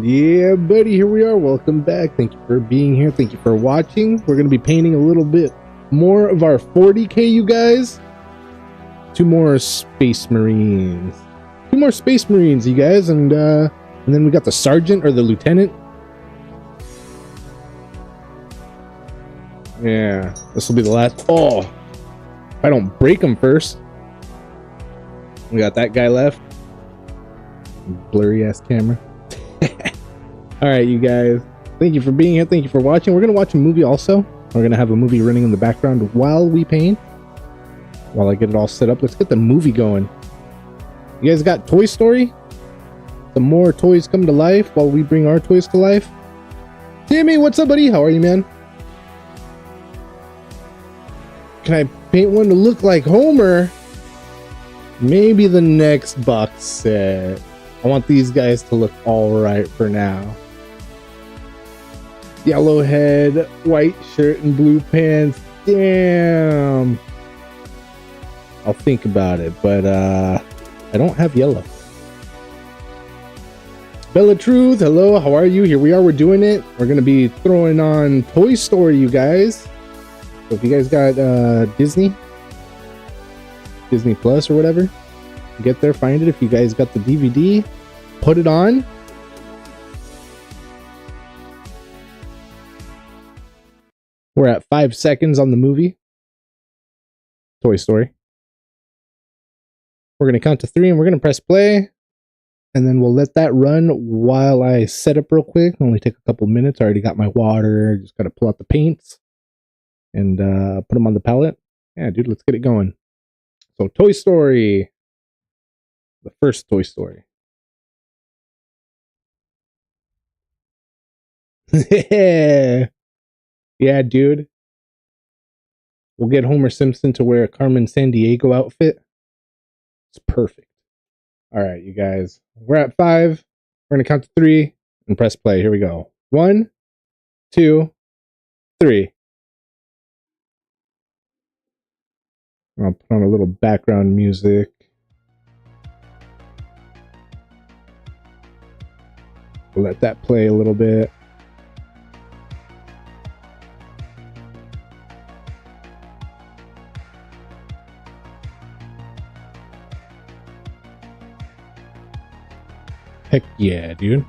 Yeah, buddy, here we are. Welcome back. Thank you for being here. Thank you for watching. We're going to be painting a little bit more of our 40K, you guys. Two more Space Marines. Two more Space Marines, you guys. And then we got the Sergeant or the Lieutenant. Yeah, this will be the last. Oh, if I don't break them first. We got that guy left. Blurry ass camera. All right, you guys, thank you for being here. Thank you for watching. We're gonna watch a movie also. We're gonna have a movie running in the background while we paint, while I get it all set up. Let's get the movie going. You guys got Toy Story? Some more toys come to life while we bring our toys to life. Timmy, what's up, buddy? How are you, man? Can I paint one to look like Homer? Maybe the next box set. I want these guys to look all right for now. Yellow head, white shirt, and blue pants. Damn. I'll think about it, but I don't have yellow. Bella Truth, hello, how are you? Here we are, we're doing it. We're gonna be throwing on Toy Story, you guys. So if you guys got Disney Plus or whatever, get there, find it. If you guys got the DVD, put it on. We're at 5 seconds on the movie Toy Story. We're gonna count to 3 and we're gonna press play, and then we'll let that run while I set up real quick. It'll only take a couple minutes. I already got my water, just gotta pull out the paints and put them on the palette. Yeah, dude, let's get it going. So Toy Story, the first Toy Story. Yeah, dude. We'll get Homer Simpson to wear a Carmen Sandiego outfit. It's perfect. All right, you guys. We're at 5. We're going to count to 3 and press play. Here we go. 1, 2, 3. I'll put on a little background music. We'll let that play a little bit. Heck yeah, dude.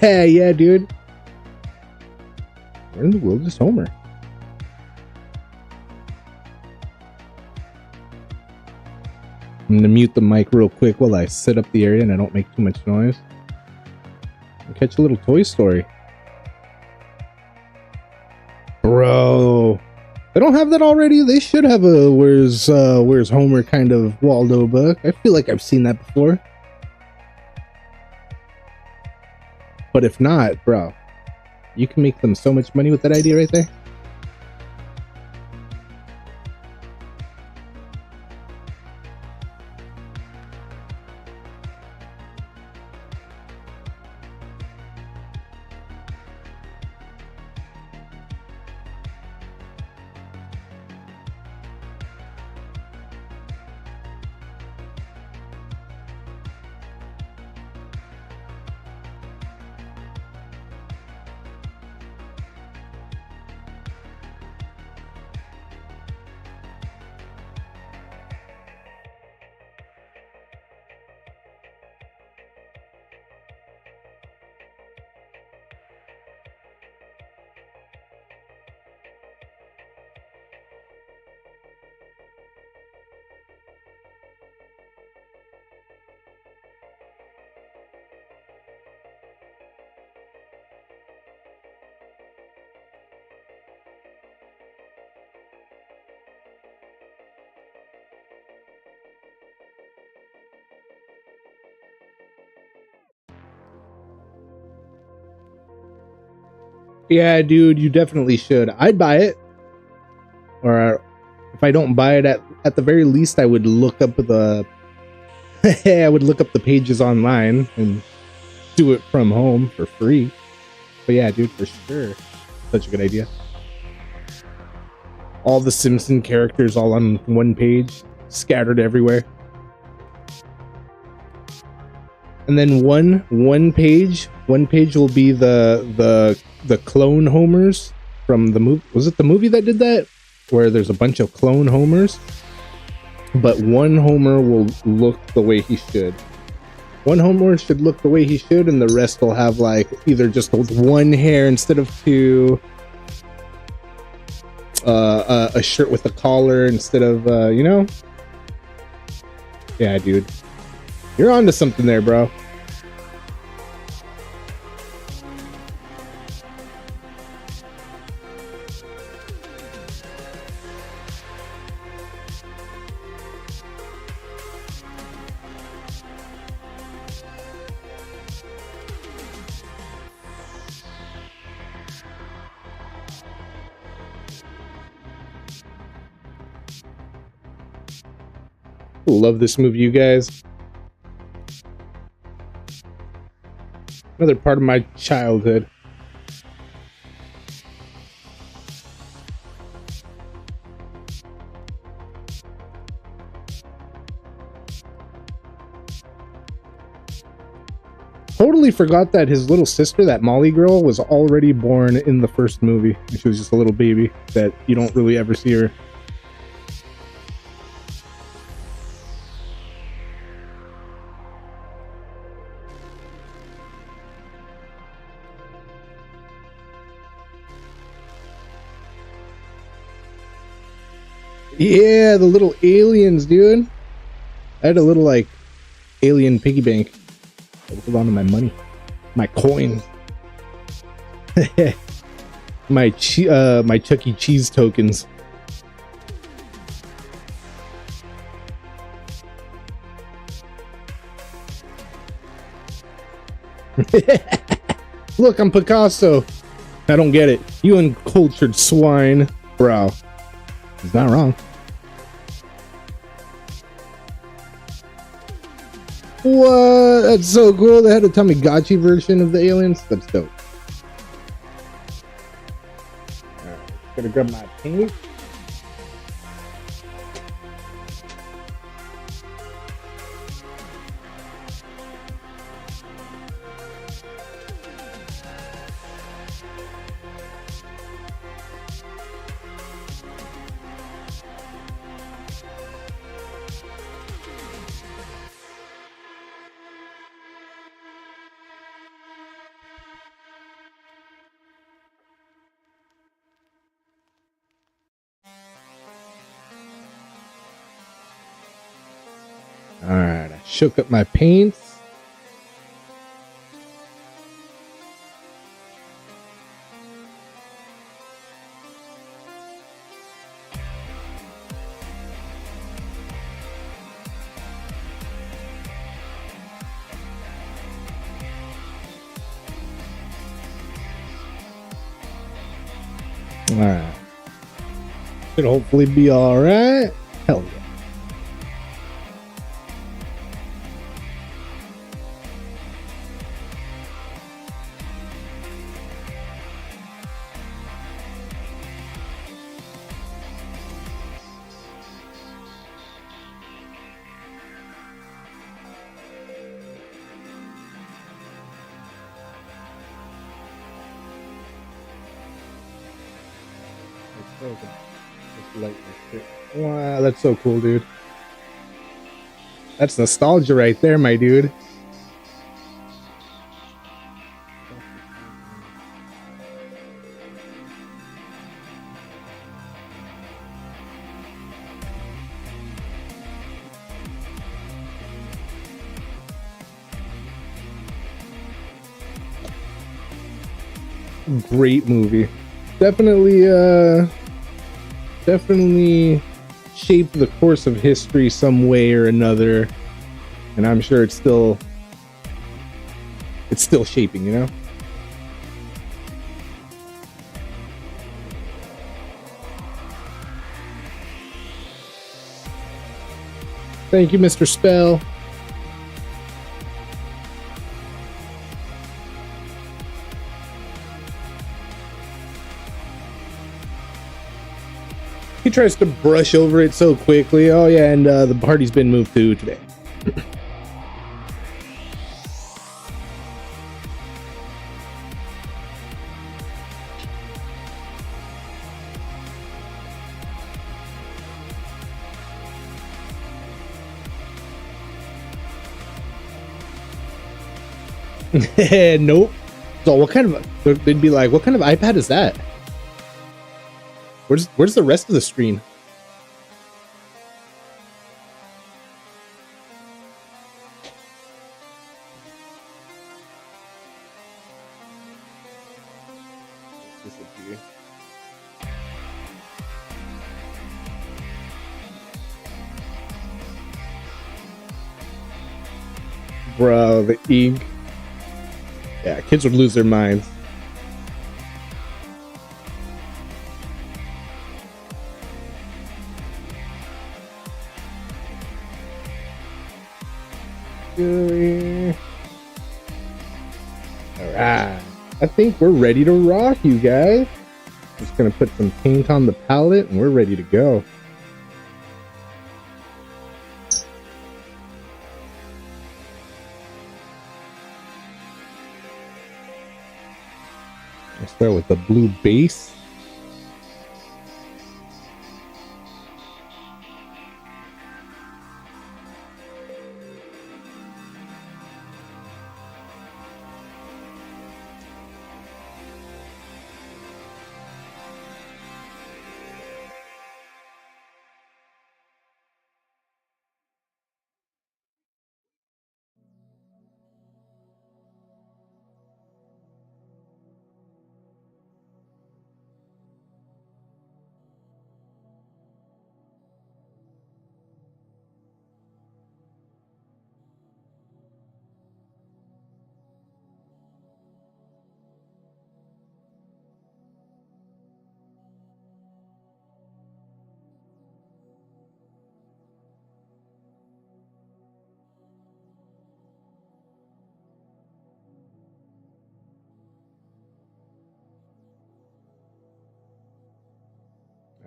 Yeah, dude. Where in the world is Homer? I'm gonna mute the mic real quick while I set up the area and I don't make too much noise. I'll catch a little Toy Story. Bro, they don't have that already. They should have a where's Homer kind of Waldo book. I feel like I've seen that before. But if not, bro, you can make them so much money with that idea right there. Yeah, dude, you definitely should. I'd buy it. Or if I don't buy it, at the very least, I would look up the I would look up the pages online and do it from home for free. But yeah, dude, for sure. Such a good idea. All the Simpson characters all on one page, scattered everywhere. And then one page will be the clone Homers from the movie. Was it the movie that did that? Where there's a bunch of clone Homers, but one Homer will look the way he should. One Homer should look the way he should, and the rest will have like either just one hair instead of two, a shirt with a collar instead of you know. Yeah, dude, you're onto something there, bro. Love this movie, you guys. Another part of my childhood. Totally forgot that his little sister, that Molly girl, was already born in the first movie. She was just a little baby that you don't really ever see her. Yeah, the little aliens, dude. I had a little like alien piggy bank. Hold on to my money, my coin, my Chuck E. Cheese tokens. Look, I'm Picasso. I don't get it. You uncultured swine, bro. He's not wrong. What? That's so cool. They had a Tamagotchi version of the aliens. That's dope. Alright, gonna grab my paint. Alright, I shook up my paints. Alright. Should hopefully be alright. Hell yeah. Wow, that's so cool, dude. That's nostalgia right there, my dude. Great movie. Definitely shaped the course of history some way or another, and I'm sure it's still shaping, you know. Thank you, Mr. Spell. He tries to brush over it so quickly. Oh yeah, and the party's been moved to today. Nope. So what kind of, they'd be like, what kind of iPad is that? Where's the rest of the screen? Disappear. Bro, the ink. Yeah, kids would lose their minds. Alright. I think we're ready to rock, you guys. Just gonna put some paint on the palette and we're ready to go. I'll start with the blue base.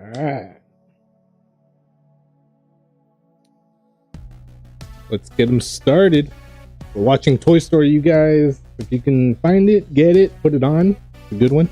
All right. Let's get them started. We're watching Toy Story, you guys. If you can find it, get it, put it on. It's a good one.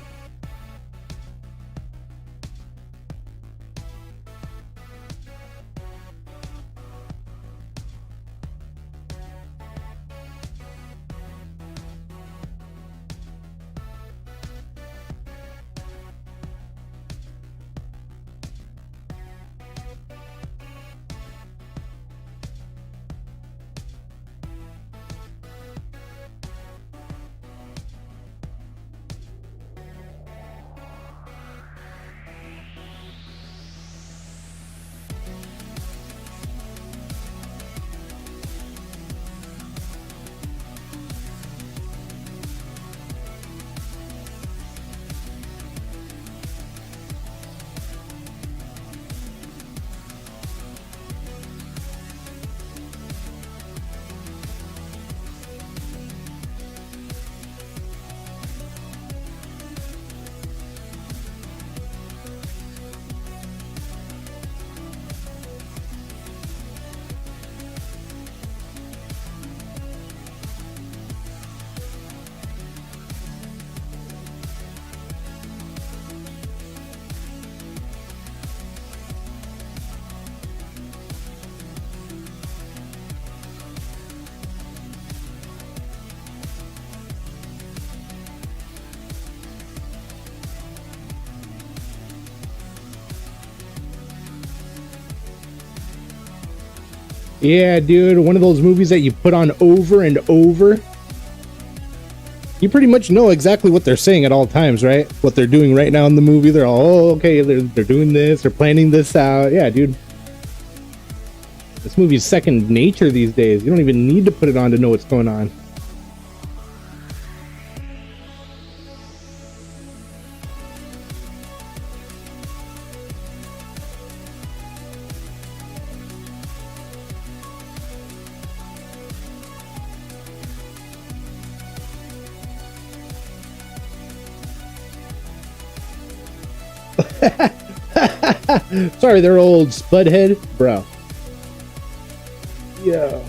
Yeah, dude, one of those movies that you put on over and over. You pretty much know exactly what they're saying at all times, right? What they're doing right now in the movie. They're all, oh, okay, they're doing this, they're planning this out. Yeah, dude. This movie's second nature these days. You don't even need to put it on to know what's going on. Sorry, they're old Spudhead, bro. Yeah.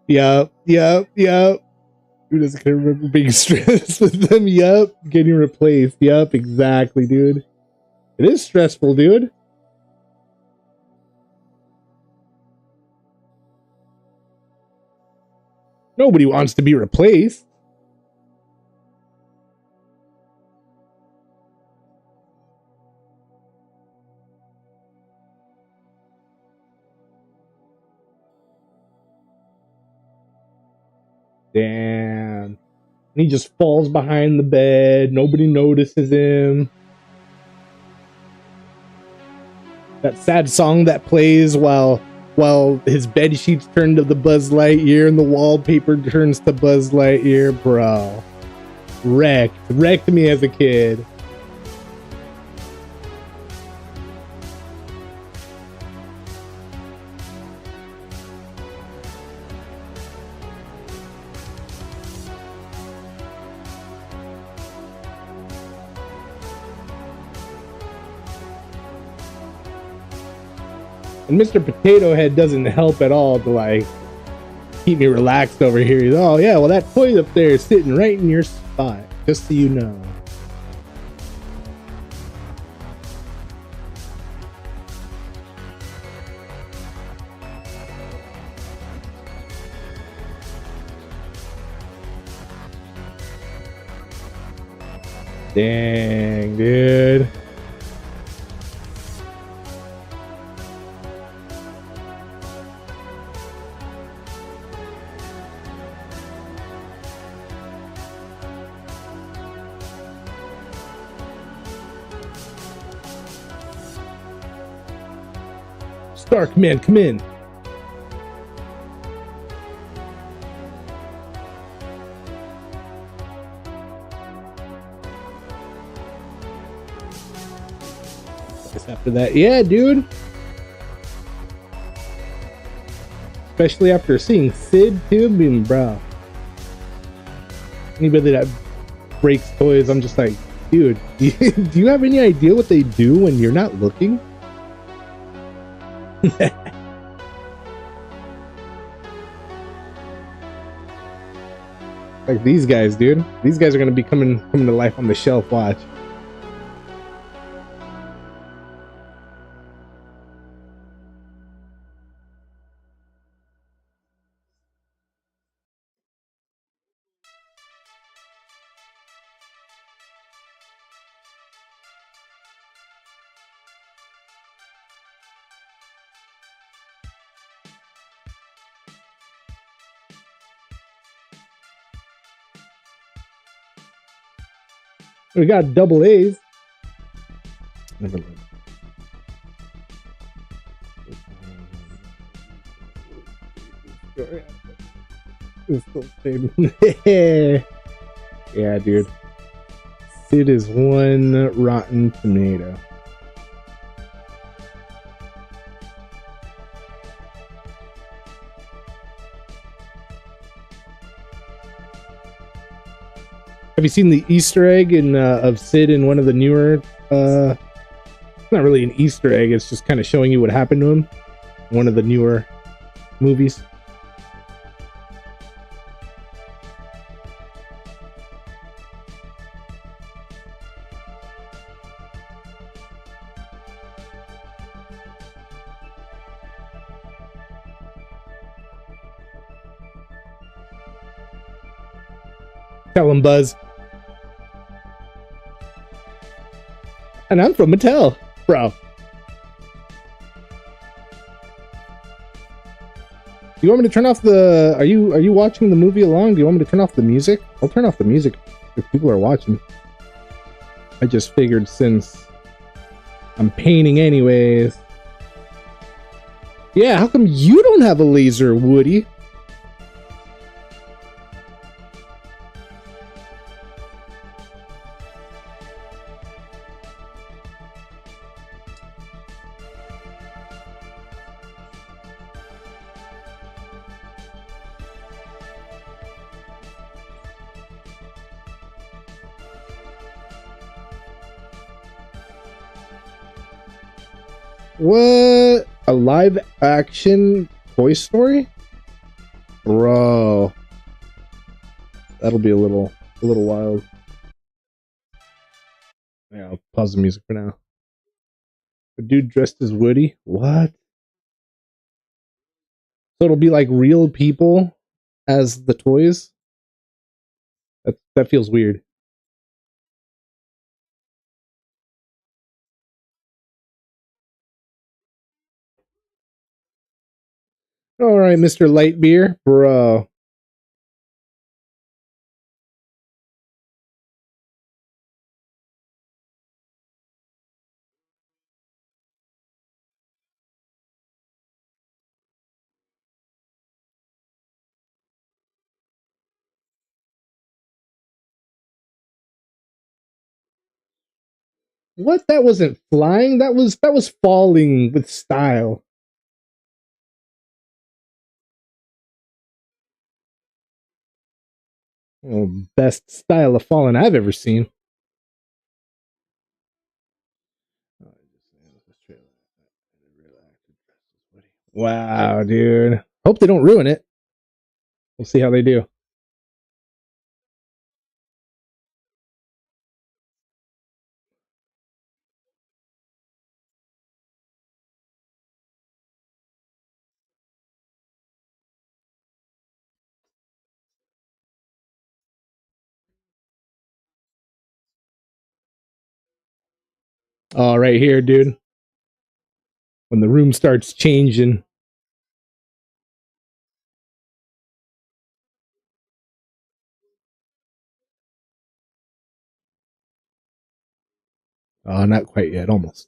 Yup. Who doesn't remember being stressed with them? Yup. Getting replaced. Yup, exactly, dude. It is stressful, dude. Nobody wants to be replaced. Damn. And he just falls behind the bed. Nobody notices him. That sad song that plays while his bed sheets turn to the Buzz Lightyear and the wallpaper turns to Buzz Lightyear, bro. Wrecked me as a kid. And Mr. Potato Head doesn't help at all to like keep me relaxed over here. He's, oh yeah, well that toy up there is sitting right in your spot, just so you know. Dang, dude. Stark man, come in. After that, yeah, dude. Especially after seeing Sid too, being bro. Anybody that breaks toys, I'm just like, dude, do you have any idea what they do when you're not looking? Like these guys, dude. These guys are gonna be coming to life on the shelf. Watch. We got double A's. Never mind. It's still stable. Yeah, dude. Sid is one rotten tomato. Have you seen the Easter egg of Sid in one of the newer? It's not really an Easter egg. It's just kind of showing you what happened to him. One of the newer movies. Tell him, Buzz. And I'm from Mattel, bro. Do you want me to turn off the... Are you watching the movie along? Do you want me to turn off the music? I'll turn off the music if people are watching. I just figured since I'm painting anyways. Yeah, how come you don't have a laser, Woody? What? A live action Toy Story? Bro. That'll be a little wild. Yeah, I'll pause the music for now. A dude dressed as Woody? What? So it'll be like real people as the toys? That feels weird. All right, Mr. Lightbeer, bro. What? That wasn't flying. That was falling with style. Oh, best style of falling I've ever seen. Wow, dude. Hope they don't ruin it. We'll see how they do. Oh, right here, dude. When the room starts changing. Oh, not quite yet. Almost.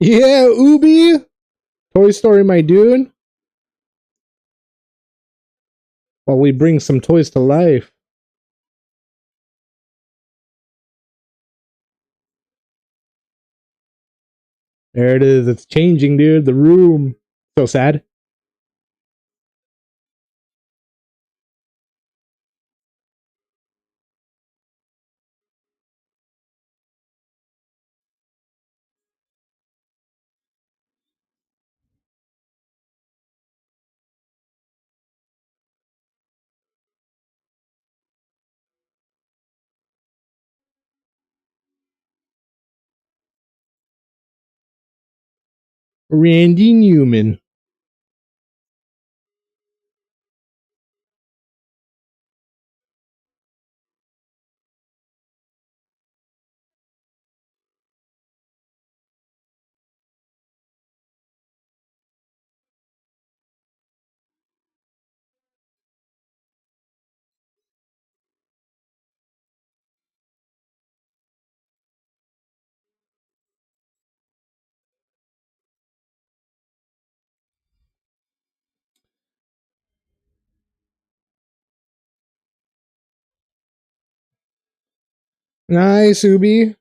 Yeah, Ubi. Toy Story, my dude. While we bring some toys to life. There it is. It's changing, dude. The room. So sad. Randy Newman. Nice, Ubi.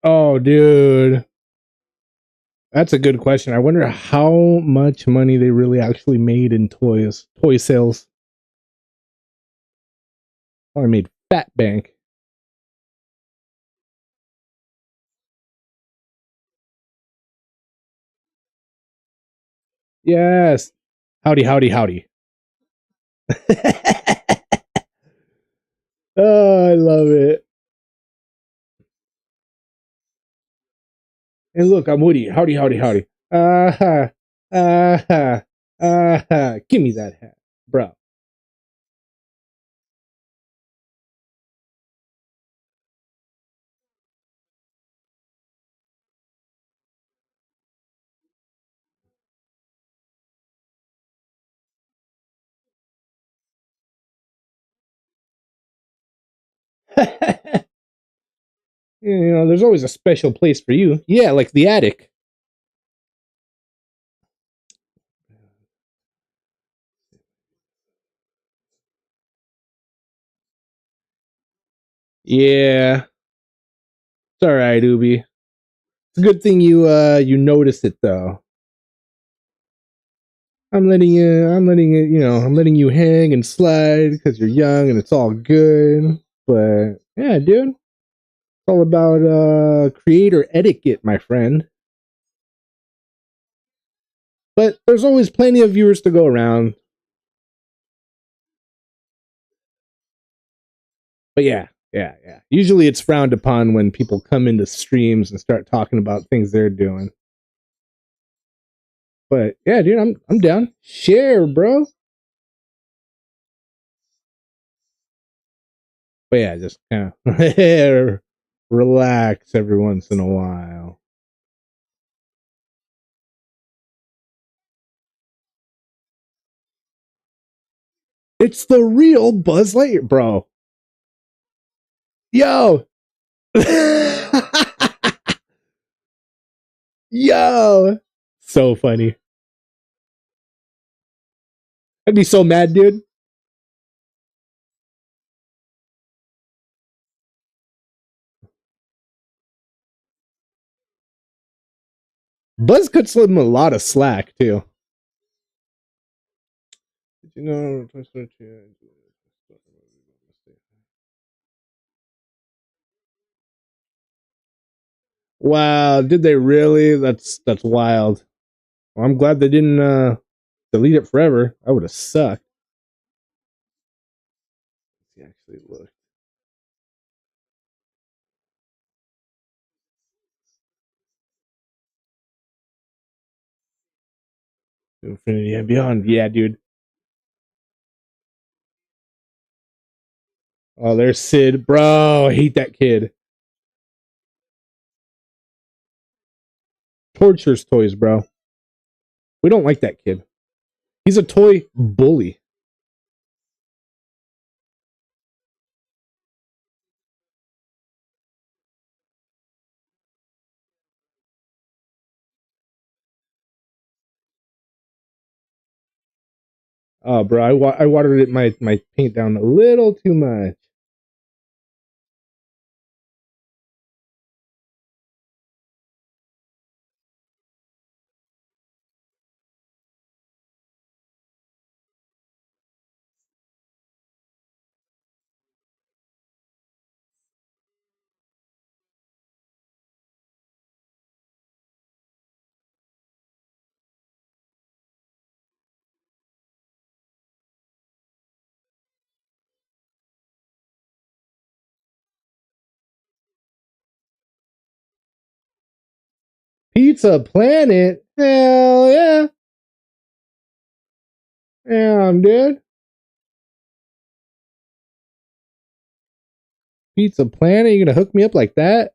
Oh, dude. That's a good question. I wonder how much money they really actually made in toy sales. Probably made fat bank. Yes. Howdy, howdy, howdy. Oh, I love it. And look, I'm Woody. Howdy, howdy, howdy. Ah ha. Give me that hat, bro. You know, there's always a special place for you. Yeah, like the attic. Yeah. It's alright, Ubi. It's a good thing you noticed it though. I'm letting you hang and slide because you're young and it's all good. But yeah, dude. It's all about creator etiquette, my friend. But there's always plenty of viewers to go around. But yeah. Usually it's frowned upon when people come into streams and start talking about things they're doing. But yeah, dude, I'm down. Share, bro. But yeah, just kind of relax every once in a while. It's the real Buzz Lightyear, bro. Yo. Yo. So funny. I'd be so mad, dude. Buzz cuts him a lot of slack, too. Did you know? Wow, did they really? That's wild. Well, I'm glad they didn't delete it forever. I would have sucked. He actually looked. Infinity and Beyond. Yeah, dude. Oh, there's Sid. Bro, I hate that kid. Tortures toys, bro. We don't like that kid. He's a toy bully. Oh, bro, I watered my paint down a little too much. Pizza Planet? Hell yeah. Damn, dude. Pizza Planet? You gonna hook me up like that?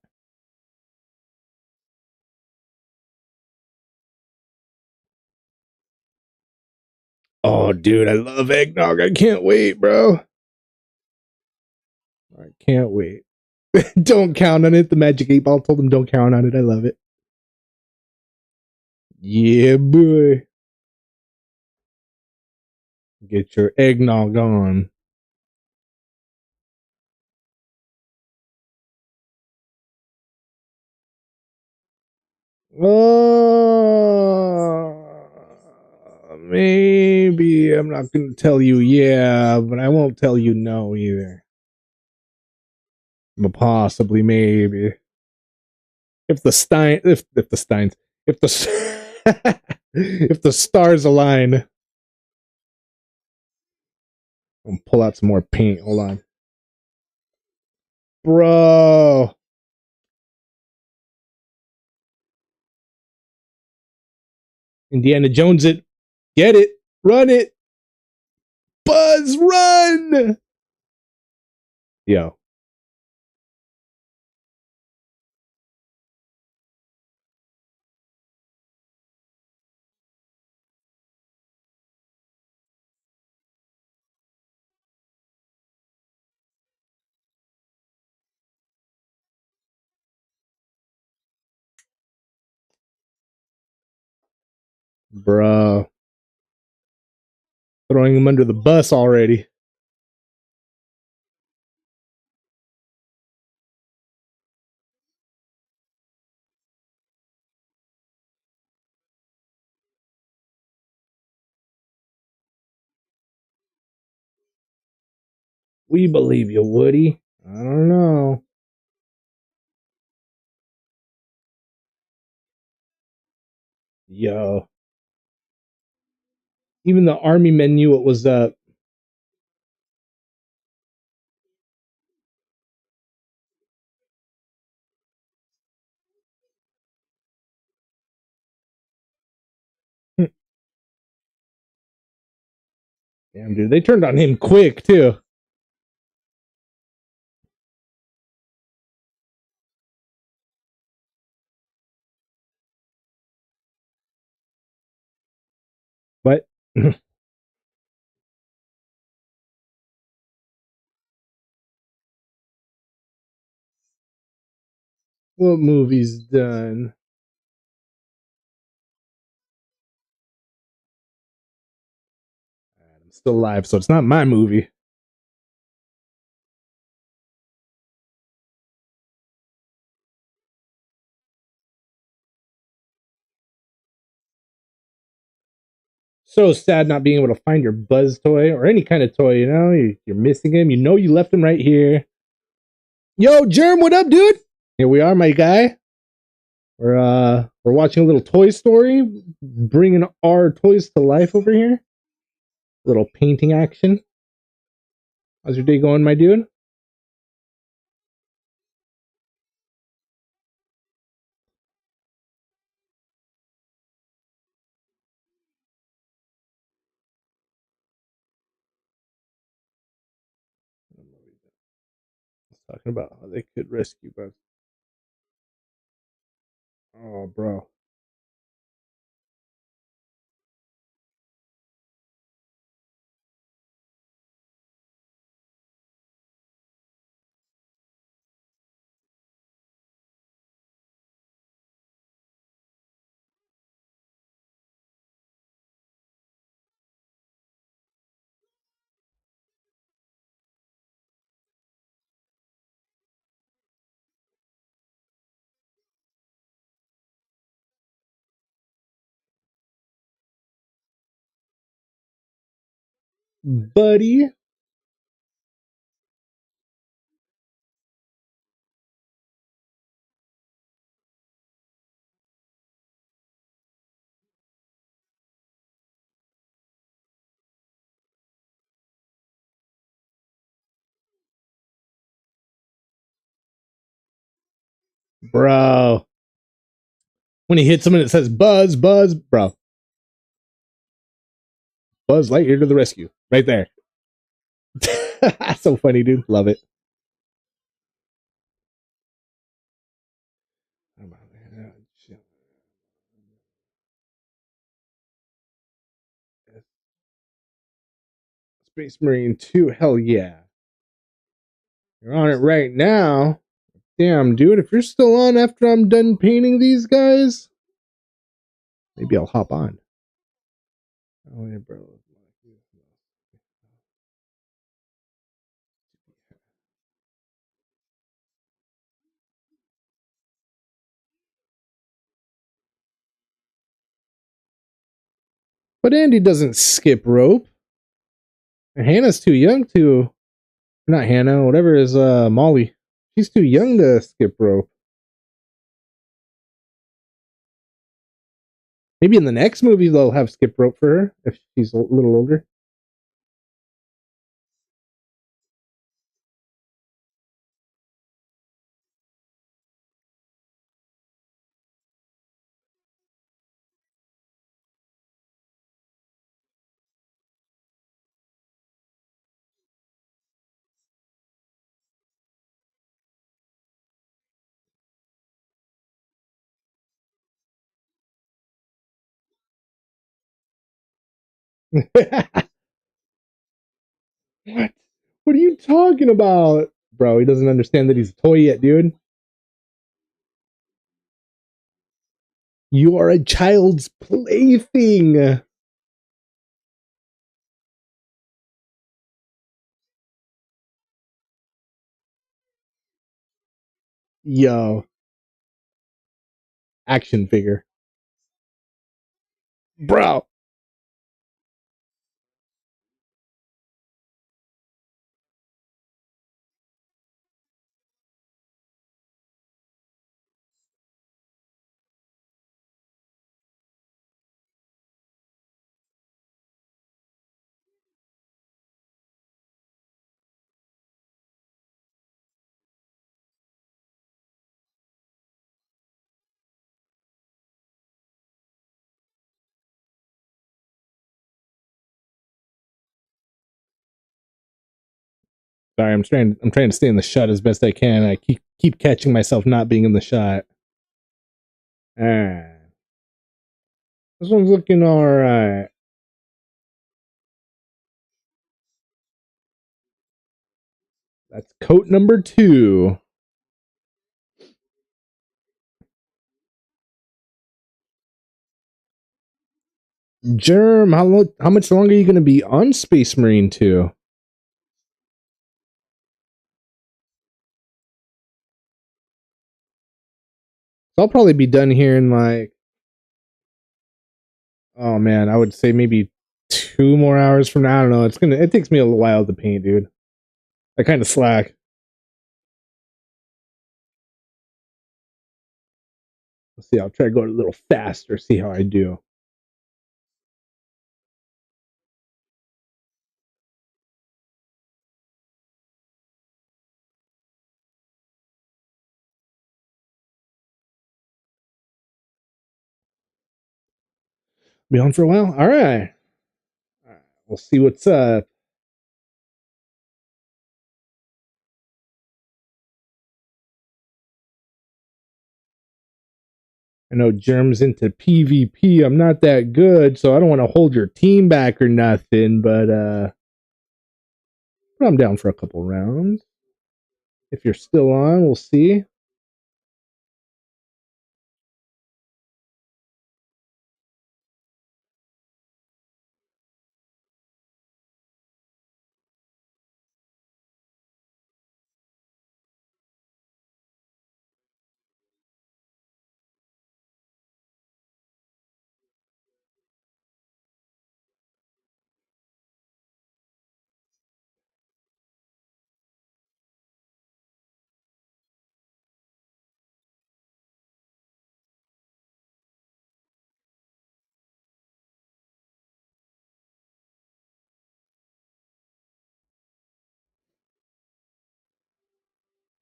Oh, dude, I love eggnog. I can't wait, bro. I can't wait. Don't count on it. The Magic 8 Ball told him don't count on it. I love it. Yeah, boy. Get your eggnog on. Maybe I'm not going to tell you yeah, but I won't tell you no either. But possibly, maybe. If the Stein, if the Steins, if the if the stars align, I'll pull out some more paint. Hold on, bro. Indiana Jones, it, get it, run it, Buzz, run, yo, bro. Throwing him under the bus already. We believe you, Woody. I don't know. Yo. Even the army men knew what was up. Damn, dude, they turned on him quick too. But what movie's done? I'm still alive, so it's not my movie. So sad not being able to find your Buzz toy or any kind of toy. You know, you're missing him. You know, you left him right here. Yo, Germ, what up, dude? Here we are, my guy. We're watching a little Toy Story, bringing our toys to life over here. Little painting action. How's your day going, my dude? Talking about how they could rescue Buzz. Oh, bro. Buddy. Bro. When he hits him and it says Buzz, Buzz, bro. Buzz Lightyear to the rescue. Right there. So funny, dude. Love it. Space Marine 2, hell yeah. You're on it right now. Damn, dude, if you're still on after I'm done painting these guys, maybe I'll hop on. Oh, yeah, bro. But Andy doesn't skip rope. Hannah's too young to. Not Hannah, whatever is Molly. She's too young to skip rope. Maybe in the next movie they'll have skip rope for her if she's a little older. What? What are you talking about? Bro, he doesn't understand that he's a toy yet, dude. You are a child's plaything. Yo, action figure. Bro. Sorry, I'm trying to stay in the shot as best I can. I keep catching myself not being in the shot. Alright. This one's looking alright. That's coat number 2. Germ, how much longer are you going to be on Space Marine 2? So I'll probably be done here in like, oh man, I would say maybe 2 more hours from now. I don't know. It takes me a while to paint, dude. I kind of slack. Let's see. I'll try to go a little faster. See how I do. Be on for a while. All right. We'll see what's up. I know Germ's into PvP. I'm not that good, so I don't want to hold your team back or nothing, but I'm down for a couple rounds. If you're still on, we'll see.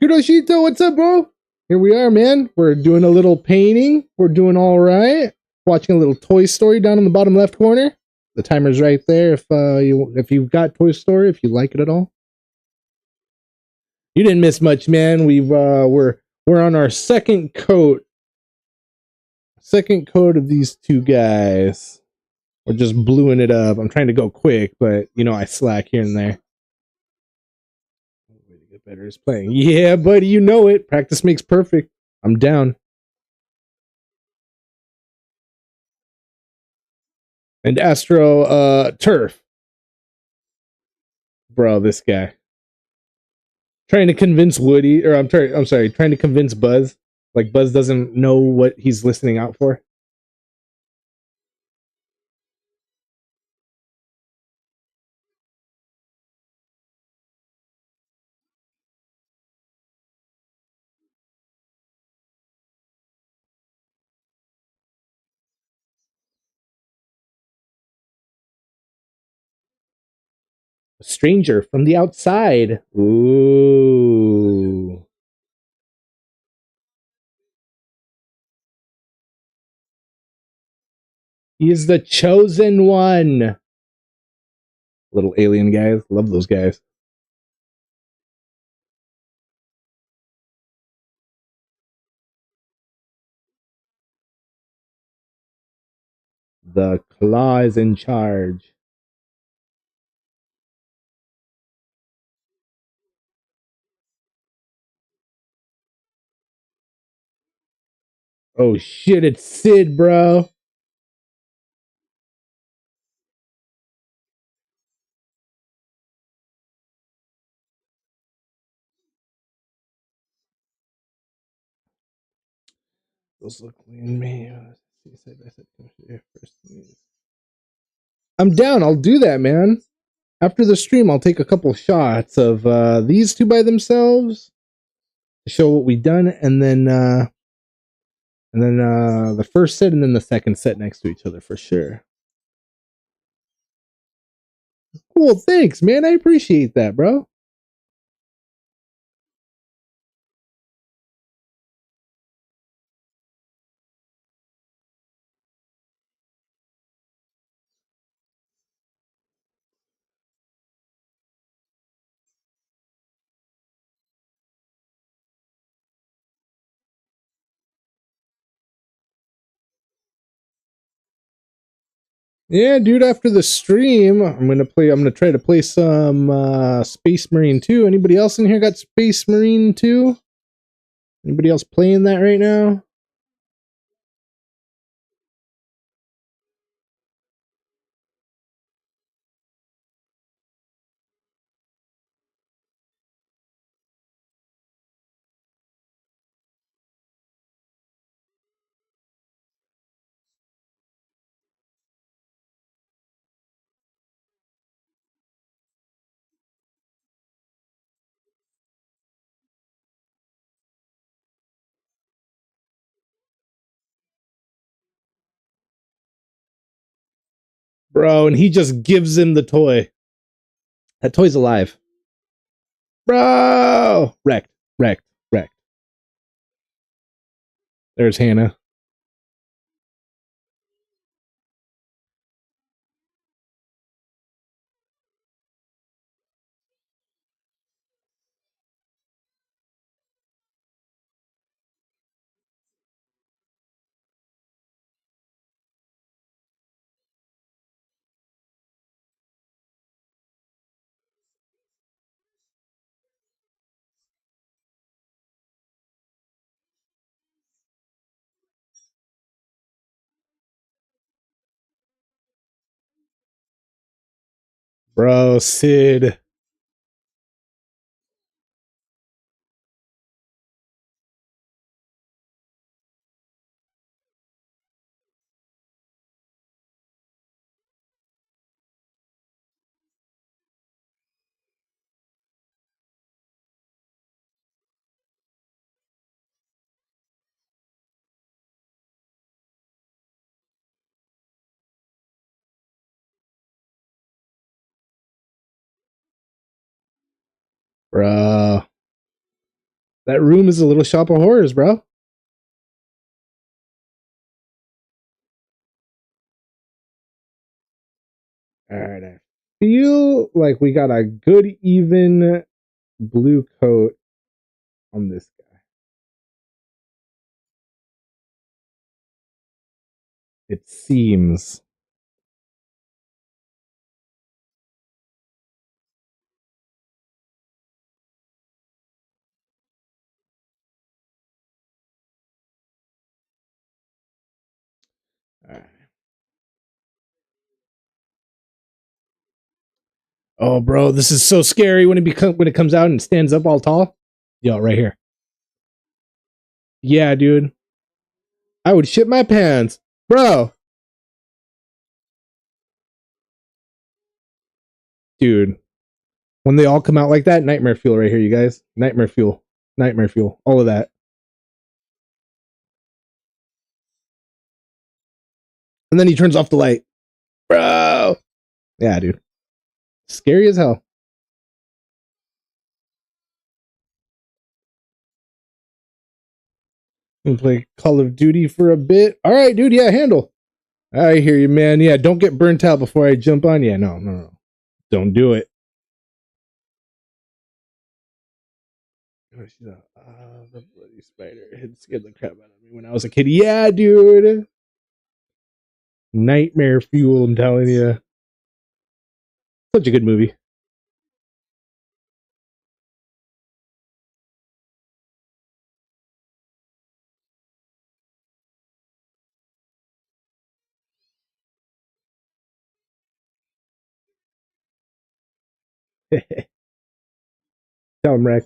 Kudoshito, what's up, bro? Here we are, man. We're doing a little painting. We're doing all right. Watching a little Toy Story down in the bottom left corner. The timer's right there. If you've got Toy Story, if you like it at all, you didn't miss much, man. We're on our second coat of these two guys. We're just bluing it up. I'm trying to go quick, but I slack here and there. Way to get better is playing. Yeah, buddy, you know it. Practice makes perfect. I'm down. And Astro Turf. Bro, this guy. Trying to convince Woody, or I'm sorry, trying to convince Buzz. Like Buzz doesn't know what he's listening out for. A stranger from the outside. Ooh. He is the chosen one. Little alien guys. Love those guys. The claw is in charge. Oh shit, it's Sid, bro. Those look in me. I'm down. I'll do that, man. After the stream, I'll take a couple shots of these two by themselves to show what we've done, and then the first set and then the second set next to each other for sure. Cool, thanks, man. I appreciate that, bro. Yeah, dude, after the stream, I'm gonna try to play some Space Marine 2. Anybody else in here got Space Marine 2? Anybody else playing that right now? Bro, and he just gives him the toy. That toy's alive. Bro! Wrecked, wrecked, wrecked. There's Hannah. Bro, Sid. Bro. That room is a little shop of horrors, bro. Alright, I feel like we got a good even blue coat on this guy. It seems. Alright. Oh, bro, this is so scary when it comes out and stands up all tall. Yo, right here. Yeah, dude. I would shit my pants, bro. Dude, when they all come out like that, nightmare fuel right here, you guys. Nightmare fuel, all of that. And then he turns off the light, bro. Yeah, dude. Scary as hell. And play Call of Duty for a bit. All right, dude. Yeah, handle. I hear you, man. Yeah, don't get burnt out before I jump on. Yeah, no. Don't do it. The bloody spider. It scared the crap out of me when I was a kid. Yeah, dude. Nightmare fuel, I'm telling you. Such a good movie. Tell him, Rex.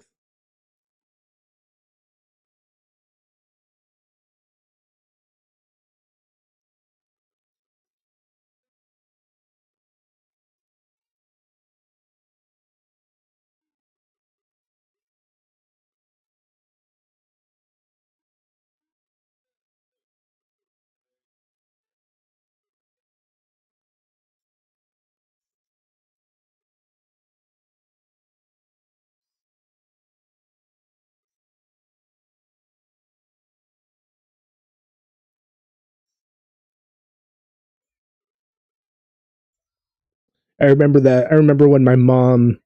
I remember that. I remember when my mom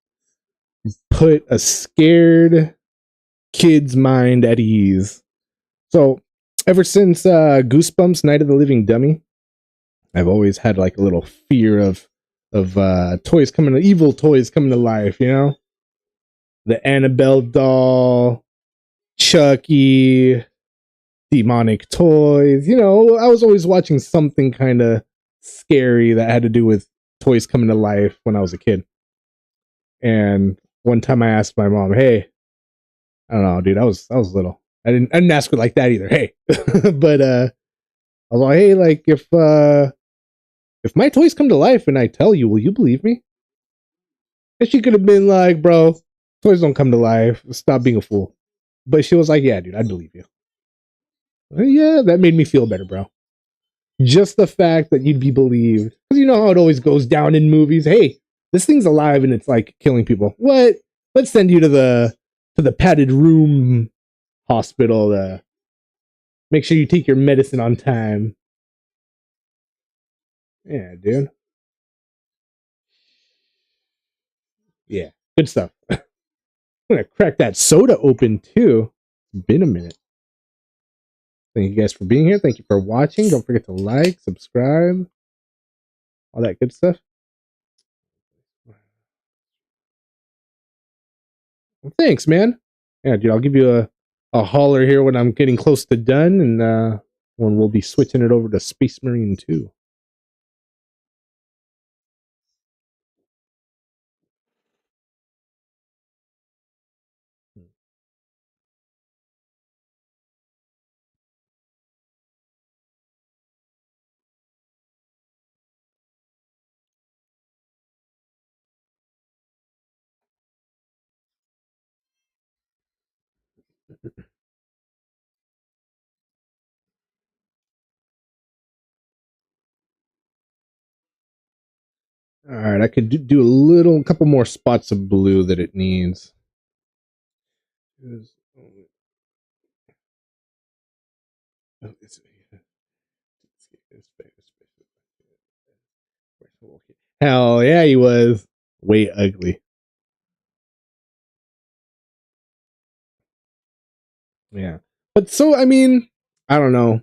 put a scared kid's mind at ease. So, ever since Goosebumps Night of the Living Dummy, I've always had like a little fear of toys coming to evil toys coming to life, you know? The Annabelle doll, Chucky, demonic toys. You know, I was always watching something kind of scary that had to do with toys coming to life when I was a kid. And one time I asked my mom, "Hey, I don't know, dude, I was little. I didn't ask her like that either. Hey." But I was like, "Hey, like if my toys come to life and I tell you, will you believe me?" And she could have been like, "Bro, toys don't come to life. Stop being a fool." But she was like, "Yeah, dude, I believe you." Yeah, that made me feel better, bro. Just the fact that you'd be believed, because you know how it always goes down in movies. Hey, this thing's alive and it's like killing people. What? Let's send you to the padded room hospital to make sure you take your medicine on time. Yeah, dude. Yeah, good stuff. I'm gonna crack that soda open too. It's been a minute. Thank you guys for being here. Thank you for watching. Don't forget to like, subscribe, all that good stuff. Well, thanks, man. Yeah, dude, I'll give you a holler here when I'm getting close to done, and when we'll be switching it over to Space Marine 2. All right, I could do a couple more spots of blue that it needs. Hell yeah, he was way ugly. Yeah, but so I mean, I don't know.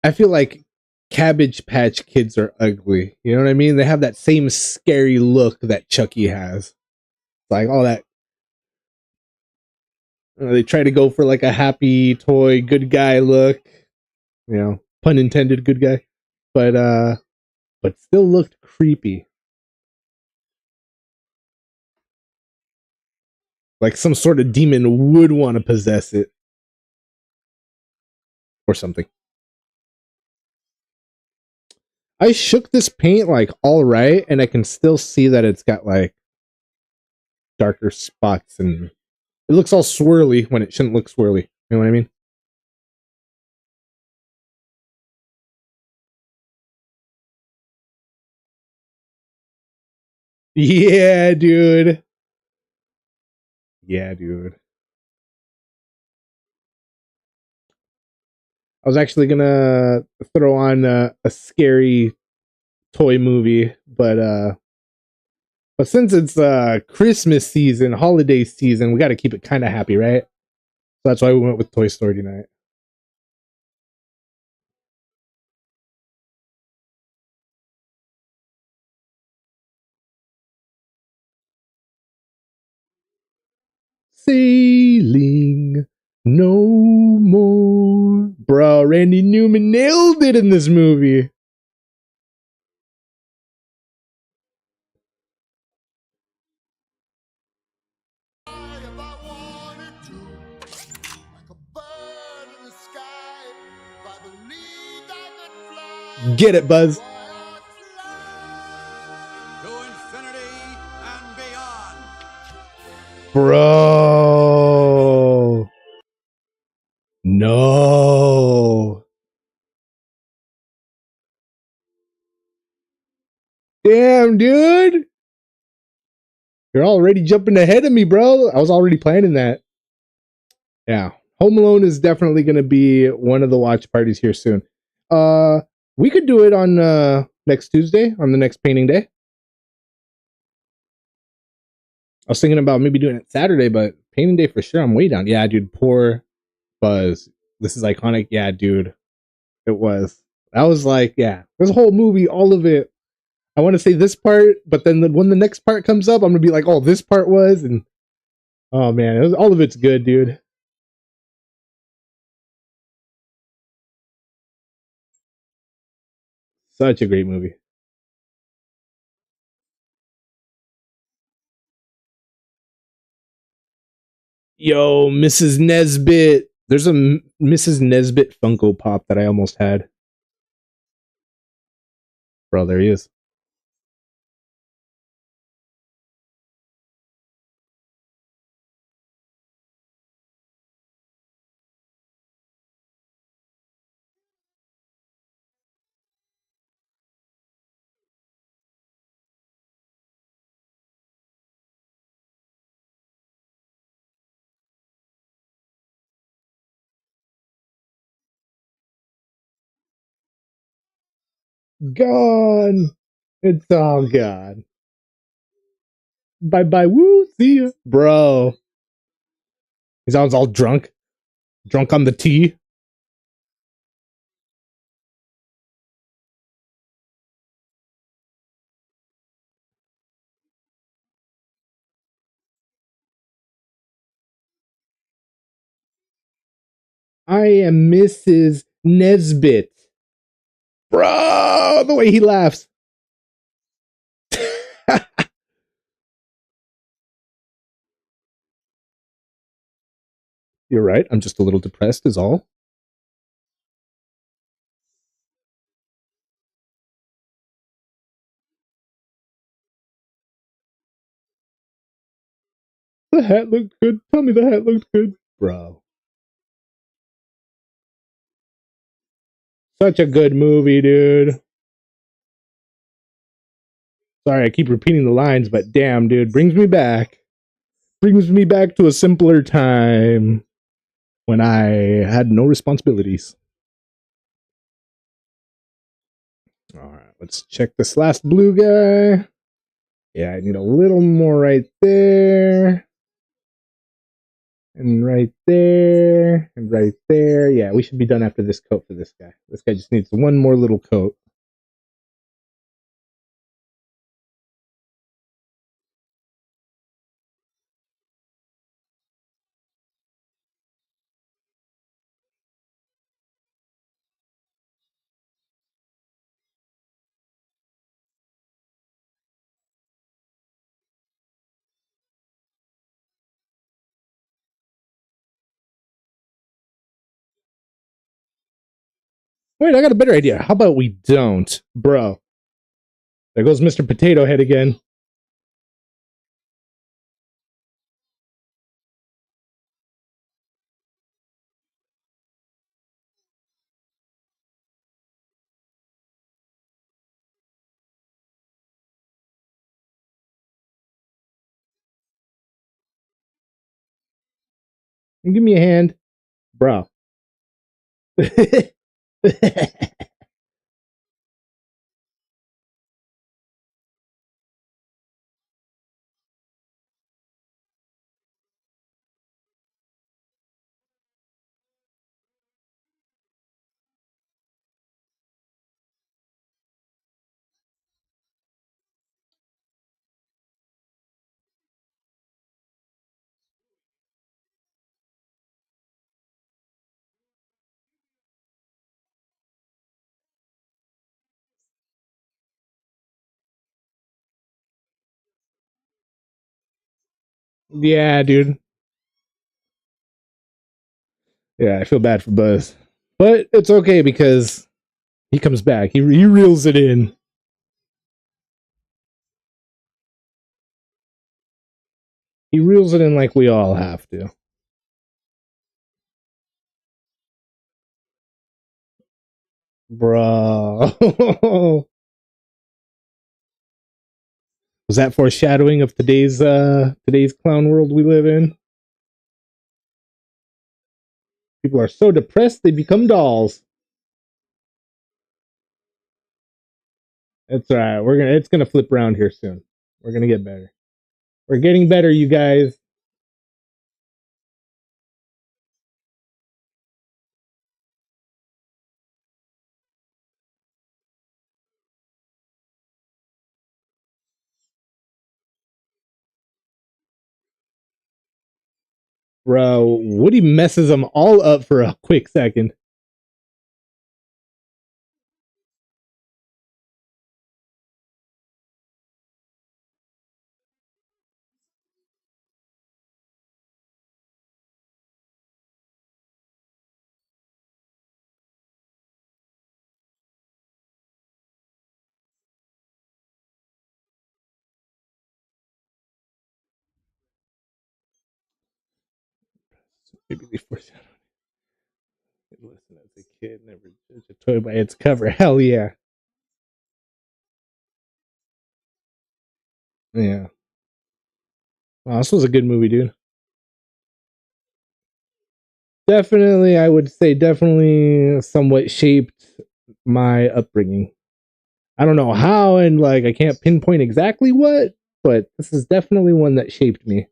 I feel like Cabbage Patch Kids are ugly. You know what I mean? They have that same scary look that Chucky has. Like all that. They try to go for like a happy toy, good guy look. You know, pun intended, good guy. But still looked creepy. Like some sort of demon would want to possess it. Or something. I shook this paint like all right, and I can still see that it's got like darker spots, and it looks all swirly when it shouldn't look swirly. You know what I mean? Yeah, dude. Yeah, dude. I was actually gonna throw on a scary toy movie, but since it's Christmas season, holiday season, we got to keep it kind of happy, right? So that's why we went with Toy Story tonight. Sailing no more. Bro, Randy Newman nailed it in this movie. Get it, Buzz. Bro. No. Damn, dude. You're already jumping ahead of me, bro. I was already planning that. Yeah. Home Alone is definitely going to be one of the watch parties here soon. Uh, we could do it on next Tuesday, on the next painting day. I was thinking about maybe doing it Saturday, but painting day for sure. I'm way down. Yeah, dude. Poor Buzz. This is iconic. Yeah, dude. It was. That was like, yeah, this whole movie, all of it. I want to say this part, but then when the next part comes up, I'm gonna be like, oh, this part was, and oh man, all of it's good, dude. Such a great movie. Yo, Mrs. Nesbit. There's a Mrs. Nesbit Funko Pop that I almost had. Bro, there he is. Gone. It's all gone. Bye bye. Woo. See ya. Bro. He sounds all drunk. Drunk on the tea. I am Mrs. Nesbit. Bro, the way he laughs. You're right. I'm just a little depressed, is all. The hat looked good. Tell me the hat looked good. Bro. Such a good movie, dude. Sorry, I keep repeating the lines, but damn, dude, brings me back. Brings me back to a simpler time when I had no responsibilities. All right, let's check this last blue guy. Yeah, I need a little more right there. And right there. And right there. Yeah, we should be done after this coat for this guy. This guy just needs one more little coat. Wait, I got a better idea. How about we don't? Bro. There goes Mr. Potato Head again. Give me a hand. Bro. Yeah, dude. Yeah, I feel bad for Buzz. But it's okay because he comes back. He reels it in. He reels it in like we all have to. Bro. Was that foreshadowing of today's clown world we live in? People are so depressed they become dolls. It's all right. It's gonna flip around here soon. We're gonna get better. We're getting better, you guys. Bro, Woody messes them all up for a quick second. Maybe before listen as a kid, never judge a toy by its cover. Hell yeah. Yeah. Wow, this was a good movie, dude. Definitely, I would say definitely somewhat shaped my upbringing. I don't know how, and like I can't pinpoint exactly what, but this is definitely one that shaped me.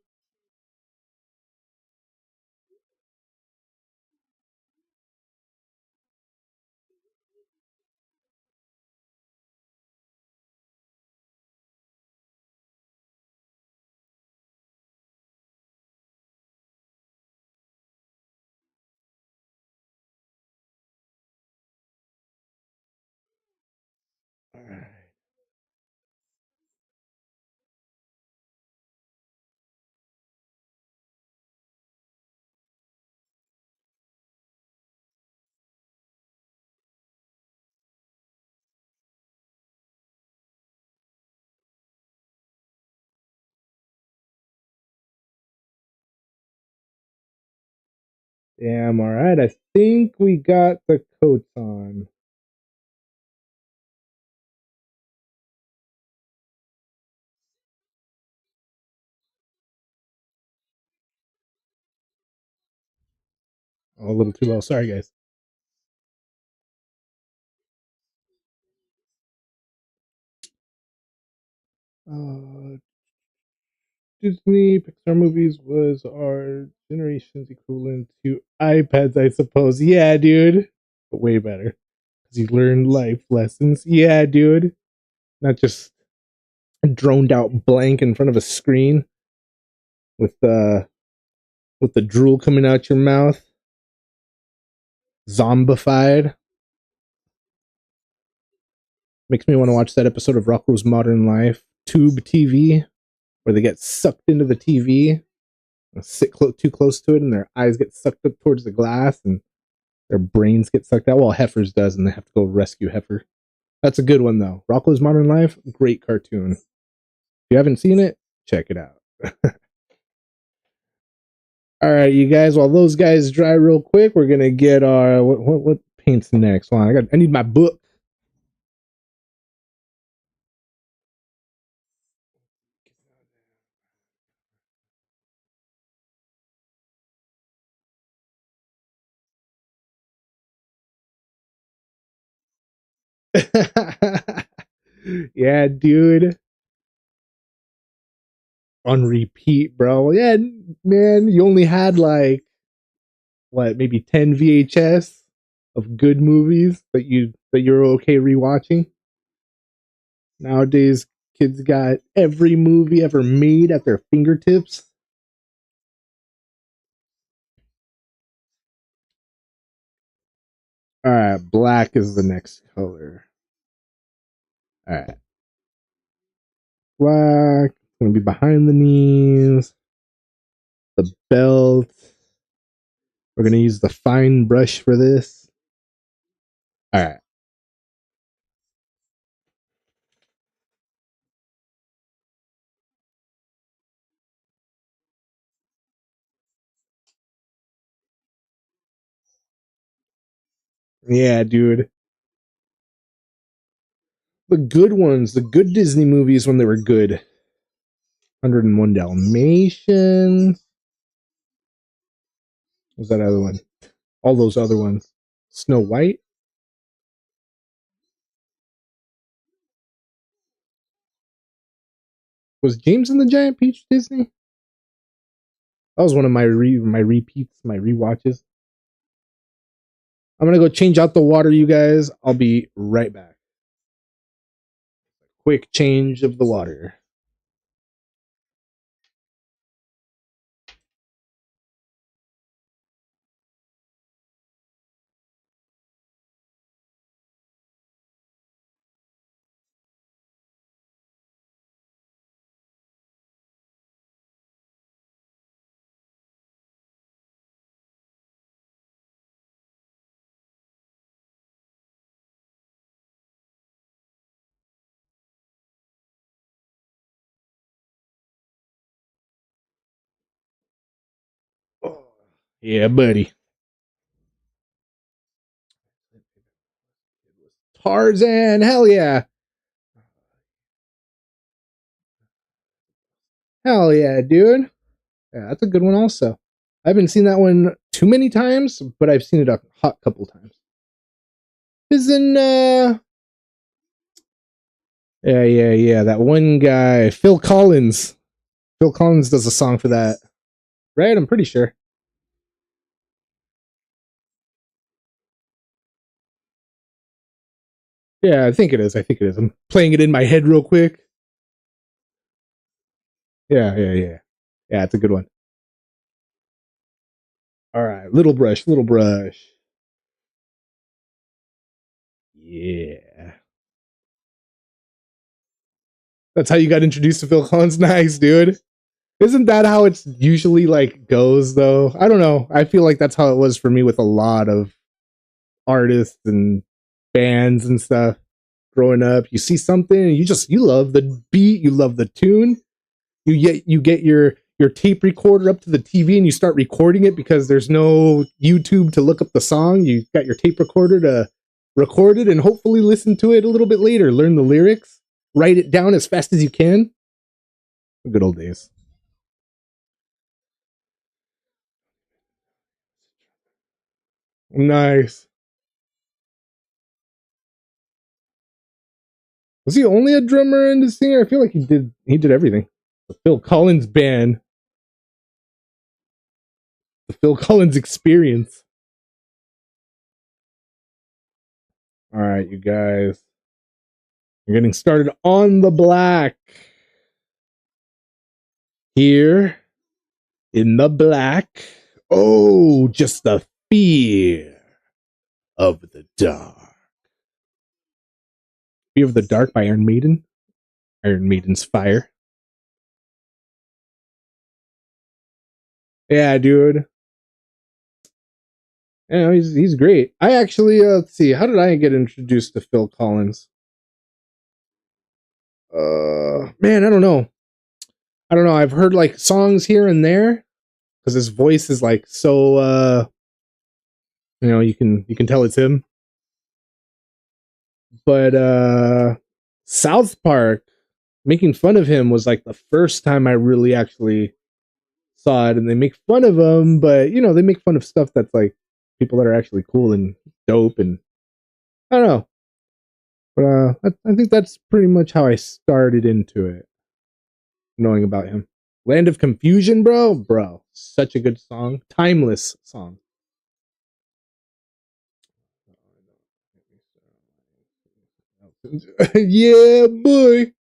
Damn, all right. I think we got the coats on. Oh, a little too low. Sorry, guys. Uh, Disney Pixar movies was our generation's equivalent to iPads, I suppose. Yeah, dude. But way better. Because you learn life lessons. Yeah, dude. Not just a droned out blank in front of a screen with with the drool coming out your mouth. Zombified. Makes me want to watch that episode of Rocko's Modern Life, Tube TV, where they get sucked into the TV, sit too close to it, and their eyes get sucked up towards the glass, and their brains get sucked out. Well, Heifer's does, and they have to go rescue Heifer. That's a good one, though. Rocko's Modern Life, great cartoon. If you haven't seen it, check it out. All right, you guys. While those guys dry real quick, we're gonna get our what paints next. Hold on, I need my book. Yeah, dude. On repeat, bro. Yeah, man. You only had like what, maybe 10 VHS of good movies that you're okay rewatching. Nowadays, kids got every movie ever made at their fingertips. All right, black is the next color. All right, black. Gonna be behind the knees. The belt. We're gonna use the fine brush for this. All right. Yeah, dude. The good ones, the good Disney movies when they were good. 101 Dalmatians. What was that other one? All those other ones. Snow White. Was James and the Giant Peach Disney? That was one of my repeats, my rewatches. I'm gonna go change out the water, you guys. I'll be right back. Quick change of the water. Yeah, buddy. Tarzan, hell yeah. Hell yeah, dude. Yeah, that's a good one also. I haven't seen that one too many times, but I've seen it a hot couple times. Isn't yeah, that one guy, Phil Collins. Phil Collins does a song for that. Right? I'm pretty sure. Yeah, I think it is. I think it is. I'm playing it in my head real quick. Yeah. Yeah, it's a good one. All right, Little Brush, Little Brush. Yeah. That's how you got introduced to Phil Collins. Nice, dude. Isn't that how it's usually like goes though? I don't know. I feel like that's how it was for me with a lot of artists and bands and stuff growing up. You see something and you love the beat, you love the tune. You get your tape recorder up to the TV and you start recording it because there's no YouTube to look up the song. You got your tape recorder to record it and hopefully listen to it a little bit later, learn the lyrics, write it down as fast as you can. Good old days. Nice. Was he only a drummer and a singer? I feel like he did everything. The Phil Collins band, the Phil Collins experience. All right, you guys. We're getting started on the black. Here in the black. Oh, just the fear of the dark. Fear of the Dark by Iron Maiden. Iron Maiden's Fire. Yeah, dude. Yeah, he's great. I actually let's see, how did I get introduced to Phil Collins? Man, I don't know. I don't know. I've heard like songs here and there because his voice is like so you can tell it's him. But South Park making fun of him was like the first time I really actually saw it, and they make fun of him, but they make fun of stuff that's like people that are actually cool and dope, and I don't know. But I think that's pretty much how I started into it, knowing about him. Land of Confusion, bro, such a good song, timeless song. Yeah, boy.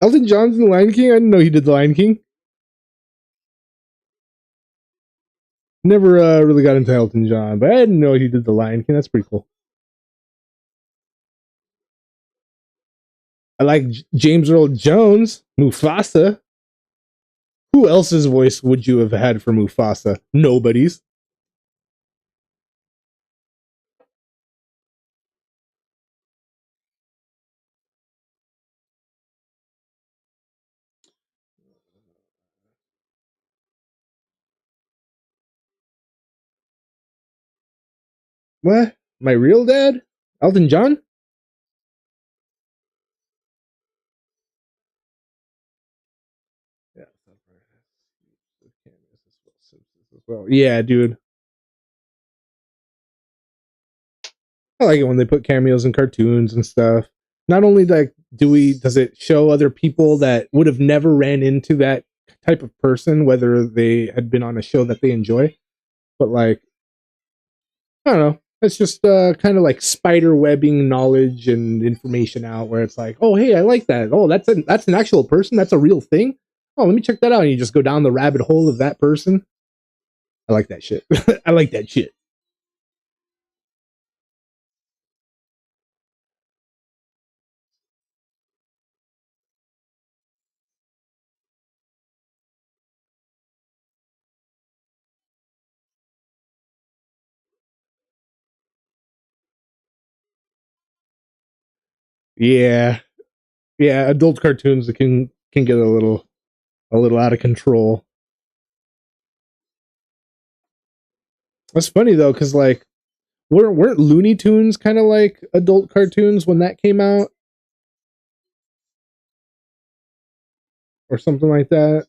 Elton John's in the Lion King. I didn't know he did the Lion King. Never really got into Elton John, but I didn't know he did the Lion King. That's pretty cool. I like James Earl Jones, Mufasa. Who else's voice would you have had for Mufasa? Nobody's. What? My real dad? Elton John? Yeah. Well, yeah, dude. I like it when they put cameos in cartoons and stuff. Not only like does it show other people that would have never ran into that type of person, whether they had been on a show that they enjoy, but like I don't know. It's just kind of like spider webbing knowledge and information out where it's like, oh hey, I like that. Oh, that's an actual person. That's a real thing. Oh, let me check that out. And you just go down the rabbit hole of that person. I like that shit. I like that shit. Yeah, yeah. Adult cartoons can get a little out of control. That's funny though, because like weren't Looney Tunes kind of like adult cartoons when that came out, or something like that?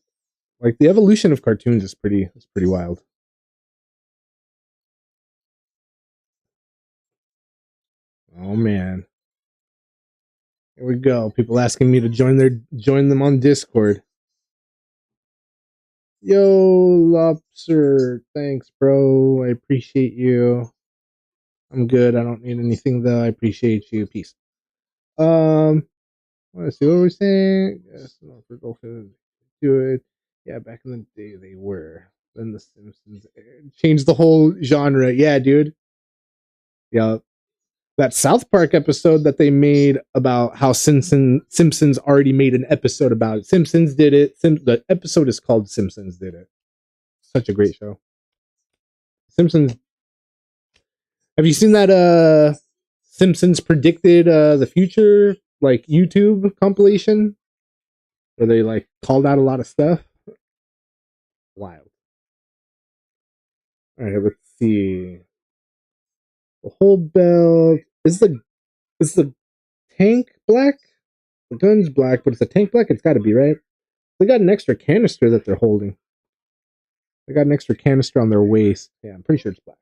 Like the evolution of cartoons is pretty wild. Oh man, here we go. People asking me to join them on Discord. Yo, Lobster, thanks, bro. I appreciate you. I'm good. I don't need anything though. I appreciate you. Peace. Let's see what we're saying. Yes, no, for Goldfish, do it. Yeah, back in the day they were. Then the Simpsons changed the whole genre. Yeah, dude. Yeah, that South Park episode that they made about how Simpsons already made an episode about it. Simpsons did it. The episode is called Simpsons Did It. Such a great show. Simpsons. Have you seen that Simpsons predicted the future like YouTube compilation where they like called out a lot of stuff? Wild. All right, let's see. The whole belt is the tank black? The gun's black, but it's a tank black. It's got to be right. They got an extra canister that they're holding. They got an extra canister on their waist. Yeah, I'm pretty sure it's black.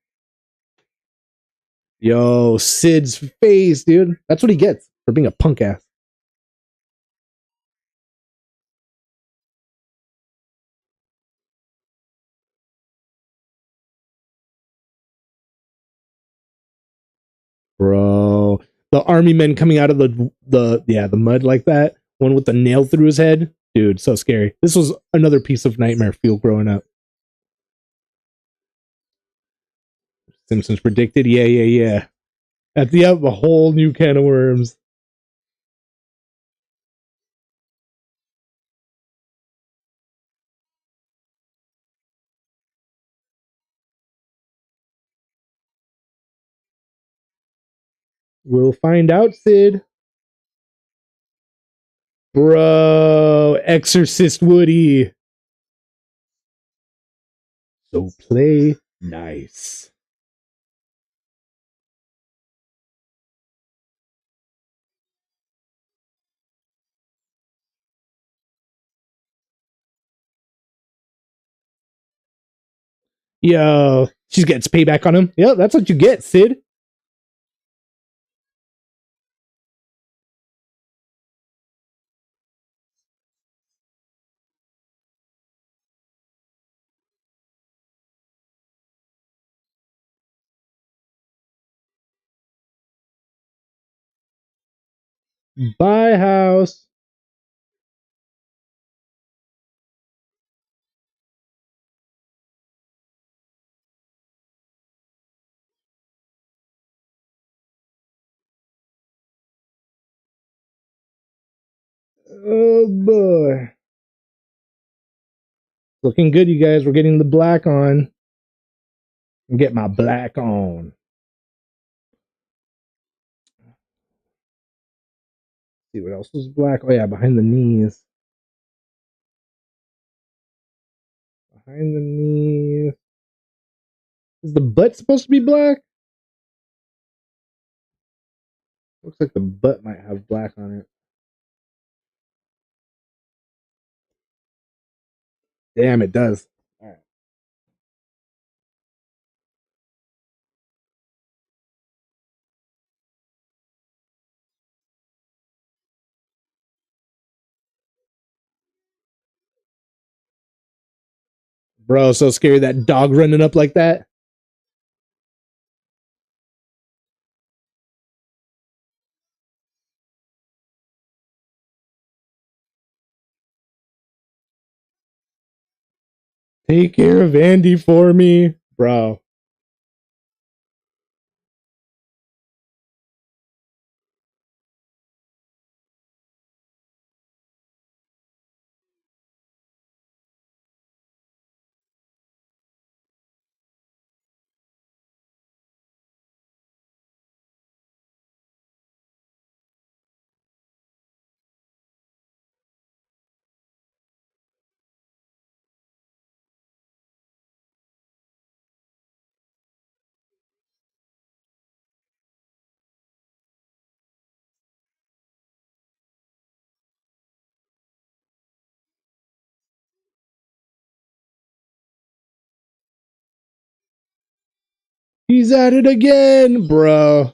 Yo, Sid's face, dude. That's what he gets for being a punk ass. Bro. The army men coming out of the mud like that. One with the nail through his head. Dude, so scary. This was another piece of nightmare fuel growing up. Simpsons predicted. Yeah, yeah, yeah. At the end, a whole new can of worms. We'll find out, Sid. Bro, Exorcist Woody. So play nice. Yo, she gets payback on him. Yeah, that's what you get, Sid. Bye, house. Oh boy. Looking good, you guys. We're getting the black on. Get my black on. See what else was black. Oh yeah, behind the knees. Behind the knees. Is the butt supposed to be black? Looks like the butt might have black on it. Damn, it does. All right. Bro, so scary that dog running up like that. Take care of Andy for me. Bro. He's at it again, bro.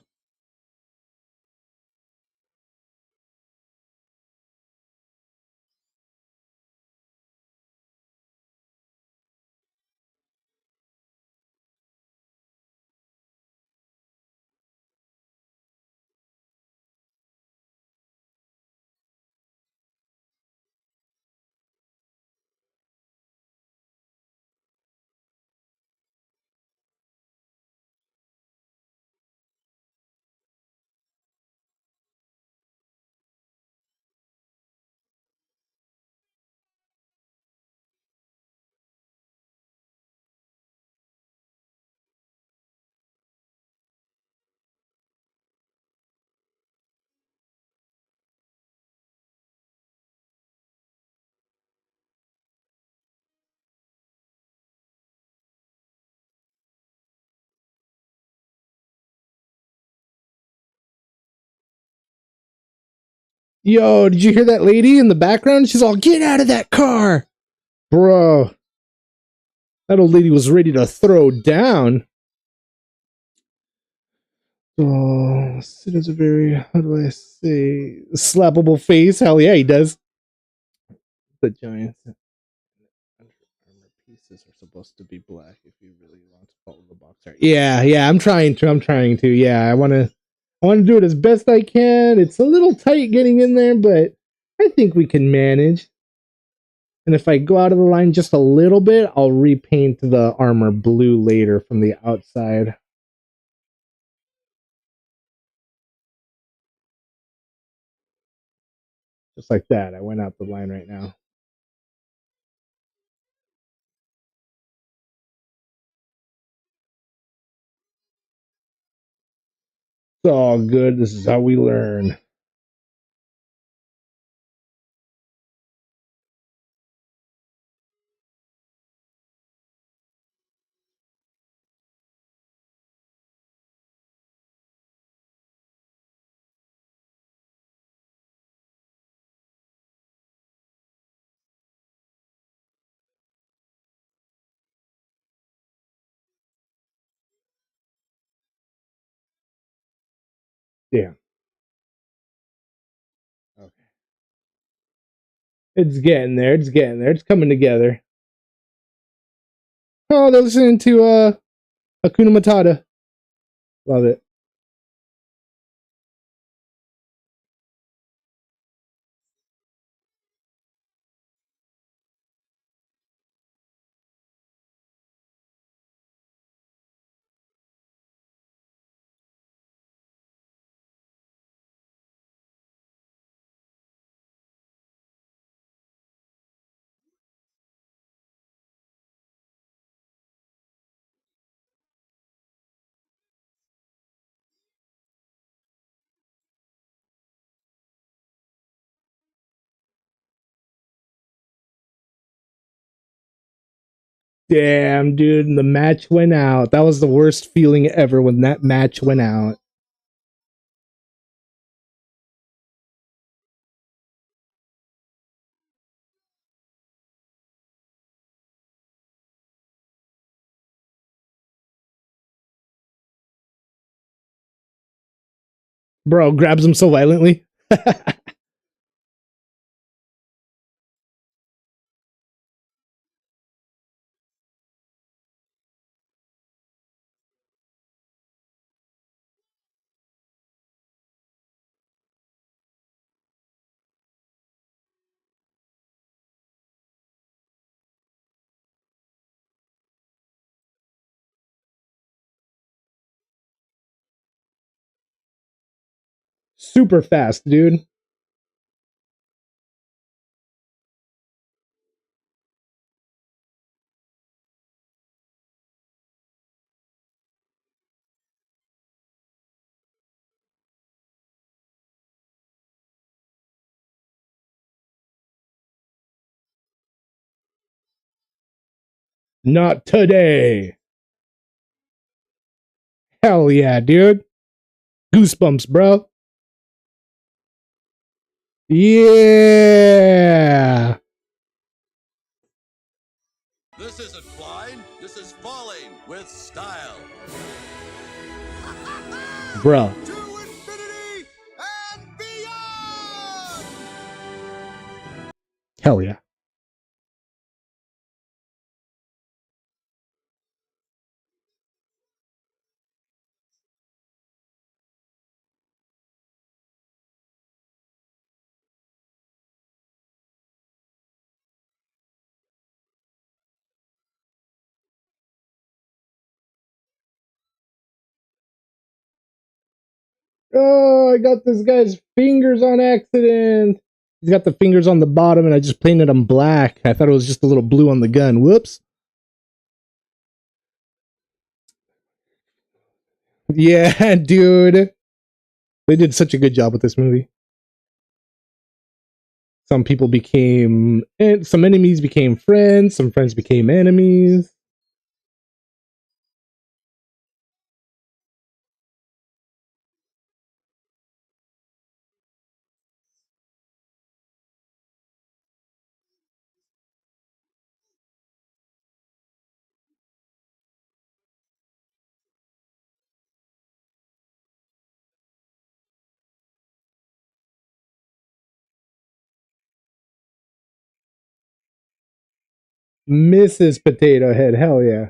Yo, did you hear that lady in the background? She's all, get out of that car. Bro. That old lady was ready to throw down. Oh, Sid has a very, how do I say, slappable face. Hell yeah, he does. The Giants armor pieces are supposed to be black if you really want to follow the box art. Yeah, I'm trying to. Yeah, I want to do it as best I can. It's a little tight getting in there, but I think we can manage. And if I go out of the line just a little bit, I'll repaint the armor blue later from the outside. Just like that. I went out the line right now. It's all good. This is how we learn. Yeah. Okay. It's getting there. It's getting there. It's coming together. Oh, they're listening to Hakuna Matata. Love it. Damn, dude, the match went out. That was the worst feeling ever when that match went out. Bro grabs him so violently. Super fast, dude. Not today. Hell yeah, dude. Goosebumps, bro. Yeah. This isn't flying, this is falling with style. Bruh. To infinity and beyond! Hell yeah. Oh, I got this guy's fingers on accident. He's got the fingers on the bottom, and I just painted them black. I thought it was just a little blue on the gun. Whoops. Yeah, dude. They did such a good job with this movie. Some people became, and some enemies became friends. Some friends became enemies. Mrs. Potato Head, hell yeah.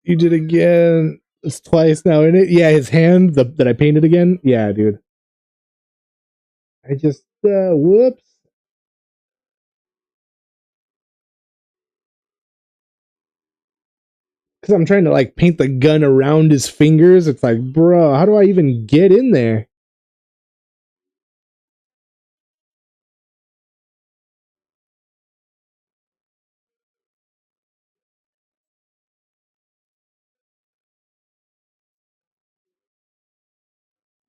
You did again. It's twice now, isn't it? Yeah, his hand that I painted again. Yeah, dude. I just whoops. Because I'm trying to like paint the gun around his fingers. It's like, bro, how do I even get in there?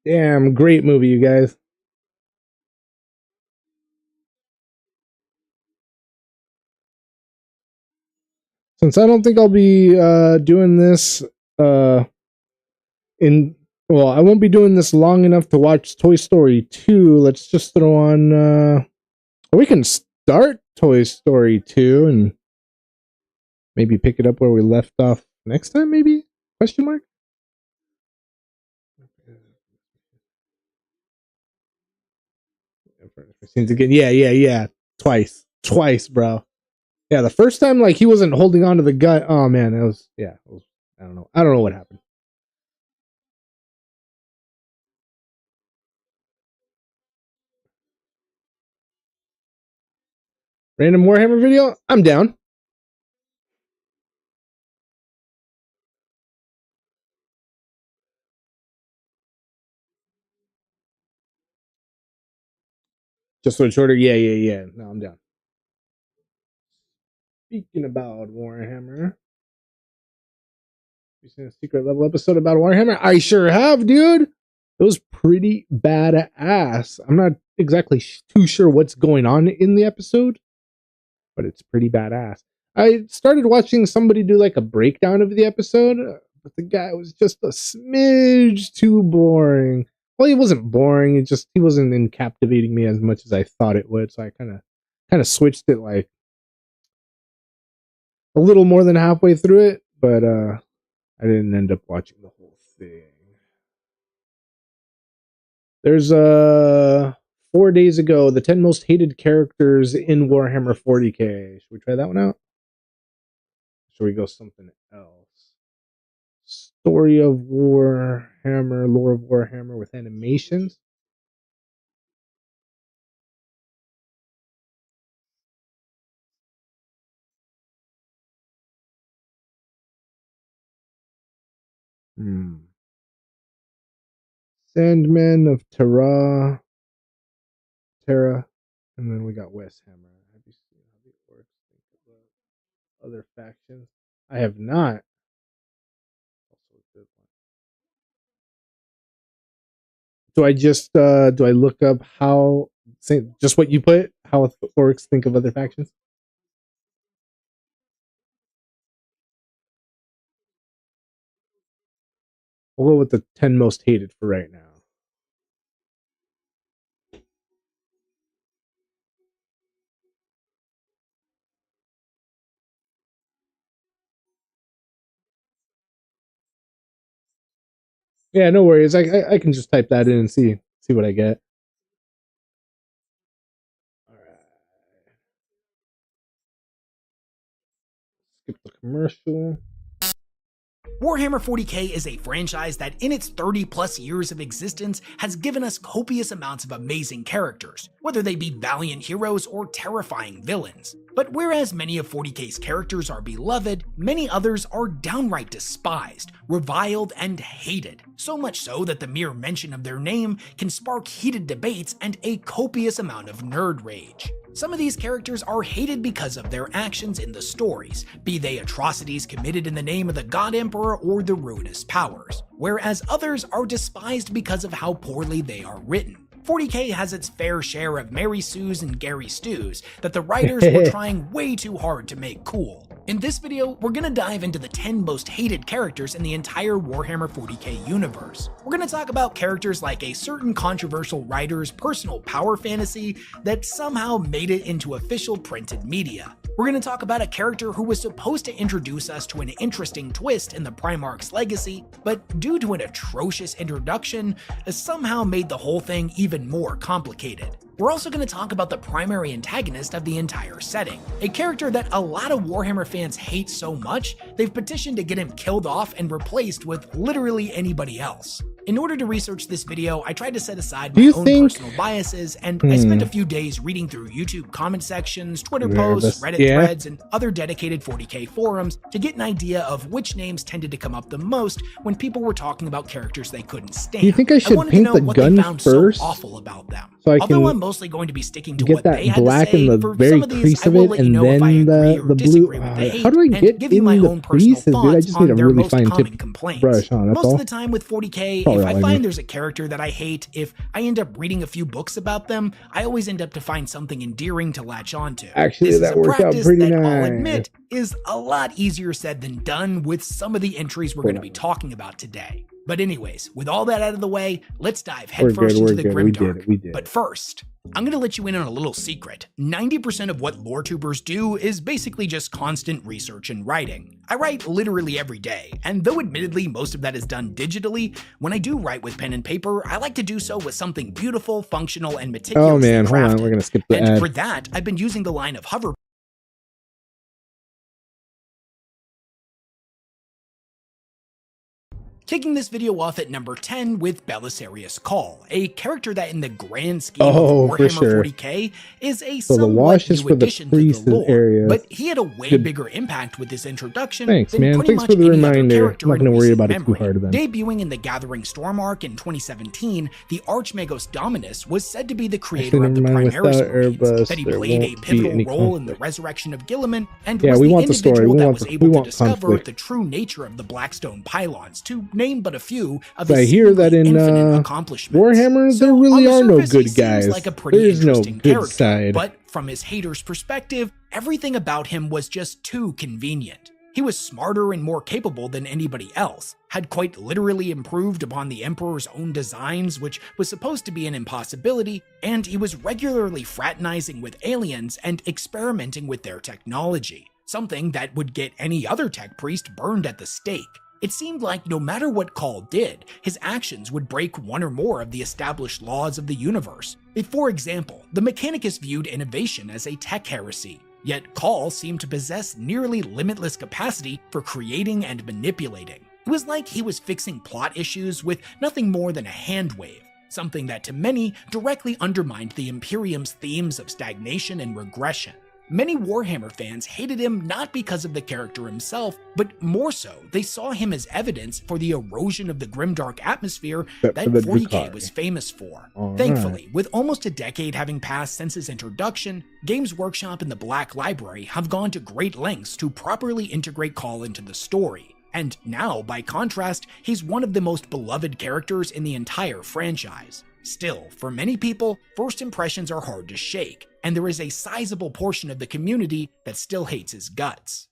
Damn, great movie, you guys. Since I don't think I'll be doing this uh, in well, I won't be doing this long enough to watch Toy Story 2. Let's just throw on we can start Toy Story 2 and maybe pick it up where we left off next time, maybe? Question mark? Scenes again. Yeah. Twice, bro. Yeah, the first time like he wasn't holding on to the gun. Oh man, it was I don't know. I don't know what happened. Random Warhammer video? I'm down. Just so shorter. Yeah. No, I'm down. Speaking about Warhammer, you seen a secret level episode about Warhammer? I sure have, dude. It was pretty badass. I'm not exactly too sure what's going on in the episode, but it's pretty badass. I started watching somebody do like a breakdown of the episode, but the guy was just a smidge too boring. Well, he wasn't boring. He wasn't in captivating me as much as I thought it would. So I kind of switched it like a little more than halfway through it, but I didn't end up watching the whole thing. There's 4 days ago, the 10 most hated characters in Warhammer 40k. Should we try that one out? Should we go something else? Story of Warhammer, lore of Warhammer with animations. Sandmen of Terra, and then we got West Hammer. Have you seen how the orcs think about other factions. I have not. Do I just do I look up how just what you put, how orcs think of other factions? We'll go with the 10 most hated for right now. Yeah, no worries. I can just type that in and see what I get. All right. Skip the commercial. Warhammer 40k is a franchise that in its 30 plus years of existence has given us copious amounts of amazing characters, whether they be valiant heroes or terrifying villains. But whereas many of 40k's characters are beloved, many others are downright despised, reviled, and hated. So much so that the mere mention of their name can spark heated debates and a copious amount of nerd rage. Some of these characters are hated because of their actions in the stories, be they atrocities committed in the name of the God Emperor or the ruinous powers, whereas others are despised because of how poorly they are written. 40k has its fair share of Mary Sues and Gary Stews that the writers were trying way too hard to make cool. In this video, we're gonna dive into the 10 most hated characters in the entire Warhammer 40k universe. We're gonna talk about characters like a certain controversial writer's personal power fantasy that somehow made it into official printed media. We're gonna talk about a character who was supposed to introduce us to an interesting twist in the Primarch's legacy, but due to an atrocious introduction, somehow made the whole thing even more complicated. We're also going to talk about the primary antagonist of the entire setting, a character that a lot of Warhammer fans hate so much, they've petitioned to get him killed off and replaced with literally anybody else. In order to research this video, I tried to set aside my own personal biases, and I spent a few days reading through YouTube comment sections, Twitter posts, Reddit threads, and other dedicated 40k forums to get an idea of which names tended to come up the most when people were talking about characters they couldn't stand. Do you think I should paint the gun first? So awful about them. So I Although can I'm mostly going to be sticking to get what that they had black to say, and the for very some of these, crease I of will it, let you and know if I then agree or the blue. disagree with the hate, How do I and get give you in my the own personal creases, dude? I thoughts just need a on their really most fine common tip complaints. brush on. That's Most all. of the time with 40k, Probably if I all I find need. there's a character that I hate, if I end up reading a few books about them, I always end up to find something endearing to latch onto. Actually, This that is a worked out practice pretty that I'll nice. admit is a lot easier said than done with some of the entries we're going to be talking about today. But anyways, with all that out of the way, let's dive headfirst into the Grimdark. We did. But first, I'm going to let you in on a little secret. 90% of what LoreTubers do is basically just constant research and writing. I write literally every day, and though admittedly most of that is done digitally, when I do write with pen and paper, I like to do so with something beautiful, functional, and meticulously Oh man, hold crafted. on. We're gonna skip the And ad. for that, I've been using the line of hover kicking this video off at number 10 with Belisarius Cawl, a character that in the grand scheme of for Warhammer sure. 40k is a So the somewhat wash is new for the addition to the priest lore, areas. but he had a way Good. bigger impact with this introduction Thanks, than man. pretty Thanks much for the any other reminder. character I'm not in gonna worry recent about it too memory. hard then. Debuting in the Gathering Stormarch in 2017, the Archmagos Dominus was said to be the creator Actually, of the never mind. Primaris Without Marines, Airbus, that he there played a won't be pivotal any role in the conflict. resurrection of Guilliman, and Yeah, was we the want the story. individual We that want was the- able we to want discover conflict. the true nature of the Blackstone pylons, to name but a few of So I his hear that in infinite accomplishments. Warhammer, So there really on the are no surface, he good seems guys. like a pretty There's no interesting good character, side. but from his haters' perspective, everything about him was just too convenient. He was smarter and more capable than anybody else, had quite literally improved upon the Emperor's own designs, which was supposed to be an impossibility, and he was regularly fraternizing with aliens and experimenting with their technology, something that would get any other tech priest burned at the stake. It seemed like no matter what Cawl did, his actions would break one or more of the established laws of the universe. For example, the Mechanicus viewed innovation as a tech heresy, yet Cawl seemed to possess nearly limitless capacity for creating and manipulating. It was like he was fixing plot issues with nothing more than a hand wave, something that to many directly undermined the Imperium's themes of stagnation and regression. Many Warhammer fans hated him not because of the character himself, but more so, they saw him as evidence for the erosion of the grimdark atmosphere that 40K was famous for. Thankfully, with almost a decade having passed since his introduction, Games Workshop and the Black Library have gone to great lengths to properly integrate Khal into the story. And now, by contrast, he's one of the most beloved characters in the entire franchise. Still, for many people, first impressions are hard to shake, and there is a sizable portion of the community that still hates his guts.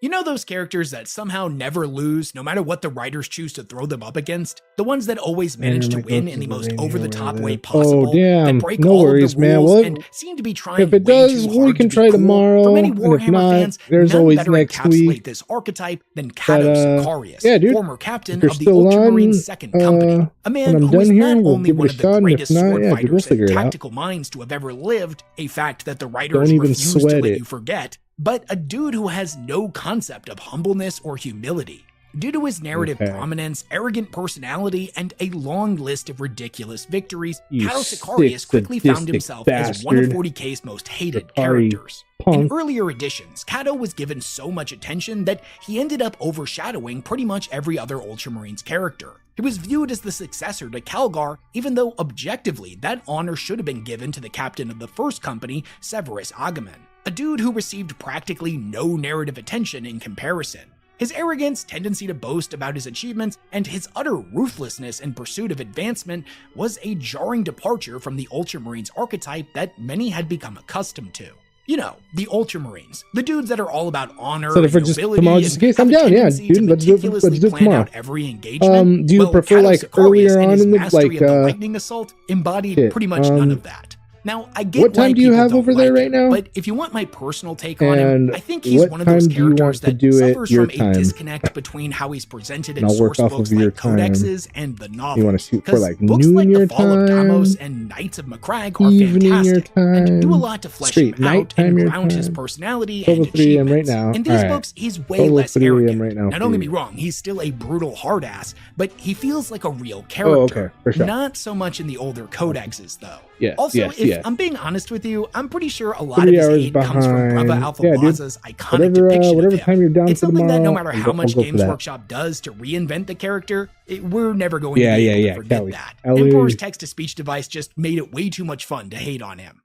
You know those characters that somehow never lose, no matter what the writers choose to throw them up against? The ones that always manage to win in the most over-the-top way possible, that break all of the rules, and seem to be trying if it way does, too we hard can to try be cool. tomorrow. For many And if Warhammer not, fans, there's none always better next encapsulate week. this archetype than Cato Sicarius, yeah, dude, former captain if you're of the still Ultramarine on, 2nd Company, a man when I'm who is done not here, we'll only give it one a of the shot, and if greatest not, sword yeah, dude, we'll fighters figure and it out. tactical minds to have ever lived, a fact that the writers Don't even refuse to sweat let it. you forget, but a dude who has no concept of humbleness or humility. Due to his narrative prominence, arrogant personality, and a long list of ridiculous victories, You Cato Sicarius quickly found sadistic himself as one of bastard. 40K's most hated Sicari characters. In punk. earlier editions, Cato was given so much attention that he ended up overshadowing pretty much every other Ultramarines character. He was viewed as the successor to Calgar, even though objectively that honor should have been given to the captain of the first company, Severus Agamen, a dude who received practically no narrative attention in comparison. His arrogance, tendency to boast about his achievements, and his utter ruthlessness in pursuit of advancement was a jarring departure from the Ultramarines archetype that many had become accustomed to. You know, the Ultramarines, the dudes that are all about honor So and if we're just nobility tomorrow, just in case, have I'm a down, yeah, tendency dude, to let's do it meticulously plan tomorrow. out every engagement. Do you Well, prefer Cato like Sicarius earlier and on his in the mastery of the lightning assault embodied pretty much none of that. Now, I get What time why do you people have don't over there like right him, now? but if you want my personal take on him, And I think he's what one of those time do you want characters to that do it suffers your from a time? disconnect between how he's presented in And I'll work source off books of your like time. codexes and the novels. You want to shoot for 'Cause like books noon like your The Fall of Deimos time, and Knights of Macragge are evening your fantastic and do a time, lot to flesh straight him out nighhtime and your ground his time. personality 12 and 3 a.m. right achievements. now. In these All right. books, he's way 12 less 3 a.m. arrogant. right now Now, for don't get me you. wrong, he's still a brutal hard ass, but he feels like a real character. okay, for sure. Not so much in the older codexes, though. Yes, Also, yes, if yes. I'm being honest with you, I'm pretty sure a lot of 3 his hours hate comes from Brava behind. Alpha Yeah, dude. Blaza's iconic Whatever, depiction whatever of him. time you're down It's for something that no tomorrow, matter I'll how go much for Games that. Workshop does to reinvent the character, we're never going Yeah, to be yeah, able yeah, to forget Kelly. that. Kelly. Emperor's text-to-speech device just made it way too much fun to hate on him.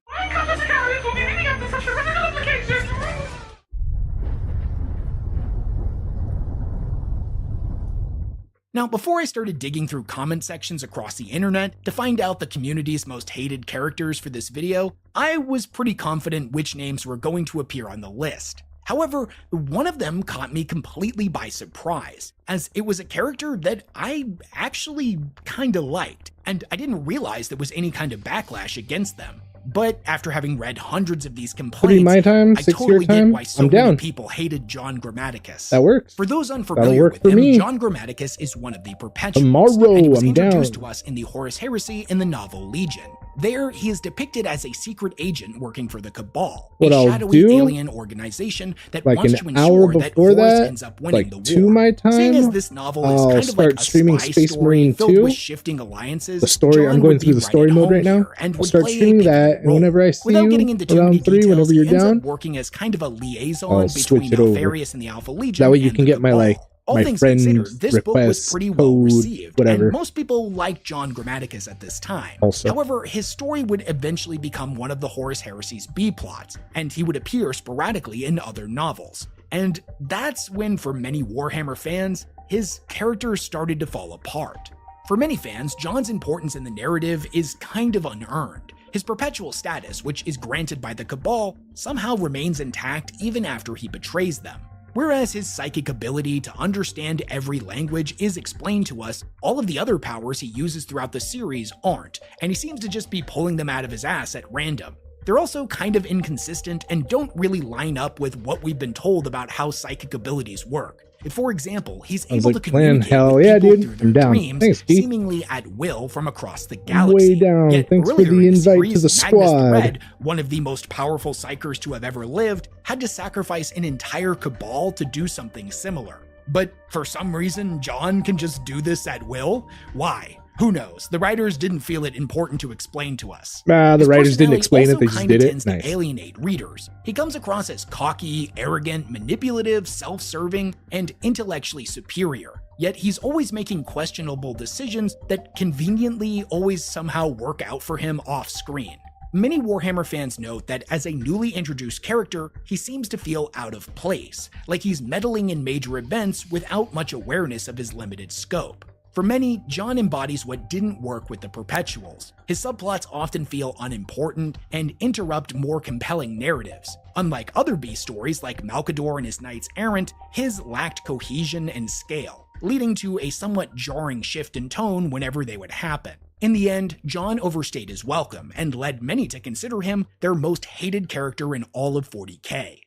Now, before I started digging through comment sections across the internet to find out the community's most hated characters for this video, I was pretty confident which names were going to appear on the list. However, one of them caught me completely by surprise, as it was a character that I actually kinda liked, and I didn't realize there was any kind of backlash against them. But after having read hundreds of these complaints, my time, I 6 totally your time. get why so I'm many down. people hated John Grammaticus. That works. For those That'll unfamiliar work with for him, me. John Grammaticus is one of the Perpetuals, Tomorrow, and he was I'm introduced down. to us in the Horus Heresy in the novel Legion. There, he is depicted as a secret agent working for the Cabal, What a I'll shadowy do, alien organization that like wants an to hour ensure that before Horus that, ends up winning like the 2 war. my Seeing as time, this novel is I'll kind of start like a streaming spy Space story Marine filled 2. with shifting alliances, The story, I'm John going would through be the story right at mode home right now. here and I'll would start play a streaming pivotal that, and role. whenever I see Without you getting into too around many 3, details, whenever he you're ends down, up working as kind of a liaison I'll between switch it over. Alpharius and the Alpha Legion. That way you and can the get my, Cabal. like, All my things friend's considered, this book was requests, pretty well code, received, whatever. and most people liked John Grammaticus at this time. Also. However, his story would eventually become one of the Horus Heresy's B-plots, and he would appear sporadically in other novels. And that's when, for many Warhammer fans, his character started to fall apart. For many fans, John's importance in the narrative is kind of unearned. His perpetual status, which is granted by the Cabal, somehow remains intact even after he betrays them. Whereas his psychic ability to understand every language is explained to us, all of the other powers he uses throughout the series aren't, and he seems to just be pulling them out of his ass at random. They're also kind of inconsistent and don't really line up with what we've been told about how psychic abilities work. For example, he's Sounds able like to plan. communicate Hell with yeah, people dude. through their I'm down. dreams, Thanks, Keith. seemingly at will from across the galaxy. Way down. Yet Thanks for earlier the in invite series, to the Magnus squad. Red, one of the most powerful psychers to have ever lived, had to sacrifice an entire Cabal to do something similar. But for some reason, John can just do this at will? Why? Who knows? The writers didn't feel it important to explain to us. The His writers didn't personality explain it, also they just kinda did it. tends to Nice. alienate readers. He comes across as cocky, arrogant, manipulative, self-serving, and intellectually superior. Yet he's always making questionable decisions that conveniently always somehow work out for him off screen. Many Warhammer fans note that as a newly introduced character, he seems to feel out of place, like he's meddling in major events without much awareness of his limited scope. For many, Jon embodies what didn't work with the Perpetuals. His subplots often feel unimportant and interrupt more compelling narratives. Unlike other B stories like Malkador and his Knights Errant, his lacked cohesion and scale, leading to a somewhat jarring shift in tone whenever they would happen. In the end, Jon overstayed his welcome and led many to consider him their most hated character in all of 40k.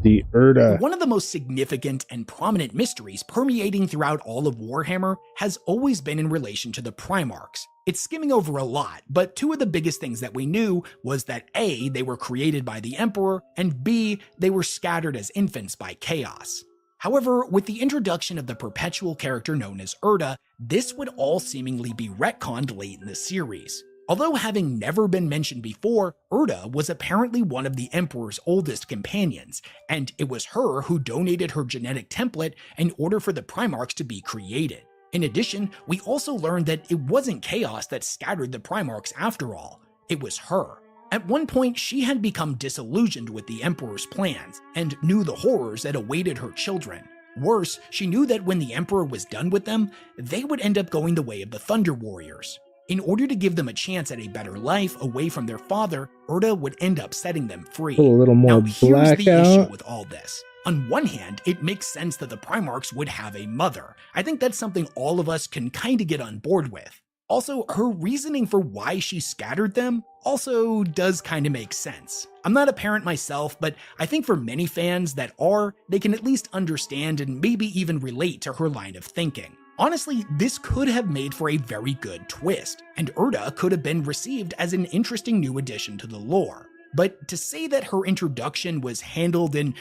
The Urda. One of the most significant and prominent mysteries permeating throughout all of Warhammer has always been in relation to the Primarchs. It's skimming over a lot, but two of the biggest things that we knew was that A, they were created by the Emperor, and B, they were scattered as infants by Chaos. However, with the introduction of the perpetual character known as Urda, this would all seemingly be retconned late in the series. Although having never been mentioned before, Urda was apparently one of the Emperor's oldest companions, and it was her who donated her genetic template in order for the Primarchs to be created. In addition, we also learned that it wasn't Chaos that scattered the Primarchs after all, it was her. At one point, she had become disillusioned with the Emperor's plans, and knew the horrors that awaited her children. Worse, she knew that when the Emperor was done with them, they would end up going the way of the Thunder Warriors. In order to give them a chance at a better life away from their father, Urda would end up setting them free. Put a little more Now, here's the blackout. issue with all this. On one hand, it makes sense that the Primarchs would have a mother. I think that's something all of us can kinda get on board with. Also, her reasoning for why she scattered them also does kinda make sense. I'm not a parent myself, but I think for many fans that are, they can at least understand and maybe even relate to her line of thinking. Honestly, this could have made for a very good twist, and Urda could have been received as an interesting new addition to the lore. But to say that her introduction was handled in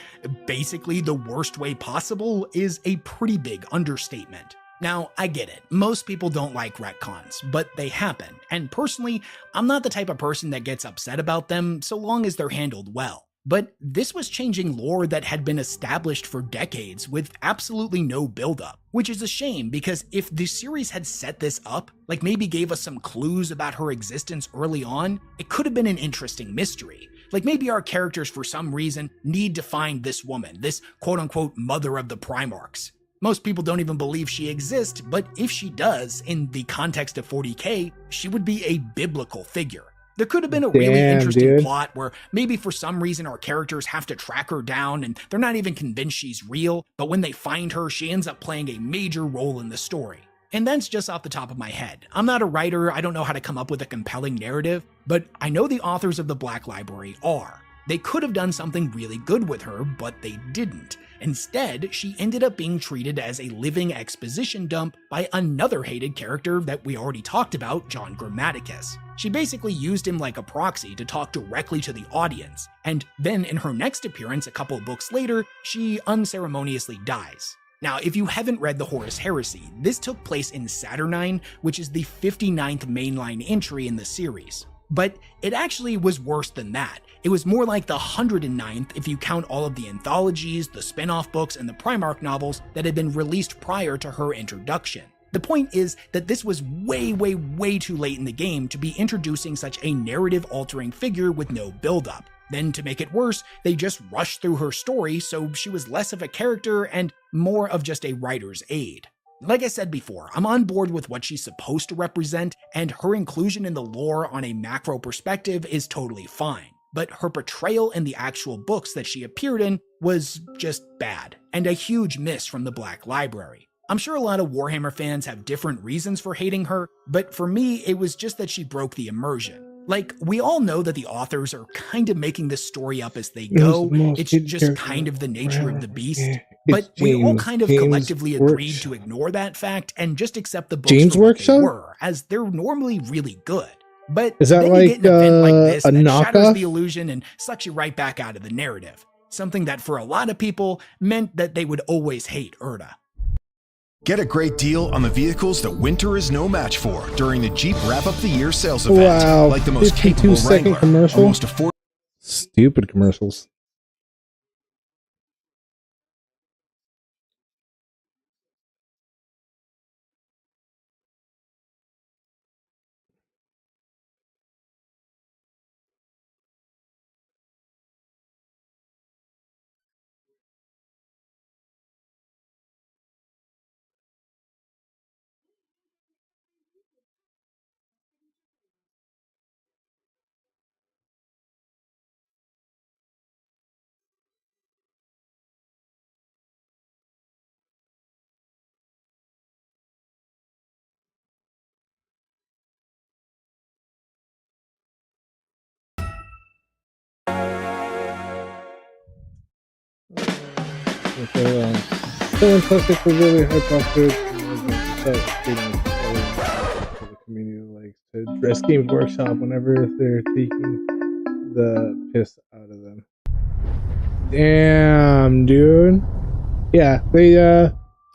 basically the worst way possible is a pretty big understatement. Now, I get it, most people don't like retcons, but they happen, and personally, I'm not the type of person that gets upset about them so long as they're handled well. But this was changing lore that had been established for decades with absolutely no buildup, which is a shame because if the series had set this up, like maybe gave us some clues about her existence early on, it could have been an interesting mystery. Like maybe our characters for some reason need to find this woman, this quote-unquote mother of the Primarchs. Most people don't even believe she exists, but if she does, in the context of 40k, she would be a biblical figure. There could have been a really interesting plot where maybe for some reason our characters have to track her down and they're not even convinced she's real, but when they find her, she ends up playing a major role in the story. And that's just off the top of my head. I'm not a writer, I don't know how to come up with a compelling narrative, but I know the authors of the Black Library are. They could have done something really good with her, but they didn't. Instead, she ended up being treated as a living exposition dump by another hated character that we already talked about, Jon Grammaticus. She basically used him like a proxy to talk directly to the audience, and then in her next appearance a couple of books later, she unceremoniously dies. Now, if you haven't read the Horus Heresy, this took place in Saturnine, which is the 59th mainline entry in the series. But it actually was worse than that. It was more like the 109th if you count all of the anthologies, the spin-off books, and the Primarch novels that had been released prior to her introduction. The point is that this was way too late in the game to be introducing such a narrative-altering figure with no build-up. Then to make it worse, they just rushed through her story so she was less of a character and more of just a writer's aid. Like I said before, I'm on board with what she's supposed to represent, and her inclusion in the lore on a macro perspective is totally fine. But her portrayal in the actual books that she appeared in was just bad, and a huge miss from the Black Library. I'm sure a lot of Warhammer fans have different reasons for hating her, but for me, it was just that she broke the immersion. Like, we all know that the authors are kind of making this story up as they go, it's just kind of the nature of the beast, but we all kind of collectively agreed to ignore that fact and just accept the books for what they were, as they're normally really good. But is that then like, you get an event like this a that knockoff? shatters the illusion and sucks you right back out of the narrative. Something that for a lot of people meant that they would always hate Urda. Get a great deal on the vehicles that winter is no match for during the Jeep Wrap Up the Year sales event. Wow, Like the most 52 capable second Wrangler, commercial? a most affordable. Stupid commercials. Okay, selling plastic for really high profit. The community likes to address Games Workshop whenever they're taking the piss out of them. Damn, dude. Yeah,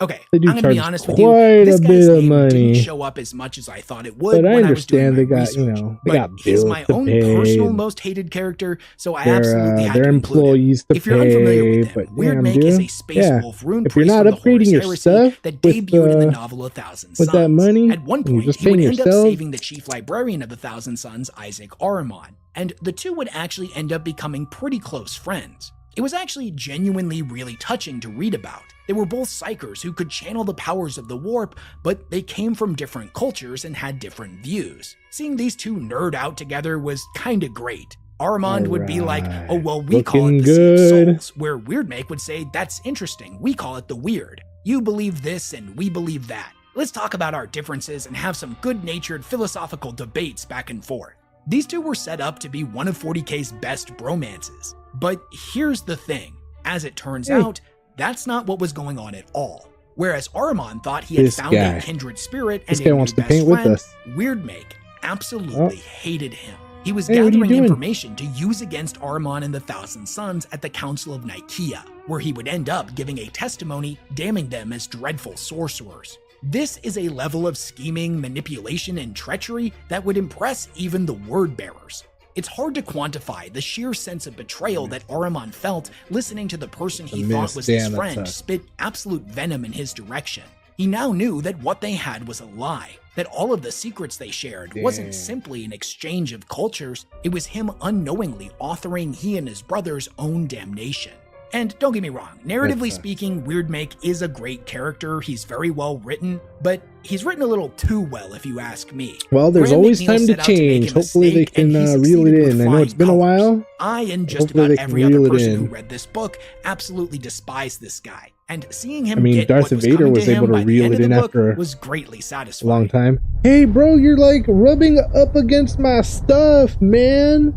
Okay, they do I'm gonna be charge honest with you. quite This a guy's bit of name money. didn't show up as much as I thought it would But I when I was doing understand my they got, research. you know, they But got he's bills my to own pay. personal and most hated character, so I absolutely had their to include him. employees to If you're unfamiliar pay. with him, But Weird damn, Make dude. is a space Yeah. wolf rune If you're priest not from the Horus upgrading your Heresy stuff that with, debuted in the novel A Thousand with Suns. that money, At one and you're point, just he would paying end up yourself. saving the chief librarian of the Thousand Suns, Isaac Ahriman, and the two would actually end up becoming pretty close friends. It was actually genuinely really touching to read about. They were both psychers who could channel the powers of the warp, but they came from different cultures and had different views. Seeing these two nerd out together was kinda great. Armand would be like, oh well, we call it Looking the Sea good. of Souls, where Weirdmake would say, that's interesting, we call it the Weird. You believe this and we believe that. Let's talk about our differences and have some good-natured philosophical debates back and forth. These two were set up to be one of 40K's best bromances. But here's the thing, as it turns out, that's not what was going on at all. Whereas Ahriman thought he had This found guy. a kindred spirit This and guy a new wants to best paint with friend, us. Weirdmake absolutely hated him. He was Hey, what are you gathering doing? information to use against Ahriman and the Thousand Suns at the Council of Nicaea, where he would end up giving a testimony damning them as dreadful sorcerers. This is a level of scheming, manipulation, and treachery that would impress even the word bearers. It's hard to quantify the sheer sense of betrayal that Ahriman felt listening to the person he thought was his Damn, that friend sucks. spit absolute venom in his direction. He now knew that what they had was a lie, that all of the secrets they shared wasn't Damn. simply an exchange of cultures, it was him unknowingly authoring he and his brother's own damnation. And don't get me wrong, narratively sucks. speaking, Weirdmake is a great character, he's very well written, but he's written a little too well if you ask me. Well, there's Graham always McNeil time to set out make change. a Hopefully they mistake, and can he reel it succeeded with in. I know it's flying been a colors. while. I and just Hopefully about they can every other reel it person who in. read this book absolutely despised this guy, and seeing him I mean, get Darth what was Vader coming was to him able to by the reel end it of in the book after was greatly A satisfying. long time. Hey, bro, you're like rubbing up against my stuff, man.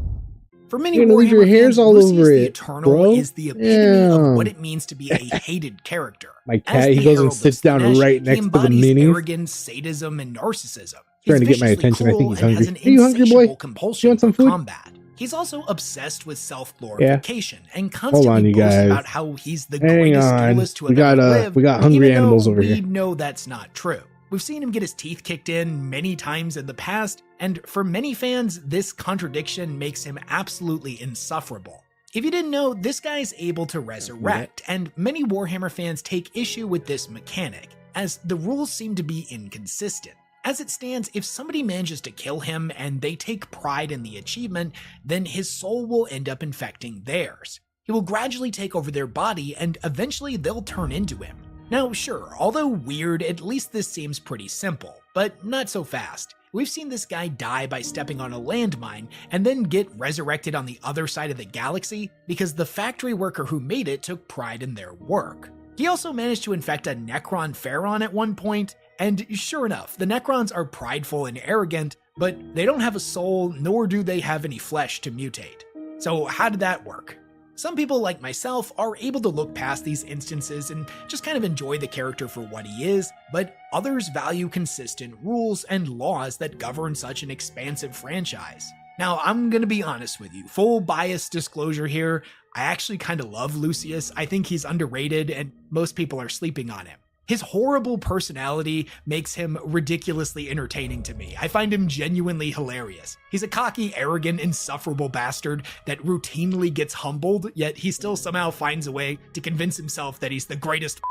For many You're gonna leave Warhammer your hairs fans, all Lucius over the it, Eternal bro. is the epitome of Damn. what it means to be a hated character. My As cat, the he goes and Herald of sits down Slaanesh, right he next to the embodies minis. arrogance, sadism, and narcissism. Trying to He's get my viciously attention. I think cruel he's and has hungry. an Are you hungry, boy? insatiable You compulsion want some for food? combat. He's also obsessed with self-glorification and Hold constantly on, you boasts guys. about how he's the Hang greatest on. duelist to We have got, ever lived. we got hungry even though animals over we here. know that's not true. We've seen him get his teeth kicked in many times in the past, and for many fans, this contradiction makes him absolutely insufferable. If you didn't know, this guy's able to resurrect, and many Warhammer fans take issue with this mechanic, as the rules seem to be inconsistent. As it stands, if somebody manages to kill him and they take pride in the achievement, then his soul will end up infecting theirs. He will gradually take over their body, and eventually they'll turn into him. Now, sure, although weird, at least this seems pretty simple, but not so fast. We've seen this guy die by stepping on a landmine and then get resurrected on the other side of the galaxy because the factory worker who made it took pride in their work. He also managed to infect a Necron Pharaon at one point, and sure enough, the Necrons are prideful and arrogant, but they don't have a soul, nor do they have any flesh to mutate. So how did that work? Some people like myself are able to look past these instances and just kind of enjoy the character for what he is, but others value consistent rules and laws that govern such an expansive franchise. Now, I'm gonna be honest with you, full bias disclosure here, I actually kind of love Lucius. I think he's underrated and most people are sleeping on him. His horrible personality makes him ridiculously entertaining to me. I find him genuinely hilarious. He's a cocky, arrogant, insufferable bastard that routinely gets humbled, yet he still somehow finds a way to convince himself that he's the greatest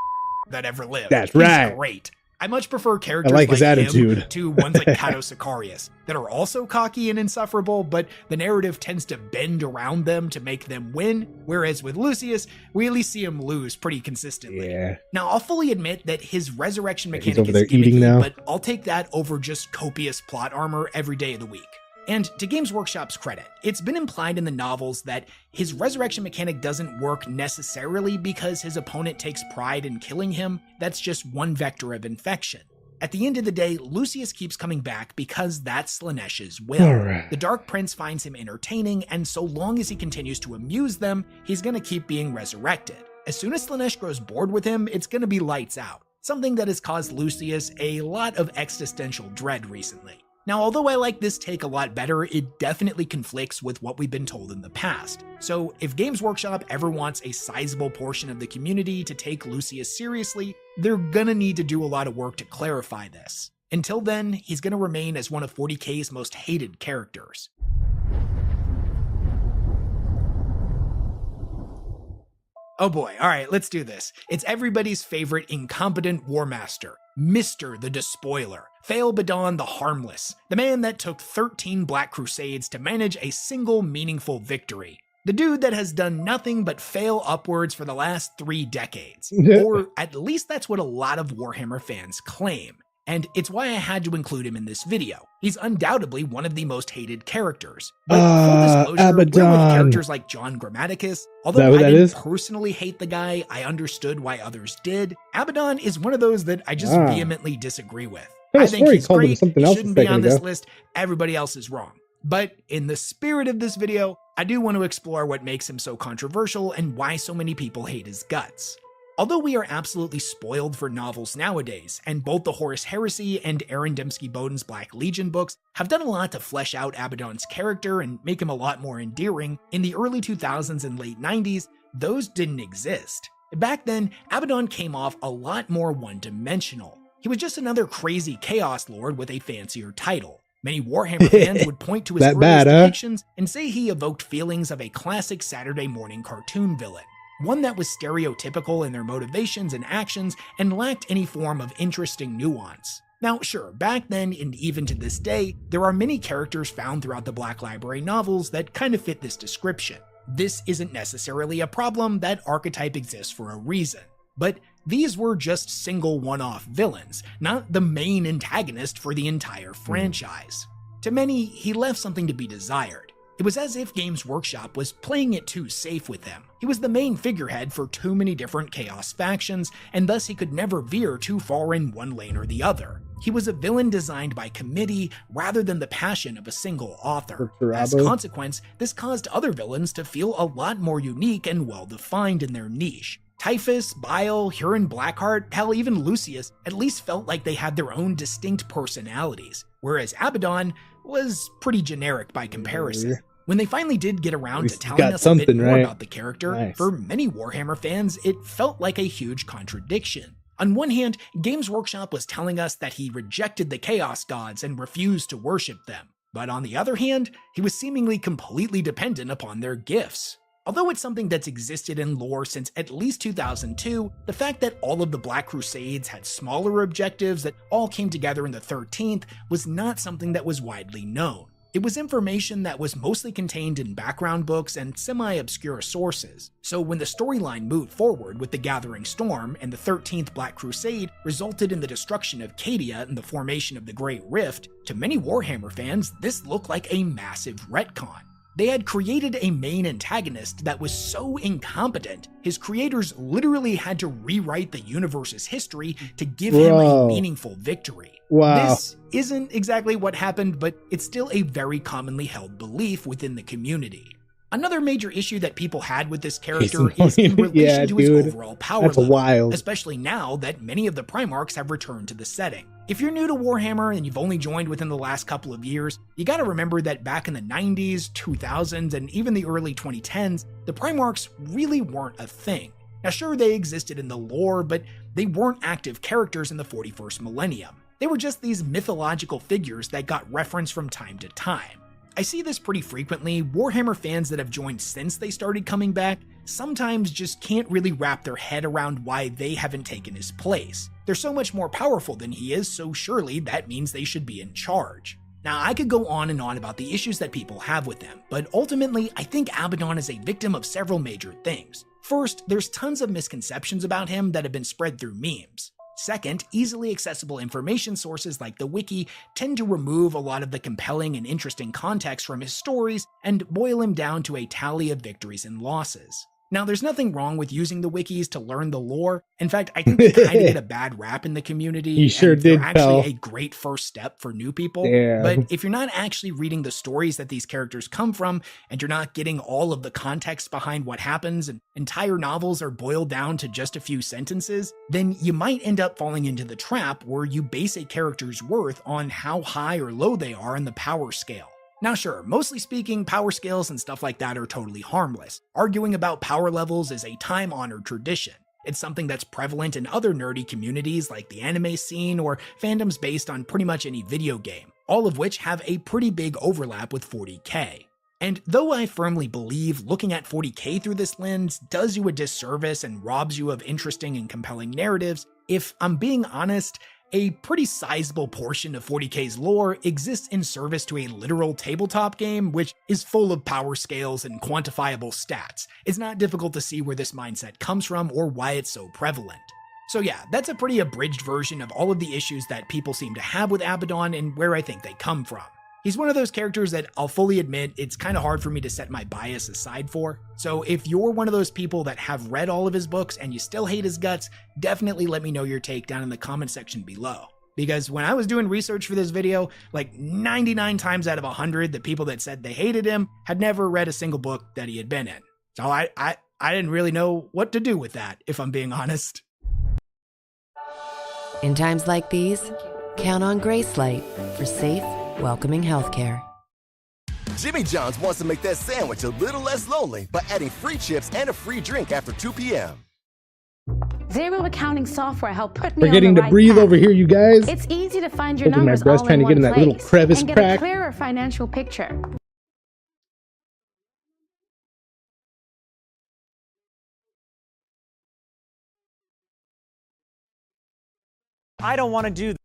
that ever lived. That's He's right. Great. I much prefer characters I like his him attitude. to ones like Cato Sicarius that are also cocky and insufferable, but the narrative tends to bend around them to make them win, whereas with Lucius, we at least see him lose pretty consistently. Yeah. Now, I'll fully admit that his resurrection He's mechanic over is there eating gimmicky, now. but I'll take that over just copious plot armor every day of the week. And to Games Workshop's credit, it's been implied in the novels that his resurrection mechanic doesn't work necessarily because his opponent takes pride in killing him. That's just one vector of infection. At the end of the day, Lucius keeps coming back because that's Slaanesh's will. Alright. The Dark Prince finds him entertaining, and so long as he continues to amuse them, he's gonna keep being resurrected. As soon as Slaanesh grows bored with him, it's gonna be lights out, something that has caused Lucius a lot of existential dread recently. Now, although I like this take a lot better, it definitely conflicts with what we've been told in the past. So if Games Workshop ever wants a sizable portion of the community to take Lucius seriously, they're gonna need to do a lot of work to clarify this. Until then, he's gonna remain as one of 40K's most hated characters. Oh boy, alright, let's do this. It's everybody's favorite incompetent War Master, Mr. the Despoiler, Fail Badon the Harmless, the man that took 13 Black Crusades to manage a single meaningful victory. The dude that has done nothing but fail upwards for the last 3 decades. Or at least that's what a lot of Warhammer fans claim. And it's why I had to include him in this video. He's undoubtedly one of the most hated characters. But full disclosure, we're with Abaddon. characters like John Grammaticus. Is Although that what I that didn't is? personally hate the guy, I understood why others did. Abaddon is one of those that I just Ah. vehemently disagree with. I I could've think swore he he's called him great, something he else a shouldn't be second on this ago. list, everybody else is wrong. But in the spirit of this video, I do want to explore what makes him so controversial and why so many people hate his guts. Although we are absolutely spoiled for novels nowadays, and both the Horus Heresy and Aaron Dembski-Bowden's Black Legion books have done a lot to flesh out Abaddon's character and make him a lot more endearing, in the early 2000s and late 90s, those didn't exist. Back then, Abaddon came off a lot more one-dimensional. He was just another crazy Chaos Lord with a fancier title. Many Warhammer fans would point to his That earliest bad, huh? depictions and say he evoked feelings of a classic Saturday morning cartoon villain. One that was stereotypical in their motivations and actions and lacked any form of interesting nuance. Now, sure, back then and even to this day, there are many characters found throughout the Black Library novels that kind of fit this description. This isn't necessarily a problem, that archetype exists for a reason. But these were just single one-off villains, not the main antagonist for the entire franchise. To many, he left something to be desired. It was as if Games Workshop was playing it too safe with him. He was the main figurehead for too many different Chaos factions, and thus he could never veer too far in one lane or the other. He was a villain designed by committee rather than the passion of a single author. As a consequence, this caused other villains to feel a lot more unique and well-defined in their niche. Typhus, Bile, Huron Blackheart, hell, even Lucius at least felt like they had their own distinct personalities, whereas Abaddon was pretty generic by comparison. When they finally did get around to telling us a bit more about the character, for many Warhammer fans, it felt like a huge contradiction. On one hand, Games Workshop was telling us that he rejected the Chaos Gods and refused to worship them. But on the other hand, he was seemingly completely dependent upon their gifts. Although it's something that's existed in lore since at least 2002, the fact that all of the Black Crusades had smaller objectives that all came together in the 13th was not something that was widely known. It was information that was mostly contained in background books and semi-obscure sources. So when the storyline moved forward with the Gathering Storm and the 13th Black Crusade resulted in the destruction of Cadia and the formation of the Great Rift, to many Warhammer fans, this looked like a massive retcon. They had created a main antagonist that was so incompetent, his creators literally had to rewrite the universe's history to give him a meaningful victory. Wow. This isn't exactly what happened, but it's still a very commonly held belief within the community. Another major issue that people had with this character is in relation to his overall power level, especially now that many of the Primarchs have returned to the setting. If you're new to Warhammer and you've only joined within the last couple of years, you gotta remember that back in the 90s, 2000s, and even the early 2010s, the Primarchs really weren't a thing. Now sure, they existed in the lore, but They weren't active characters in the 41st millennium. They were just these mythological figures that got referenced from time to time. I see this pretty frequently. Warhammer fans that have joined since they started coming back sometimes just can't really wrap their head around why they haven't taken his place. They're so much more powerful than he is, so surely that means they should be in charge. Now, I could go on and on about the issues that people have with him, but ultimately, I think Abaddon is a victim of several major things. First, there's tons of misconceptions about him that have been spread through memes. Second, easily accessible information sources like the wiki tend to remove a lot of the compelling and interesting context from his stories and boil him down to a tally of victories and losses. Now, there's nothing wrong with using the wikis to learn the lore. In fact, I think they kind of get a bad rap in the community. You sure did, they're actually a great first step for new people. Yeah. But if you're not actually reading the stories that these characters come from, and you're not getting all of the context behind what happens, and entire novels are boiled down to just a few sentences, then you might end up falling into the trap where you base a character's worth on how high or low they are in the power scale. Now sure, mostly speaking, power scales and stuff like that are totally harmless. Arguing about power levels is a time-honored tradition. It's something that's prevalent in other nerdy communities like the anime scene or fandoms based on pretty much any video game, all of which have a pretty big overlap with 40k. And though I firmly believe looking at 40k through this lens does you a disservice and robs you of interesting and compelling narratives, if I'm being honest, a pretty sizable portion of 40k's lore exists in service to a literal tabletop game, which is full of power scales and quantifiable stats. It's not difficult to see where this mindset comes from or why it's so prevalent. So yeah, that's a pretty abridged version of all of the issues that people seem to have with Abaddon and where I think they come from. He's one of those characters that I'll fully admit it's kind of hard for me to set my bias aside for. So if you're one of those people that have read all of his books and you still hate his guts, definitely let me know your take down in the comment section below. Because when I was doing research for this video, like 99 times out of 100, the people that said they hated him had never read a single book that he had been in. So I didn't really know what to do with that, if I'm being honest. In times like these, count on Gracelight for safe, welcoming healthcare. Jimmy John's wants to make that sandwich a little less lonely by adding free chips and a free drink after 2 p.m. Zero accounting software helped put me on Forgetting the to right breathe path. over here, you guys. It's easy to find your Open my numbers breast, all trying in to get in one that little place crevice and get crack. a clearer financial picture. I don't want to do that.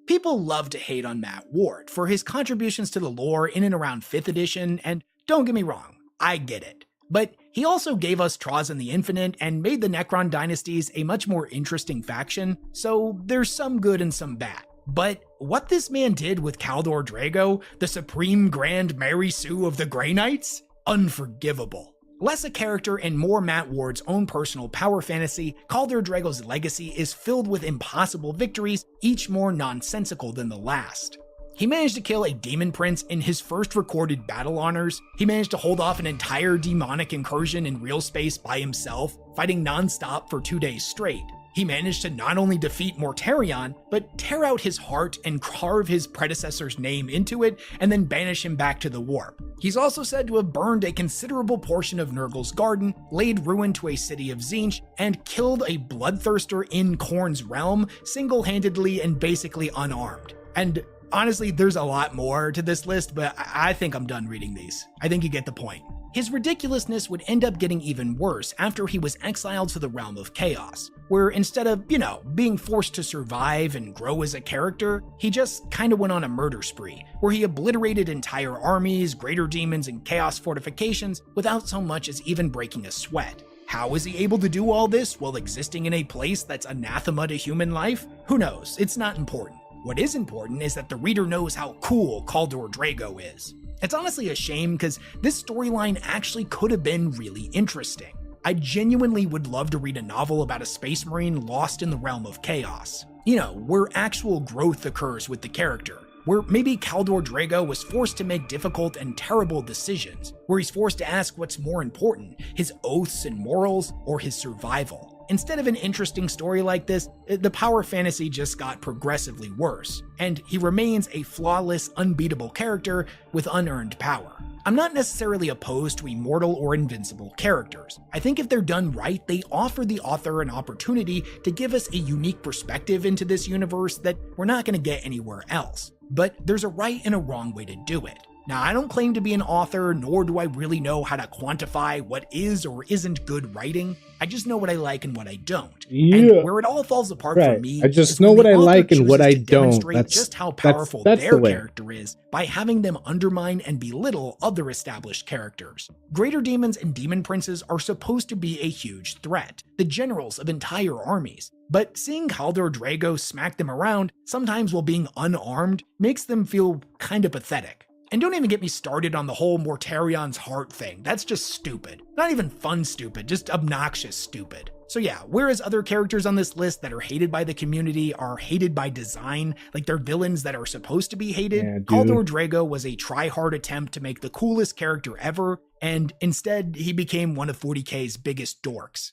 People love to hate on Matt Ward for his contributions to the lore in and around 5th edition, and don't get me wrong, I get it. But he also gave us Trazyn the Infinite and made the Necron dynasties a much more interesting faction, so there's some good and some bad. But what this man did with Kaldor Drago, the Supreme Grand Mary Sue of the Grey Knights? Unforgivable. Less a character and more Matt Ward's own personal power fantasy, Kaldor Drago's legacy is filled with impossible victories, each more nonsensical than the last. He managed to kill a demon prince in his first recorded battle honors. He managed to hold off an entire demonic incursion in real space by himself, fighting non-stop for 2 days straight. He managed to not only defeat Mortarion, but tear out his heart and carve his predecessor's name into it, and then banish him back to the warp. He's also said to have burned a considerable portion of Nurgle's garden, laid ruin to a city of Tzeentch, and killed a bloodthirster in Khorne's realm, single-handedly and basically unarmed. And honestly, there's a lot more to this list, but I think I'm done reading these. I think you get the point. His ridiculousness would end up getting even worse after he was exiled to the Realm of Chaos, where instead of, being forced to survive and grow as a character, he just kinda went on a murder spree, where he obliterated entire armies, greater demons, and chaos fortifications without so much as even breaking a sweat. How is he able to do all this while existing in a place that's anathema to human life? Who knows? It's not important. What is important is that the reader knows how cool Kaldor Drago is. It's honestly a shame because this storyline actually could have been really interesting. I genuinely would love to read a novel about a space marine lost in the realm of chaos. Where actual growth occurs with the character. Where maybe Kaldor Drago was forced to make difficult and terrible decisions. Where he's forced to ask what's more important, his oaths and morals, or his survival. Instead of an interesting story like this, the power fantasy just got progressively worse, and he remains a flawless, unbeatable character with unearned power. I'm not necessarily opposed to immortal or invincible characters. I think if they're done right, they offer the author an opportunity to give us a unique perspective into this universe that we're not going to get anywhere else. But there's a right and a wrong way to do it. Now, I don't claim to be an author, nor do I really know how to quantify what is or isn't good writing. I just know what I like and what I don't. Yeah. And where it all falls apart for me, I just is know when what the I author like and what chooses I to don't. demonstrate just how powerful that's their the way. character is by having them undermine and belittle other established characters. Greater demons and demon princes are supposed to be a huge threat, the generals of entire armies. But seeing Khaldor Drago smack them around, sometimes while being unarmed, makes them feel kinda pathetic. And don't even get me started on the whole Mortarion's heart thing. That's just stupid. Not even fun stupid, just obnoxious stupid. So yeah, whereas other characters on this list that are hated by the community are hated by design, like they're villains that are supposed to be hated, Khaldor Drago was a try-hard attempt to make the coolest character ever, and instead he became one of 40k's biggest dorks.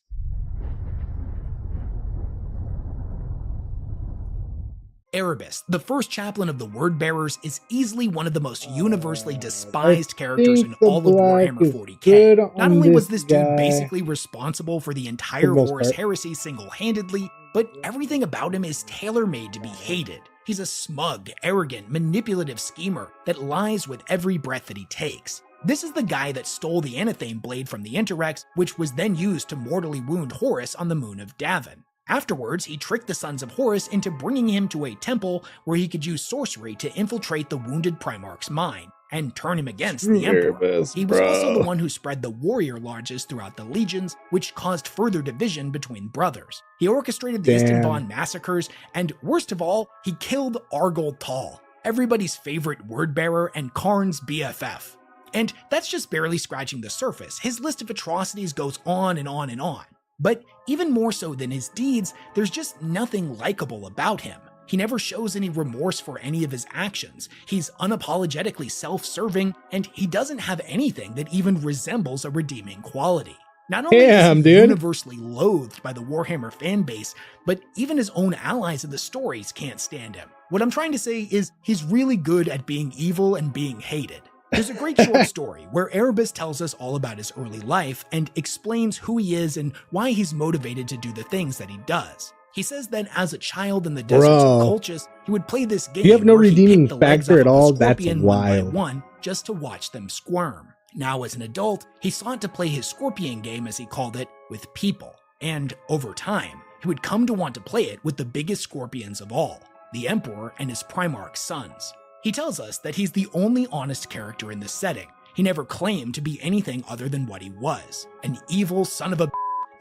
Erebus, the first chaplain of the Wordbearers, is easily one of the most universally despised characters in all of Warhammer 40k. Not only was this dude basically responsible for the entire Horus Heresy single-handedly, but everything about him is tailor-made to be hated. He's a smug, arrogant, manipulative schemer that lies with every breath that he takes. This is the guy that stole the Anathame blade from the Interrex, which was then used to mortally wound Horus on the moon of Davin. Afterwards, he tricked the Sons of Horus into bringing him to a temple where he could use sorcery to infiltrate the wounded Primarch's mind and turn him against the Emperor. He was also the one who spread the warrior lodges throughout the legions, which caused further division between brothers. He orchestrated the Istanbul massacres, and worst of all, he killed Argol Tal, everybody's favorite word-bearer and Karn's BFF. And that's just barely scratching the surface. His list of atrocities goes on and on and on. But even more so than his deeds, there's just nothing likable about him. He never shows any remorse for any of his actions. He's unapologetically self-serving, and he doesn't have anything that even resembles a redeeming quality. Not only is he universally loathed by the Warhammer fanbase, but even his own allies in the stories can't stand him. What I'm trying to say is he's really good at being evil and being hated. There's a great short story where Erebus tells us all about his early life and explains who he is and why he's motivated to do the things that he does. He says that as a child in the deserts of Colchis, he would play this game. You have no where redeeming the legs factor off at of a all. That's scorpion wild. one by one, just to watch them squirm. Now, as an adult, he sought to play his scorpion game, as he called it, with people. And over time, he would come to want to play it with the biggest scorpions of all, the Emperor and his Primarch sons. He tells us that he's the only honest character in this setting. He never claimed to be anything other than what he was, an evil son of a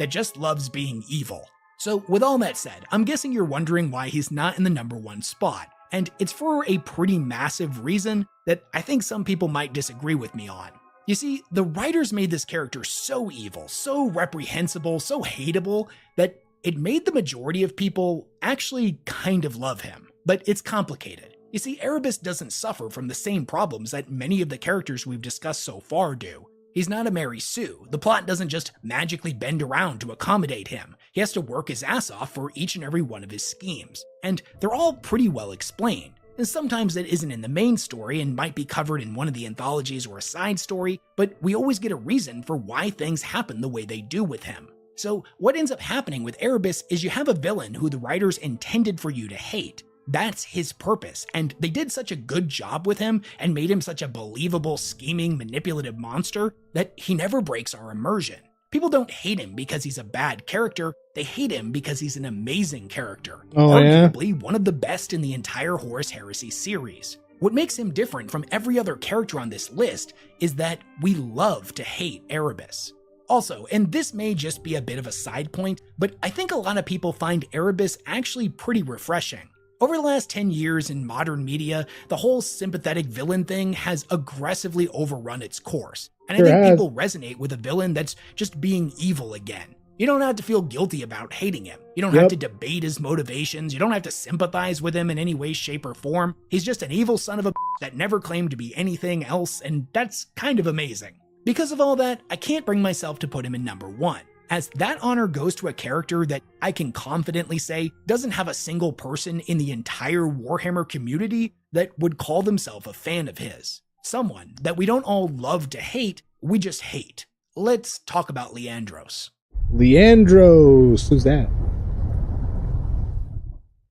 that just loves being evil. So with all that said, I'm guessing you're wondering why he's not in the number one spot, and it's for a pretty massive reason that I think some people might disagree with me on. You see, the writers made this character so evil, so reprehensible, so hateable, that it made the majority of people actually kind of love him. But it's complicated. You see, Erebus doesn't suffer from the same problems that many of the characters we've discussed so far do. He's not a Mary Sue. The plot doesn't just magically bend around to accommodate him. He has to work his ass off for each and every one of his schemes. And they're all pretty well explained. And sometimes it isn't in the main story and might be covered in one of the anthologies or a side story, but we always get a reason for why things happen the way they do with him. So what ends up happening with Erebus is you have a villain who the writers intended for you to hate. That's his purpose, and they did such a good job with him and made him such a believable, scheming, manipulative monster that he never breaks our immersion. People don't hate him because he's a bad character, they hate him because he's an amazing character. Arguably one of the best in the entire Horus Heresy series. What makes him different from every other character on this list is that we love to hate Erebus. Also, and this may just be a bit of a side point, but I think a lot of people find Erebus actually pretty refreshing. Over the last 10 years in modern media, the whole sympathetic villain thing has aggressively overrun its course. And I think people resonate with a villain that's just being evil again. You don't have to feel guilty about hating him. You don't have to debate his motivations. You don't have to sympathize with him in any way, shape, or form. He's just an evil son of a that never claimed to be anything else, and that's kind of amazing. Because of all that, I can't bring myself to put him in number one, as that honor goes to a character that I can confidently say doesn't have a single person in the entire Warhammer community that would call themselves a fan of his. Someone that we don't all love to hate, we just hate. Let's talk about Leandros. Leandros, who's that?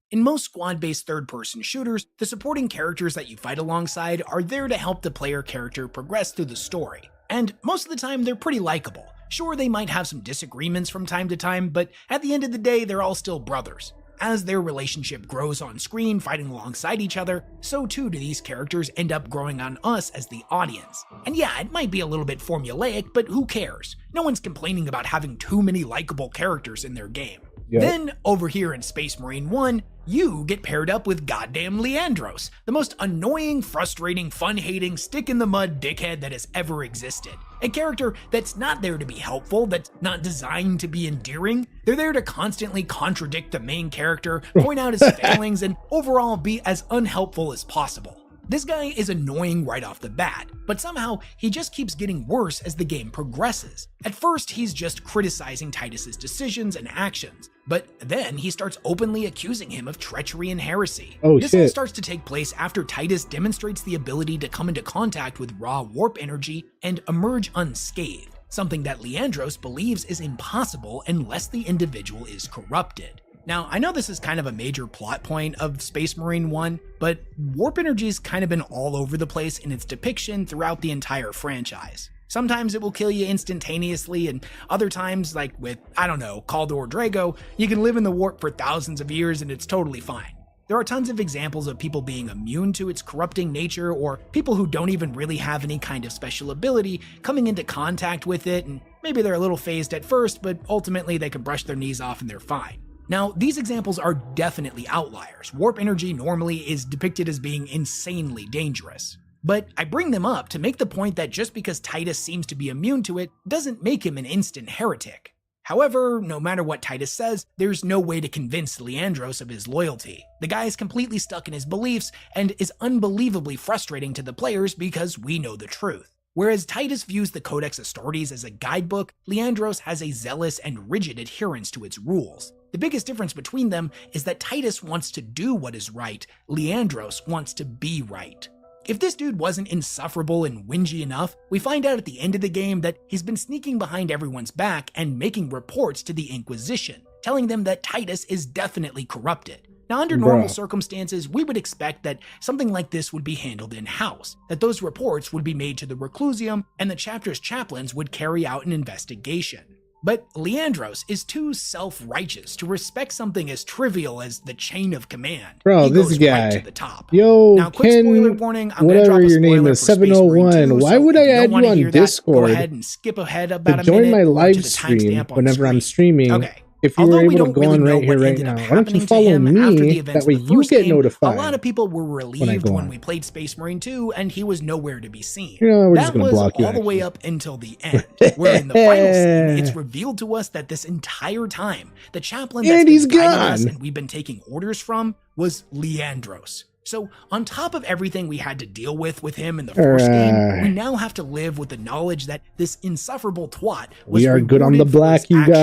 In most squad-based third-person shooters, the supporting characters that you fight alongside are there to help the player character progress through the story. And most of the time, they're pretty likable. Sure, they might have some disagreements from time to time, but at the end of the day, they're all still brothers. As their relationship grows on screen, fighting alongside each other, so too do these characters end up growing on us as the audience. And yeah, it might be a little bit formulaic, but who cares? No one's complaining about having too many likable characters in their game. Yep. Then, over here in Space Marine 1, you get paired up with goddamn Leandros, the most annoying, frustrating, fun-hating, stick-in-the-mud dickhead that has ever existed. A character that's not there to be helpful, that's not designed to be endearing. They're there to constantly contradict the main character, point out his failings, and overall be as unhelpful as possible. This guy is annoying right off the bat, but somehow he just keeps getting worse as the game progresses. At first, he's just criticizing Titus's decisions and actions, but then he starts openly accusing him of treachery and heresy. This all starts to take place after Titus demonstrates the ability to come into contact with raw warp energy and emerge unscathed, something that Leandros believes is impossible unless the individual is corrupted. Now, I know this is kind of a major plot point of Space Marine 1, but warp energy's kind of been all over the place in its depiction throughout the entire franchise. Sometimes it will kill you instantaneously, and other times, like with, I don't know, Kaldor Drago, you can live in the warp for thousands of years and it's totally fine. There are tons of examples of people being immune to its corrupting nature, or people who don't even really have any kind of special ability coming into contact with it, and maybe they're a little phased at first, but ultimately they can brush their knees off and they're fine. Now, these examples are definitely outliers. Warp energy normally is depicted as being insanely dangerous. But I bring them up to make the point that just because Titus seems to be immune to it doesn't make him an instant heretic. However, no matter what Titus says, there's no way to convince Leandros of his loyalty. The guy is completely stuck in his beliefs and is unbelievably frustrating to the players because we know the truth. Whereas Titus views the Codex Astartes as a guidebook, Leandros has a zealous and rigid adherence to its rules. The biggest difference between them is that Titus wants to do what is right, Leandros wants to be right. If this dude wasn't insufferable and whingy enough, we find out at the end of the game that he's been sneaking behind everyone's back and making reports to the Inquisition, telling them that Titus is definitely corrupted. Now, under normal circumstances, we would expect that something like this would be handled in-house, that those reports would be made to the Reclusium, and the chapter's chaplains would carry out an investigation. But Leandros is too self-righteous to respect something as trivial as the chain of command. Bro, he this goes guy. right to the top. Yo, now, quick spoiler warning, I'm whatever gonna drop a your name spoiler is, for Space Marine 701. 2, Why so would if I you don't add you wanna on hear that, Discord go ahead and skip ahead about to a join minute my or to live the stream timestamp on whenever I'm screen. streaming? Okay. If you Although were we able to don't go really on know right here, what right ended now, up why don't you happening to follow him after the me? events That way of the you first get game, notified. A lot of people were relieved go when on. we played Space Marine 2 and he was nowhere to be seen. You know, we're just That gonna was block you, all the way actually. up until the end, where in the final scene, it's revealed to us that this entire time, the chaplain that's And been he's guiding us gone. and we've been taking orders from was Leandros. So, on top of everything we had to deal with him in the first game, we now have to live with the knowledge that this insufferable twat was We are good on the rewarded for black, his you actions.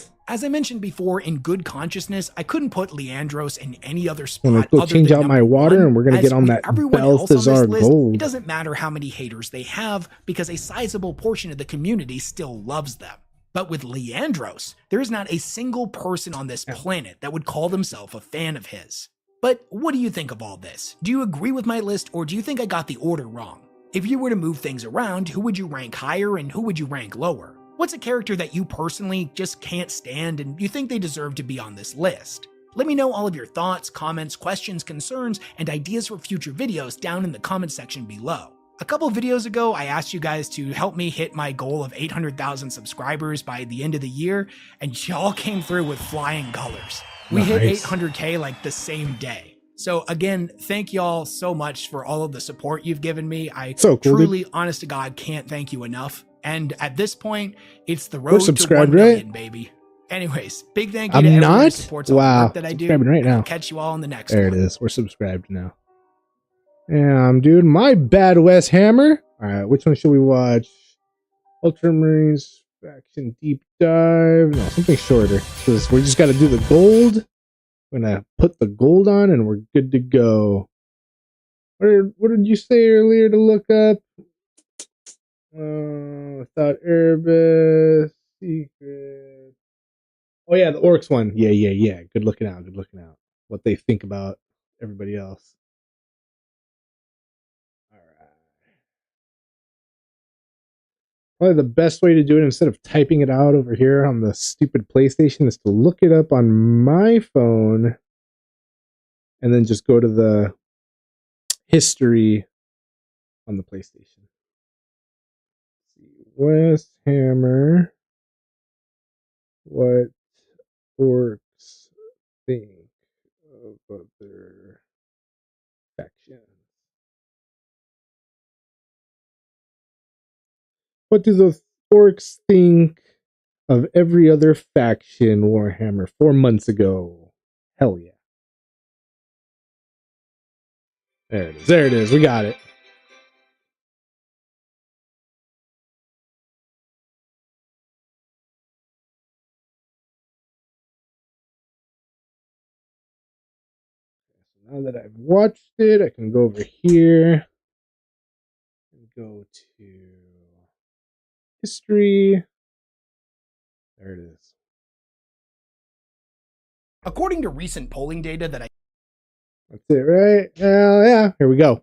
guys. As I mentioned before, in good consciousness, I couldn't put Leandros in any other spot. I'm gonna go other change than out my number water, one, and we're gonna as get on with that everyone else on this Balthazar list, gold. It doesn't matter how many haters they have, because a sizable portion of the community still loves them. But with Leandros, there is not a single person on this planet that would call themselves a fan of his. But what do you think of all this? Do you agree with my list, or do you think I got the order wrong? If you were to move things around, who would you rank higher and who would you rank lower? What's a character that you personally just can't stand and you think they deserve to be on this list? Let me know all of your thoughts, comments, questions, concerns, and ideas for future videos down in the comment section below. A couple videos ago, I asked you guys to help me hit my goal of 800,000 subscribers by the end of the year, and y'all came through with flying colors. We hit 800K like the same day. So again, thank y'all so much for all of the support you've given me. I So cool, truly, honest to God, can't thank you enough. And at this point, it's the We're road to subscribed, 1 million, right? baby. Anyways, big thank you I'm to everyone who not? supports all the Wow. work that I do. Subscribing right and I'll now. catch you all in the next There one. it is. We're subscribed now. Damn, dude. My bad, Wes Hammer. All right, which one should we watch? Ultramarines Faction Deep Dive. No, something shorter. Because we just got to do the gold. We're going to put the gold on and we're good to go. What did you say earlier to look up? Without Erebus, Secret. Oh yeah, the Orcs one. Yeah. Good looking out. What they think about everybody else. All right. Probably the best way to do it instead of typing it out over here on the stupid PlayStation is to look it up on my phone and then just go to the history on the PlayStation. West Hammer. What Orcs think of other factions? What do the Orcs think of every other faction Warhammer 4 months ago? Hell yeah. There it is. We got it. Now that I've watched it, I can go over here and go to history. There it is. According to recent polling data that I That's it, right? Yeah. Here we go.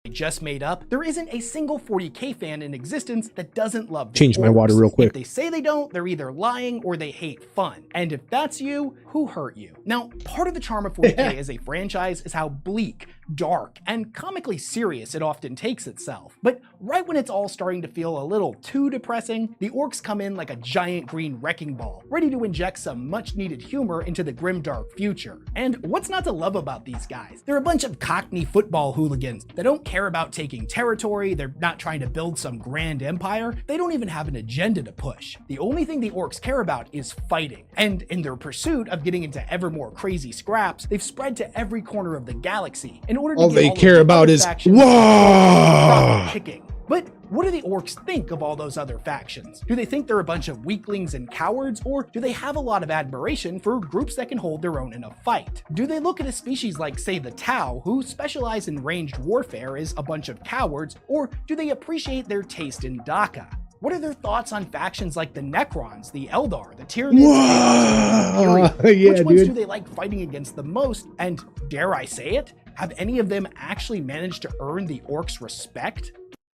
just made up, there isn't a single 40K fan in existence that doesn't love the Change my water Orcs. real quick. If they say they don't, they're either lying or they hate fun. And if that's you, who hurt you? Now, part of the charm of 40K as a franchise is how bleak, dark, and comically serious it often takes itself. But right when it's all starting to feel a little too depressing, the Orcs come in like a giant green wrecking ball, ready to inject some much needed humor into the grimdark future. And what's not to love about these guys? They're a bunch of cockney football hooligans that don't care about taking territory, they're not trying to build some grand empire, they don't even have an agenda to push. The only thing the Orcs care about is fighting. And in their pursuit of getting into ever more crazy scraps, they've spread to every corner of the galaxy in order to All get they all care those about other is factions war. kicking. But what do the Orcs think of all those other factions? Do they think they're a bunch of weaklings and cowards, or do they have a lot of admiration for groups that can hold their own in a fight? Do they look at a species like, say, the Tau, who specialize in ranged warfare, as a bunch of cowards, or do they appreciate their taste in Daka? What are their thoughts on factions like the Necrons, the Eldar, the Tyranids, Chaos, and the Imperium? Which ones do they like fighting against the most? And dare I say it, have any of them actually managed to earn the Orcs' respect?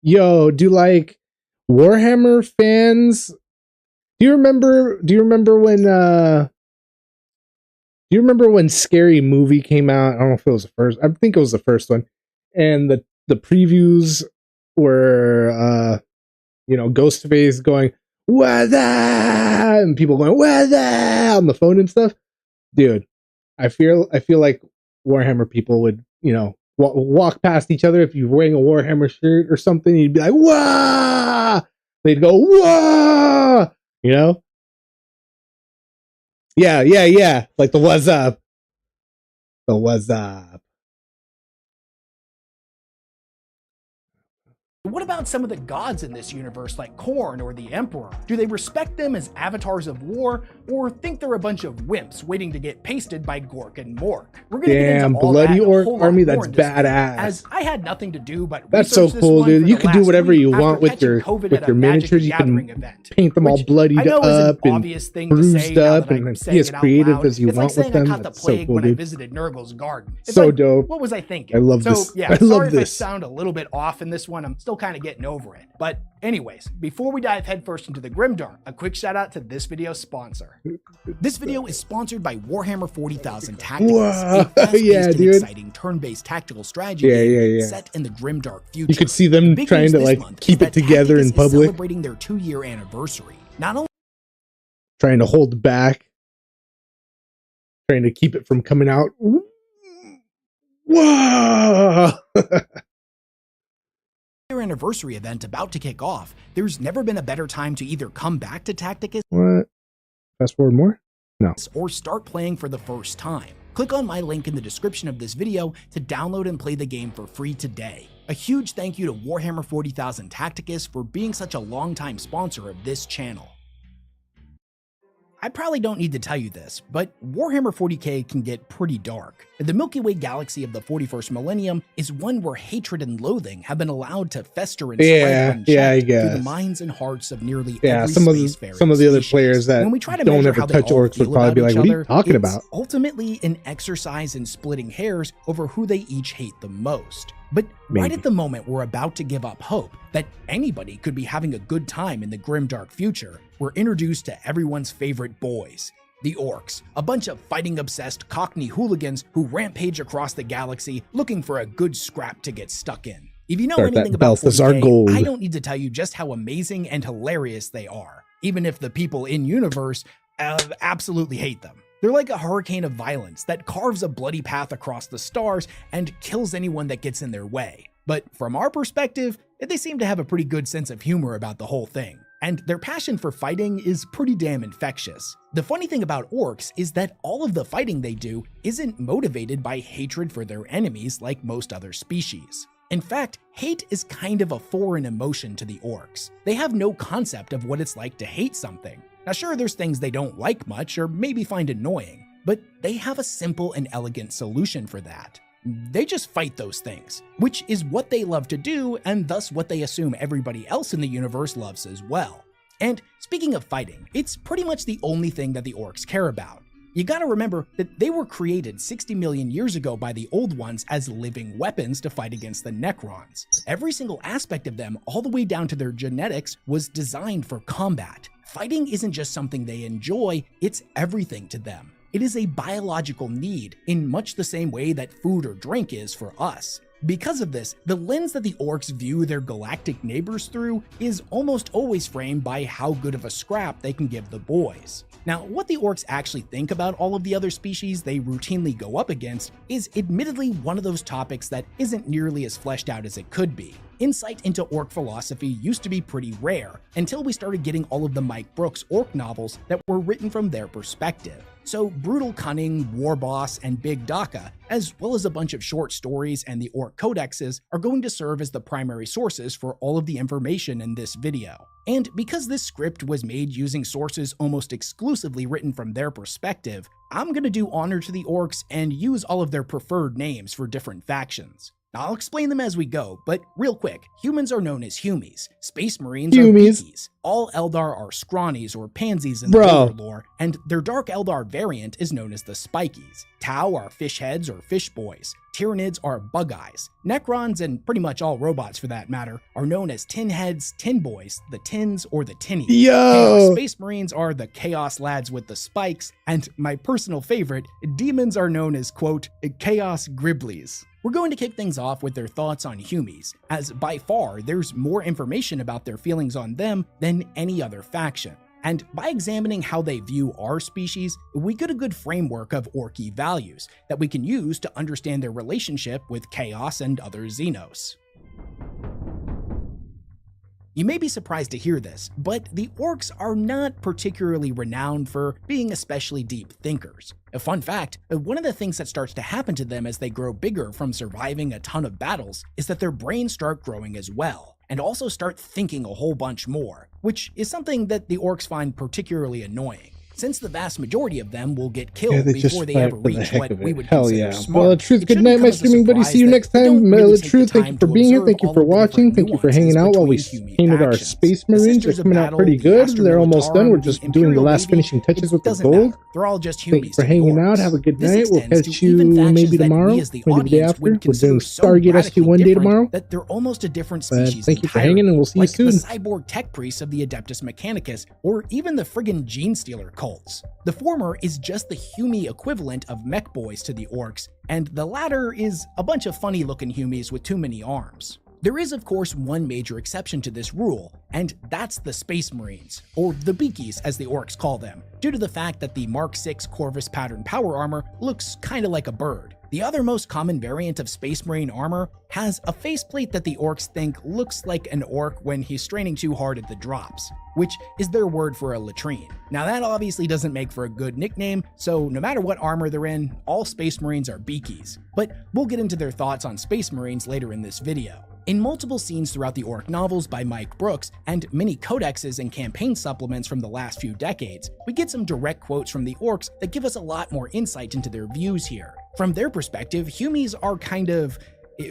Yo, do like Warhammer fans? Do you remember when Scary Movie came out? I don't know if it was the first. I think it was the first one. And the previews were Ghostface going "Weather" and people going "Weather" on the phone and stuff. Dude, I feel like Warhammer people would, walk past each other. If you're wearing a Warhammer shirt or something, you'd be like, "Wah!" They'd go, "Wah!" Yeah. Like the "What's up?" The "What's up?" What about some of the gods in this universe like Khorne or the Emperor? Do they respect them as avatars of war, or think they're a bunch of wimps waiting to get pasted by Gork and Mork? We're gonna get into all bloody that orc whole lot army, more that's in this video, badass. as I had nothing to do but That's so research this cool, one dude. for You the can do last whatever week you after want with catching your COVID at a miniatures. You Magic the can Gathering event, paint them all which bloodied I know is an up and obvious thing to bruised say now up that I'm and saying be as it out creative loud. as you It's like want with saying them. I caught the That's so plague cool, when I dude. visited Nurgle's garden. It's So like, dope. what was I thinking? I love this. So yeah, I love sorry if I this. sound a little bit off in this one. I'm still kind of getting over it. But anyways, before we dive headfirst into the Grimdark, a quick shout out to this video's sponsor. This video is sponsored by Warhammer 40,000 Tactics, Wow. a fast-paced Yeah, and dude. exciting turn-based tactical strategy game Yeah. set in the Grimdark future. You could see them The big trying news to this like month is keep it that together Tacticus in is public, celebrating their 2-year anniversary. Not only trying to hold back, trying to keep it from coming out. Whoa! their anniversary event about to kick off, there's never been a better time to either come back to Tacticus What? Fast forward more? No. or start playing for the first time. Click on my link in the description of this video to download and play the game for free today. A huge thank you to Warhammer 40,000 Tacticus for being such a longtime sponsor of this channel. I probably don't need to tell you this, but Warhammer 40k can get pretty dark. The Milky Way galaxy of the 41st millennium is one where hatred and loathing have been allowed to fester and spread unchecked through the minds and hearts of nearly every some of the other species. players that when we try to don't measure ever how they touch all orcs would feel probably be about like, each what are you other, talking it's about? ultimately an exercise in splitting hairs over who they each hate the most. But right Maybe. at the moment we're about to give up hope that anybody could be having a good time in the grimdark future, we're introduced to everyone's favorite boys, the Orcs, a bunch of fighting-obsessed Cockney hooligans who rampage across the galaxy looking for a good scrap to get stuck in. If you know Start anything that about Balthazar 40K, Gold. I don't need to tell you just how amazing and hilarious they are, even if the people in universe absolutely hate them. They're like a hurricane of violence that carves a bloody path across the stars and kills anyone that gets in their way. But from our perspective, they seem to have a pretty good sense of humor about the whole thing, and their passion for fighting is pretty damn infectious. The funny thing about orcs is that all of the fighting they do isn't motivated by hatred for their enemies like most other species. In fact, hate is kind of a foreign emotion to the orcs. They have no concept of what it's like to hate something. Now sure, there's things they don't like much or maybe find annoying, but they have a simple and elegant solution for that. They just fight those things, which is what they love to do and thus what they assume everybody else in the universe loves as well. And speaking of fighting, it's pretty much the only thing that the orcs care about. You gotta remember that they were created 60 million years ago by the Old Ones as living weapons to fight against the Necrons. Every single aspect of them, all the way down to their genetics, was designed for combat. Fighting isn't just something they enjoy, it's everything to them. It is a biological need in much the same way that food or drink is for us. Because of this, the lens that the orcs view their galactic neighbors through is almost always framed by how good of a scrap they can give the boys. Now, what the orcs actually think about all of the other species they routinely go up against is admittedly one of those topics that isn't nearly as fleshed out as it could be. Insight into orc philosophy used to be pretty rare until we started getting all of the Mike Brooks orc novels that were written from their perspective. So Brutal Cunning, Warboss, and Big Daka, as well as a bunch of short stories and the orc codexes, are going to serve as the primary sources for all of the information in this video. And because this script was made using sources almost exclusively written from their perspective, I'm gonna do honor to the orcs and use all of their preferred names for different factions. Now, I'll explain them as we go, but real quick, humans are known as Humies, Space Marines are Beakies, all Eldar are Scrawnies or Pansies in the Vader lore, and their Dark Eldar variant is known as the Spikies. Tau are Fishheads or Fish Boys, Tyranids are Bug-Eyes, Necrons, and pretty much all robots for that matter, are known as Tin Heads, Tin Boys, the Tins, or the Tinnies. And Space Marines are the Chaos Lads with the Spikes, and my personal favorite, Demons are known as, quote, Chaos Griblies. We're going to kick things off with their thoughts on Humies, as by far there's more information about their feelings on them than any other faction. And by examining how they view our species, we get a good framework of Orky values that we can use to understand their relationship with Chaos and other Xenos. You may be surprised to hear this, but the orcs are not particularly renowned for being especially deep thinkers. A fun fact, one of the things that starts to happen to them as they grow bigger from surviving a ton of battles is that their brains start growing as well, and also start thinking a whole bunch more, which is something that the orcs find particularly annoying, since the vast majority of them will get killed before they ever reach what we would consider smart. Well, Truth, good night, my streaming buddy. See you next time. Truth, thank you for being here. Thank you for watching. Thank you for hanging out while we painted our Space Marines. They're coming out pretty good. They're almost done. We're just doing the last finishing touches with the gold. They're all just Thank you for hanging out. Have a good night. We'll catch you maybe tomorrow, maybe the day after. We're doing Stargate SG-1 day tomorrow. That they're almost a different species. Thank you for hanging, and we'll see you soon. Like the cyborg tech priests of the Adeptus Mechanicus, or even the friggin' Gene Stealer cults. The former is just the Humie equivalent of mech boys to the orcs, and the latter is a bunch of funny looking Humies with too many arms. There is of course one major exception to this rule, and that's the Space Marines, or the Beakies as the orcs call them, due to the fact that the Mark VI Corvus pattern power armor looks kinda like a bird. The other most common variant of Space Marine armor has a faceplate that the orcs think looks like an orc when he's straining too hard at the drops, which is their word for a latrine. Now that obviously doesn't make for a good nickname, so no matter what armor they're in, all Space Marines are beakies, but we'll get into their thoughts on Space Marines later in this video. In multiple scenes throughout the Orc novels by Mike Brooks and many codexes and campaign supplements from the last few decades, we get some direct quotes from the Orcs that give us a lot more insight into their views here. From their perspective, Humies are kind of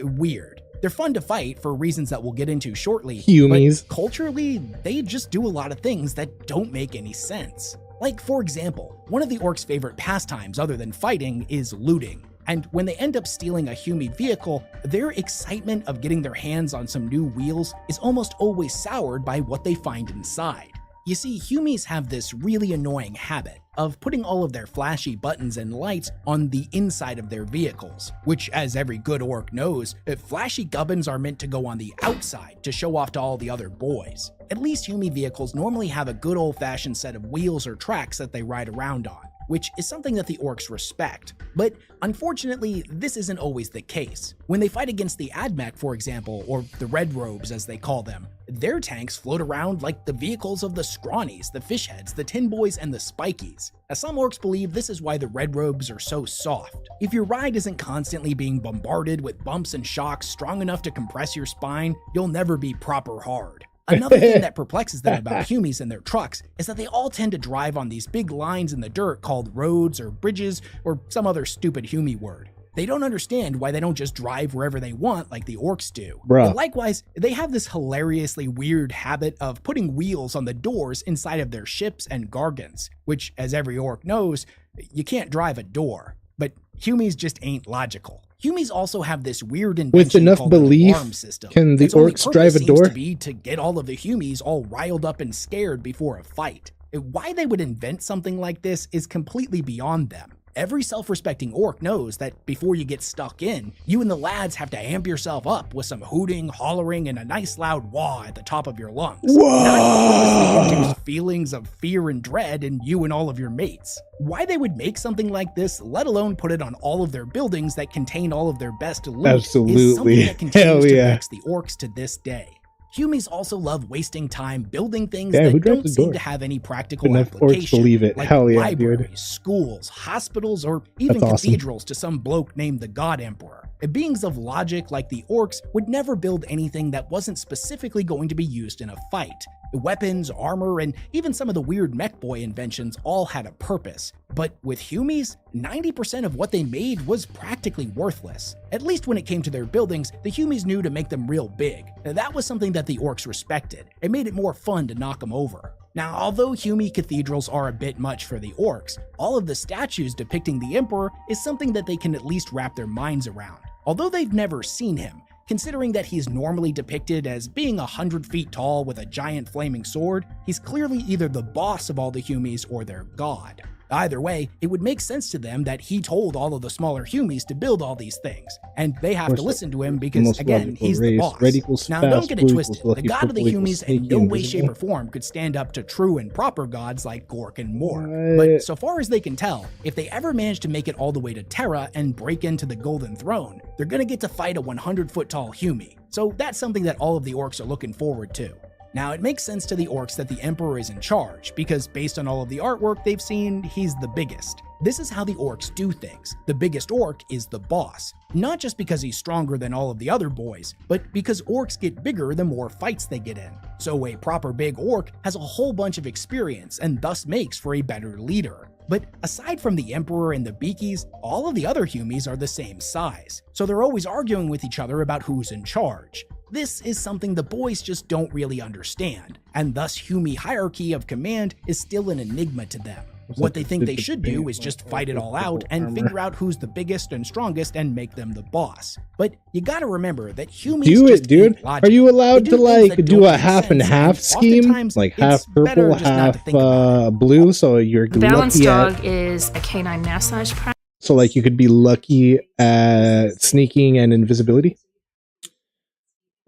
weird. They're fun to fight for reasons that we'll get into shortly, Humies. but culturally, they just do a lot of things that don't make any sense. Like, for example, one of the Orcs' favorite pastimes other than fighting is looting. And when they end up stealing a Humie vehicle, their excitement of getting their hands on some new wheels is almost always soured by what they find inside. You see, Humies have this really annoying habit of putting all of their flashy buttons and lights on the inside of their vehicles, which, as every good orc knows, flashy gubbins are meant to go on the outside to show off to all the other boys. At least Humie vehicles normally have a good old-fashioned set of wheels or tracks that they ride around on, which is something that the orcs respect. But unfortunately, this isn't always the case. When they fight against the Admech, for example, or the Red Robes as they call them, their tanks float around like the vehicles of the Scrawnies, the Fishheads, the Tin Boys, and the Spikies. Now, some orcs believe this is why the Red Robes are so soft. If your ride isn't constantly being bombarded with bumps and shocks strong enough to compress your spine, you'll never be proper hard. Another thing that perplexes them about Humies and their trucks is that they all tend to drive on these big lines in the dirt called roads or bridges or some other stupid Humie word. They don't understand why they don't just drive wherever they want like the orcs do. Bruh. And likewise, they have this hilariously weird habit of putting wheels on the doors inside of their ships and gargants, which, as every orc knows, you can't drive a door. But Humies just ain't logical. Humies also have this weird invention enough called belief, an alarm system. can the Its only orcs purpose drive a seems door? to be to get all of the Humies all riled up and scared before a fight. Why they would invent something like this is completely beyond them. Every self-respecting orc knows that before you get stuck in, you and the lads have to amp yourself up with some hooting, hollering, and a nice loud wah at the top of your lungs. Not to induce feelings of fear and dread in you and all of your mates. Why they would make something like this, let alone put it on all of their buildings that contain all of their best loot, is Absolutely. something that continues Hell to yeah. vex the orcs to this day. Humies also love wasting time building things Yeah, who that drives don't the seem door? to have any practical Enough orcs application, believe it. like Hell yeah, libraries, dude. schools, hospitals, or even That's awesome. cathedrals to some bloke named the God Emperor. Beings of logic like the orcs would never build anything that wasn't specifically going to be used in a fight. Weapons, armor, and even some of the weird mech boy inventions all had a purpose. But with Humies, 90% of what they made was practically worthless. At least when it came to their buildings, the Humies knew to make them real big. That was something that the orcs respected. It made it more fun to knock them over. Now, although Humie cathedrals are a bit much for the orcs, all of the statues depicting the Emperor is something that they can at least wrap their minds around. Although they've never seen him, considering that he's normally depicted as being 100 feet tall with a giant flaming sword, he's clearly either the boss of all the Humies or their god. Either way, it would make sense to them that he told all of the smaller Humies to build all these things, and they have to listen to him because, most again, logical he's the race. boss. Red equals Now, fast, don't get it blue twisted. equals The lucky, god of the purple equals Humies in sneaky, no way, invisible. shape, or form could stand up to true and proper gods like Gork and Mor. What? But so far as they can tell, if they ever manage to make it all the way to Terra and break into the Golden Throne, they're gonna get to fight a 100-foot tall Humie. So that's something that all of the orcs are looking forward to. Now, it makes sense to the orcs that the Emperor is in charge, because based on all of the artwork they've seen, he's the biggest. This is how the orcs do things. The biggest orc is the boss. Not just because he's stronger than all of the other boys, but because orcs get bigger the more fights they get in. So a proper big orc has a whole bunch of experience and thus makes for a better leader. But aside from the Emperor and the Beakies, all of the other Humies are the same size. So they're always arguing with each other about who's in charge. This is something the boys just don't really understand, and thus Humie hierarchy of command is still an enigma to them. What they think they should do is just fight it all out and figure out who's the biggest and strongest and make them the boss. But you gotta remember that Humies Do just it, dude. ain't logical. Are you allowed They to do things like that do don't a make half and sense, half scheme, oftentimes like it's half better purple, just not to half think about it. blue? So you're Balance lucky dog at, is a canine massage practice. so like you could be lucky at sneaking and invisibility.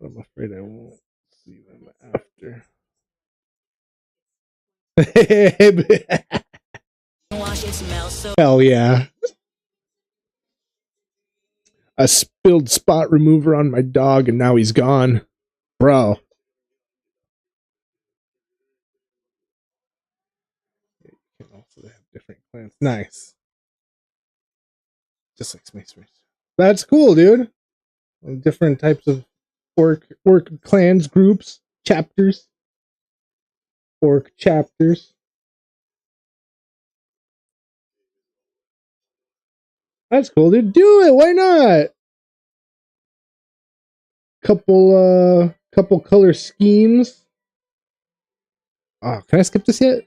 I'm afraid I won't see them after. Hell yeah. a spilled spot remover on my dog, and now he's gone. Bro. You can also have different clans. Nice. Just like Space Race. That's cool, dude. Different types of orc clans, groups, chapters. Orc chapters. That's cool, dude. Do it. Why not? Couple color schemes. Oh, can I skip this yet?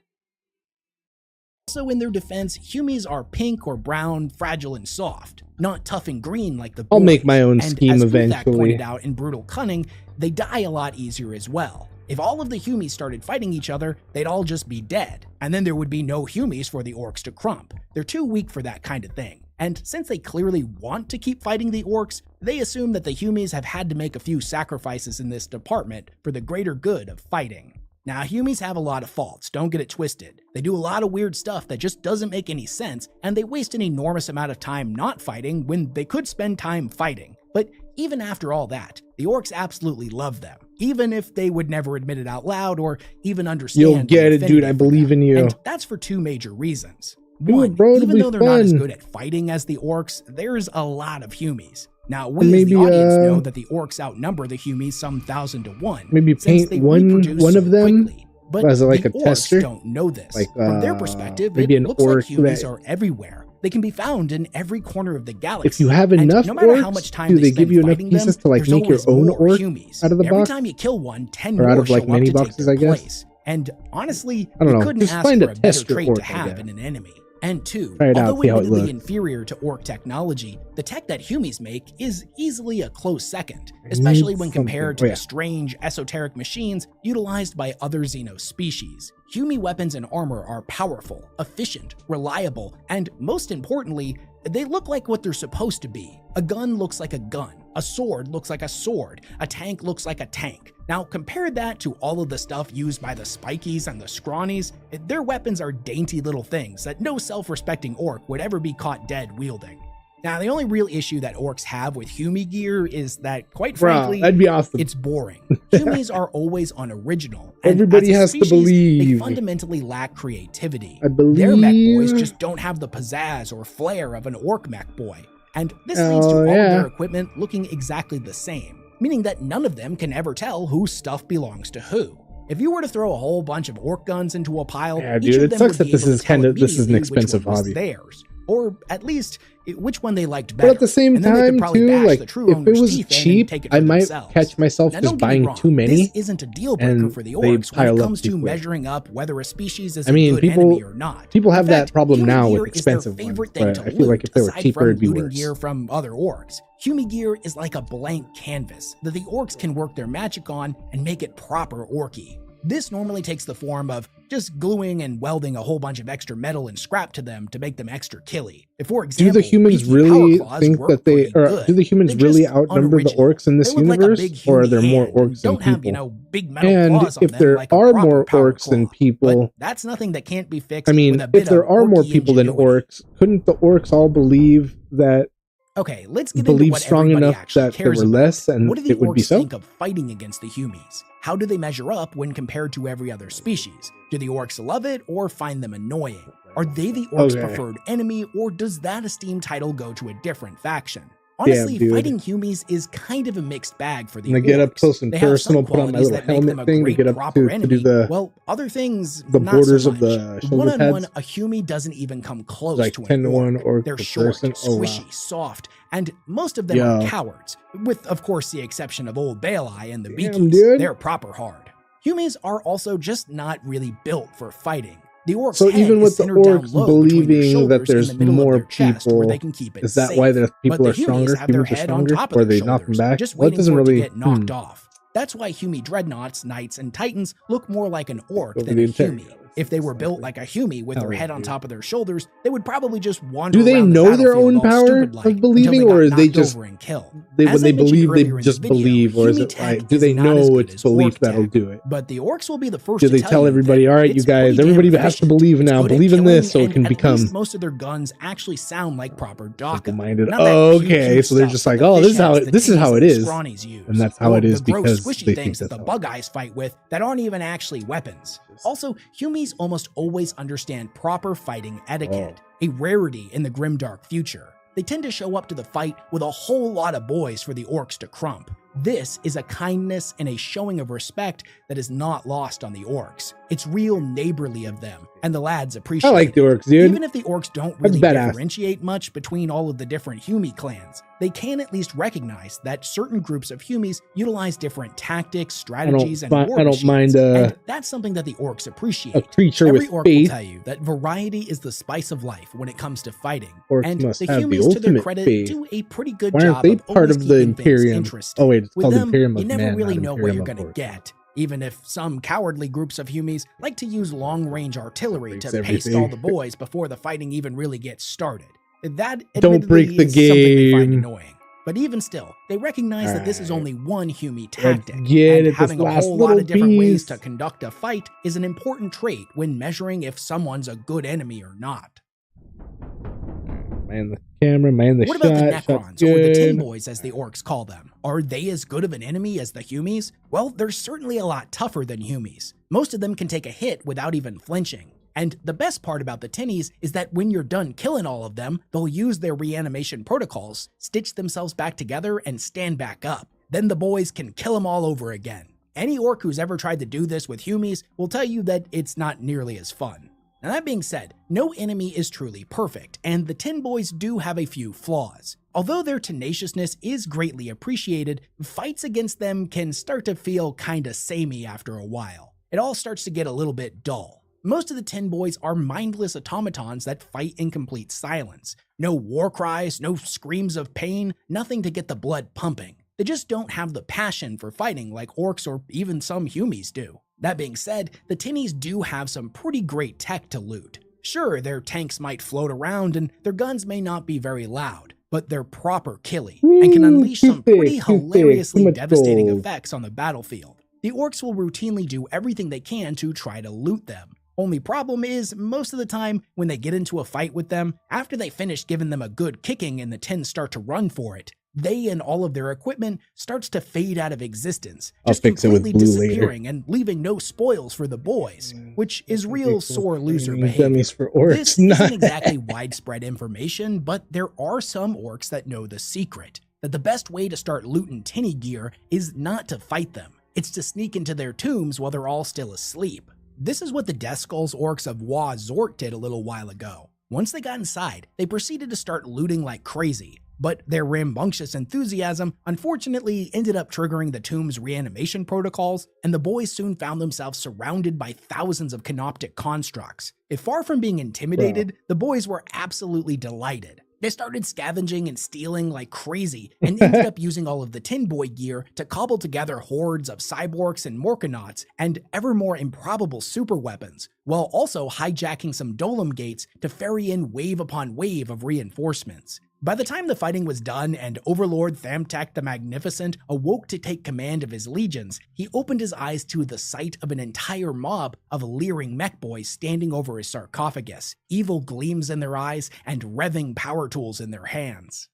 Also, in their defense, Humies are pink or brown, fragile and soft, not tough and green like the boys. I'll make my own and scheme as eventually. Guthak pointed out in Brutal Cunning, they die a lot easier as well. If all of the Humies started fighting each other, they'd all just be dead, and then there would be no Humies for the orcs to crump. They're too weak for that kind of thing. And since they clearly want to keep fighting the orcs, they assume that the Humies have had to make a few sacrifices in this department for the greater good of fighting. Now, Humies have a lot of faults, don't get it twisted. They do a lot of weird stuff that just doesn't make any sense, and they waste an enormous amount of time not fighting when they could spend time fighting. But even after all that, the orcs absolutely love them, even if they would never admit it out loud or even understand. You'll get it, dude. I believe in you. And that's for two major reasons. Do One, it, bro. It'll even be though they're not as fun. good at fighting as the orcs, there's a lot of Humies. Now, we as Maybe, the audience know that the orcs outnumber the Humies some 1,000 to 1. Maybe since paint they one reproduce of so them quickly. But as like the a orcs tester? don't know this. Like, From their perspective, maybe it an looks like orc Humies that- are everywhere. They can be found in every corner of the galaxy. If you have And enough no matter how orcs, much time do they spend give you enough fighting pieces them, to like there's make your always own more orc Humies. out of the Every box? time you kill one, 10 Or more out of, like, show up many to take boxes, their I guess? place. And honestly, I don't you know. couldn't Just ask find for a a better tester trait orc, to I have guess. in an enemy. And two, Try it out, although see how it admittedly looks. inferior to orc technology, the tech that Humies make is easily a close second, I especially need when something. compared to Oh, yeah. the strange, esoteric machines utilized by other Xeno species. Humie weapons and armor are powerful, efficient, reliable, and most importantly, they look like what they're supposed to be. A gun looks like a gun. A sword looks like a sword. A tank looks like a tank. Now compare that to all of the stuff used by the Spikies and the Scrawnies. Their weapons are dainty little things that no self-respecting orc would ever be caught dead wielding. Now, the only real issue that orcs have with Humie gear is that, quite Bro, frankly, that'd be awesome. it's boring. Humies are always unoriginal. And Everybody as a has to species, They believe. fundamentally lack creativity. I Their mech boys believe. just don't have the pizzazz or flair of an orc mech boy. And this leads to all of yeah. their equipment looking exactly the same, meaning that none of them can ever tell whose stuff belongs to who. If you were to throw a whole bunch of orc guns into a pile, Yeah, each dude, of it them sucks would that be this able is to tell this is an immediately expensive which one was hobby. theirs, or at least which one they liked better. But at the same And then they could time, probably too, bash like the true if it owner's was teeth in and cheap, take it I for might themselves. catch myself Now, just don't get me buying wrong, too many. This isn't a deal breaker and for the they orcs when pile it up comes to too quick. measuring up whether a species is I mean, a good people- enemy or not. people have In that fact, problem Humie now with gear is their expensive ones, favorite thing but to I feel like if they were loot, cheaper, aside it'd be from looting worse. gear from other orcs. Humie gear is like a blank canvas that the orcs can work their magic on and make it proper orky. This normally takes the form of just gluing and welding a whole bunch of extra metal and scrap to them to make them extra killy. If, for Do example, the humans beefy really power claws think work that they, pretty or good, do the humans they're really just outnumber the unoriginal. orcs in this They look like a universe, big or are Humie there more hand orcs and than don't have, people? big metal And claws on if them there like a are proper more power orcs than claw. people, But that's nothing that can't be fixed I mean, with a bit if there of are more orky people than ingenuity. orcs, couldn't the orcs all believe that? Okay, let's get into Believe what strong everybody enough actually that there cares were about. less, and What do the it would be orcs so? think of fighting against the Humies? How do they measure up when compared to every other species? Do the orcs love it or find them annoying? Are they the orcs' Okay. preferred enemy, or does that esteemed title go to a different faction? Honestly, dude. fighting Humies is kind of a mixed bag for the And I orcs. get up close and They have personal, some put on my qualities little that make them helmet a thing to great get up proper to enemy. do the Well, other things, the not borders so of the much. shoulder One-on-one, pads. a Humie doesn't even come close Like to 10 an to 1 orc They're per short, person. Oh, wow. squishy, soft, and most of them Yo. are cowards, with, of course, the exception of old Baelai and the Damn, Beakies. dude. They're proper hard. Humies are also just not really built for fighting. The orc's So head even is with the centered down orcs low between their believing that shoulders in there's the middle of more their chest where people, they can keep it is that safe. why the But people the are stronger? Humies have their Humans are head on stronger, top of or their they knock them shoulders, back? just Well, it waiting doesn't for it really. to get knocked off. That's why Humie dreadnoughts, knights, and titans look more like an orc Over than the a entire Humie. If they were built like a Hume with their head on top of their shoulders, they would probably just wander Do they around the know their battlefield own all power stupid-like of believing, until or they is they got knocked just over and killed. when As they I mentioned believe they earlier in just the video, believe, or is Hume it tech like, do is they not as know good it's as belief orc that'll tech, do it? But the orcs will be the first Do to they tell you everybody, that all right, you it's guys, pretty everybody damn has to efficient. believe It's now, good at believe in killing, this so it and can at become least most of their guns actually sound like proper DACA. simple-minded. Not that Oh, cute, okay, cute so they're stuff just that like, the oh, this fish is how heads, it, the this is how tinnies, it and the is, scrawnies use, and that's how or it is the gross because squishy they things think that the that's how. bug eyes fight with that aren't even actually weapons. Also, Humies almost always understand proper fighting etiquette, a rarity in the grimdark future. They tend to show up to the fight with a whole lot of boys for the orcs to crump. This is a kindness and a showing of respect that is not lost on the orcs. It's real neighborly of them, and the lads appreciate I like the orcs, dude. Even if the orcs don't That's really badass. differentiate much between all of the different Hume clans, they can at least recognize that certain groups of Humies utilize different tactics, strategies, and war I don't machines, mind and that's something that the orcs appreciate. a creature Every with orc will faith. tell you that variety is the spice of life when it comes to fighting, Orcs and must the have the Humies, to their ultimate credit, faith. do a pretty good Why aren't job they of part always of the keeping things Imperium? interesting. Oh wait, it's With called them, Imperium you of never Man, really not know what Imperium you're of going to Orcs. get, even if some cowardly groups of Humies like to use long-range artillery Breaks to paste everything. all the boys before the fighting even really gets started. That Don't break admittedly the is something they find game. annoying. But even still, they recognize that this is only one Hume Let's tactic, get and it, having this a last whole lot little of different ways piece. to conduct a fight is an important trait when measuring if someone's a good enemy or not. Man, the camera, man, the What shot. about the Shot's Necrons, or the Tin good. Boys as the orcs call them? Are they as good of an enemy as the Humies? Well, they're certainly a lot tougher than Humies. Most of them can take a hit without even flinching. And the best part about the Tinnies is that when you're done killing all of them, they'll use their reanimation protocols, stitch themselves back together, and stand back up. Then the boys can kill them all over again. Any orc who's ever tried to do this with Humies will tell you that it's not nearly as fun. Now that being said, no enemy is truly perfect, and the Tin Boys do have a few flaws. Although their tenaciousness is greatly appreciated, fights against them can start to feel kinda samey after a while. It all starts to get a little bit dull. Most of the Tin Boys are mindless automatons that fight in complete silence. No war cries, no screams of pain, nothing to get the blood pumping. They just don't have the passion for fighting like orcs or even some Humies do. That being said, the Tinnies do have some pretty great tech to loot. Sure, their tanks might float around and their guns may not be very loud, but they're proper killy and can unleash some pretty hilariously devastating effects on the battlefield. The orcs will routinely do everything they can to try to loot them. Only problem is, most of the time, when they get into a fight with them, after they finish giving them a good kicking and the Tins start to run for it, they and all of their equipment starts to fade out of existence, just completely disappearing and leaving no spoils for the boys, which is real sore loser behavior. For orcs. This isn't exactly widespread information, but there are some orcs that know the secret, that the best way to start looting tinny gear is not to fight them, it's to sneak into their tombs while they're all still asleep. This is what the Death Skulls orcs of Wa Zort did a little while ago. Once they got inside, they proceeded to start looting like crazy, but their rambunctious enthusiasm unfortunately ended up triggering the tomb's reanimation protocols, and the boys soon found themselves surrounded by thousands of canoptic constructs. If far from being intimidated, the boys were absolutely delighted. They started scavenging and stealing like crazy, and ended up using all of the Tin Boy gear to cobble together hordes of cyborgs and morkanauts and ever more improbable super weapons, while also hijacking some Dolem gates to ferry in wave upon wave of reinforcements. By the time the fighting was done and Overlord Thamtak the Magnificent awoke to take command of his legions, he opened his eyes to the sight of an entire mob of leering mech boys standing over his sarcophagus, evil gleams in their eyes and revving power tools in their hands.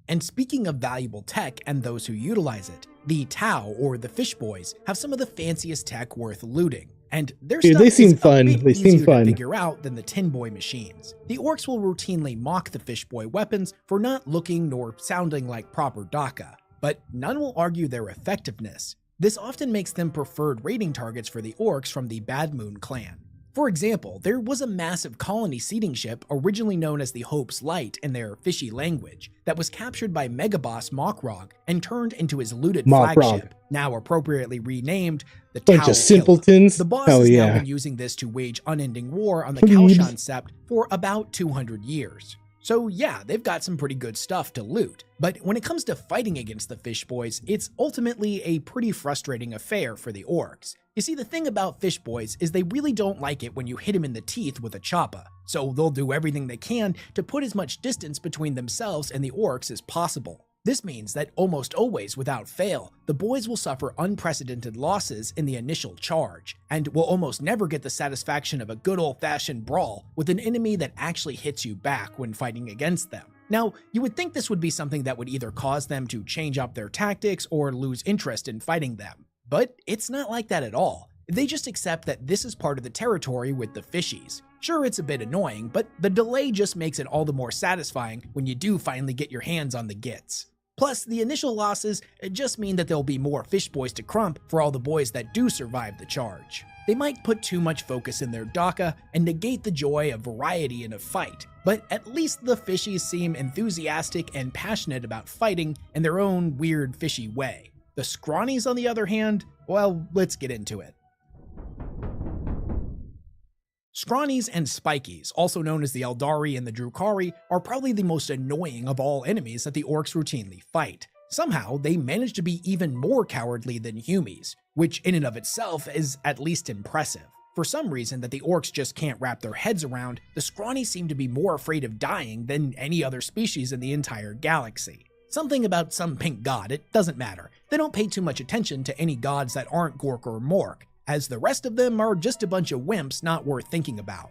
And speaking of valuable tech and those who utilize it, the Tau, or the Fish Boys, have some of the fanciest tech worth looting. And their stuff they seem is fun. a bit They easier seem fun. to figure out than the Tin Boy machines. The orcs will routinely mock the Fish Boy weapons for not looking nor sounding like proper DACA, but none will argue their effectiveness. This often makes them preferred raiding targets for the orcs from the Bad Moon clan. For example, there was a massive colony seeding ship originally known as the Hope's Light in their fishy language that was captured by Megaboss Mokrog and turned into his looted flagship, now appropriately renamed the Tau Bunch of simpletons. The boss Hell has yeah. now been using this to wage unending war on the Kalshan Sept for about 200 years. So yeah, they've got some pretty good stuff to loot. But when it comes to fighting against the fish boys, it's ultimately a pretty frustrating affair for the orcs. You see, the thing about fish boys is they really don't like it when you hit them in the teeth with a choppa, so they'll do everything they can to put as much distance between themselves and the orcs as possible. This means that almost always, without fail, the boys will suffer unprecedented losses in the initial charge, and will almost never get the satisfaction of a good old-fashioned brawl with an enemy that actually hits you back when fighting against them. Now, you would think this would be something that would either cause them to change up their tactics or lose interest in fighting them, but it's not like that at all. They just accept that this is part of the territory with the fishies. Sure, it's a bit annoying, but the delay just makes it all the more satisfying when you do finally get your hands on the gits. Plus, the initial losses just mean that there'll be more fish boys to crump for all the boys that do survive the charge. They might put too much focus in their Daka and negate the joy of variety in a fight, but at least the fishies seem enthusiastic and passionate about fighting in their own weird fishy way. The scrawnies, on the other hand, well, let's get into it. Scrawnies and spikies, also known as the Eldari and the Drukhari, are probably the most annoying of all enemies that the orcs routinely fight. Somehow, they manage to be even more cowardly than humies, which in and of itself is at least impressive. For some reason that the orcs just can't wrap their heads around, the scrawnies seem to be more afraid of dying than any other species in the entire galaxy. Something about some pink god, it doesn't matter. They don't pay too much attention to any gods that aren't Gork or Mork, as the rest of them are just a bunch of wimps not worth thinking about.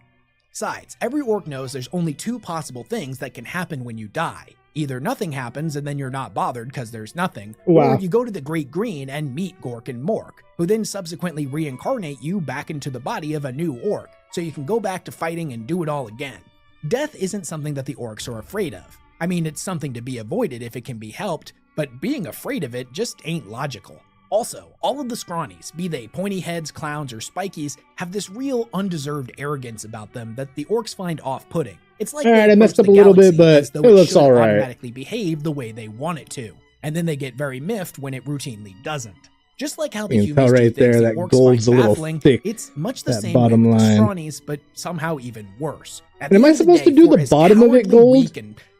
Besides, every orc knows there's only two possible things that can happen when you die. Either nothing happens and then you're not bothered because there's nothing, or you go to the Great Green and meet Gork and Mork, who then subsequently reincarnate you back into the body of a new orc, so you can go back to fighting and do it all again. Death isn't something that the orcs are afraid of. I mean, it's something to be avoided if it can be helped, but being afraid of it just ain't logical. Also, all of the scrawnies, be they pointy heads, clowns, or spikies, have this real undeserved arrogance about them that the orcs find off-putting. It's like I messed up a little bit, but it looks all right. Automatically behave the way they want it to, and then they get very miffed when it routinely doesn't. Just like how the humans right do things there, the that orcs gold's find a little baffling, thick, it's much the that same bottom way with the line. scrawnies, but somehow even worse. And am I supposed to do the bottom of it gold?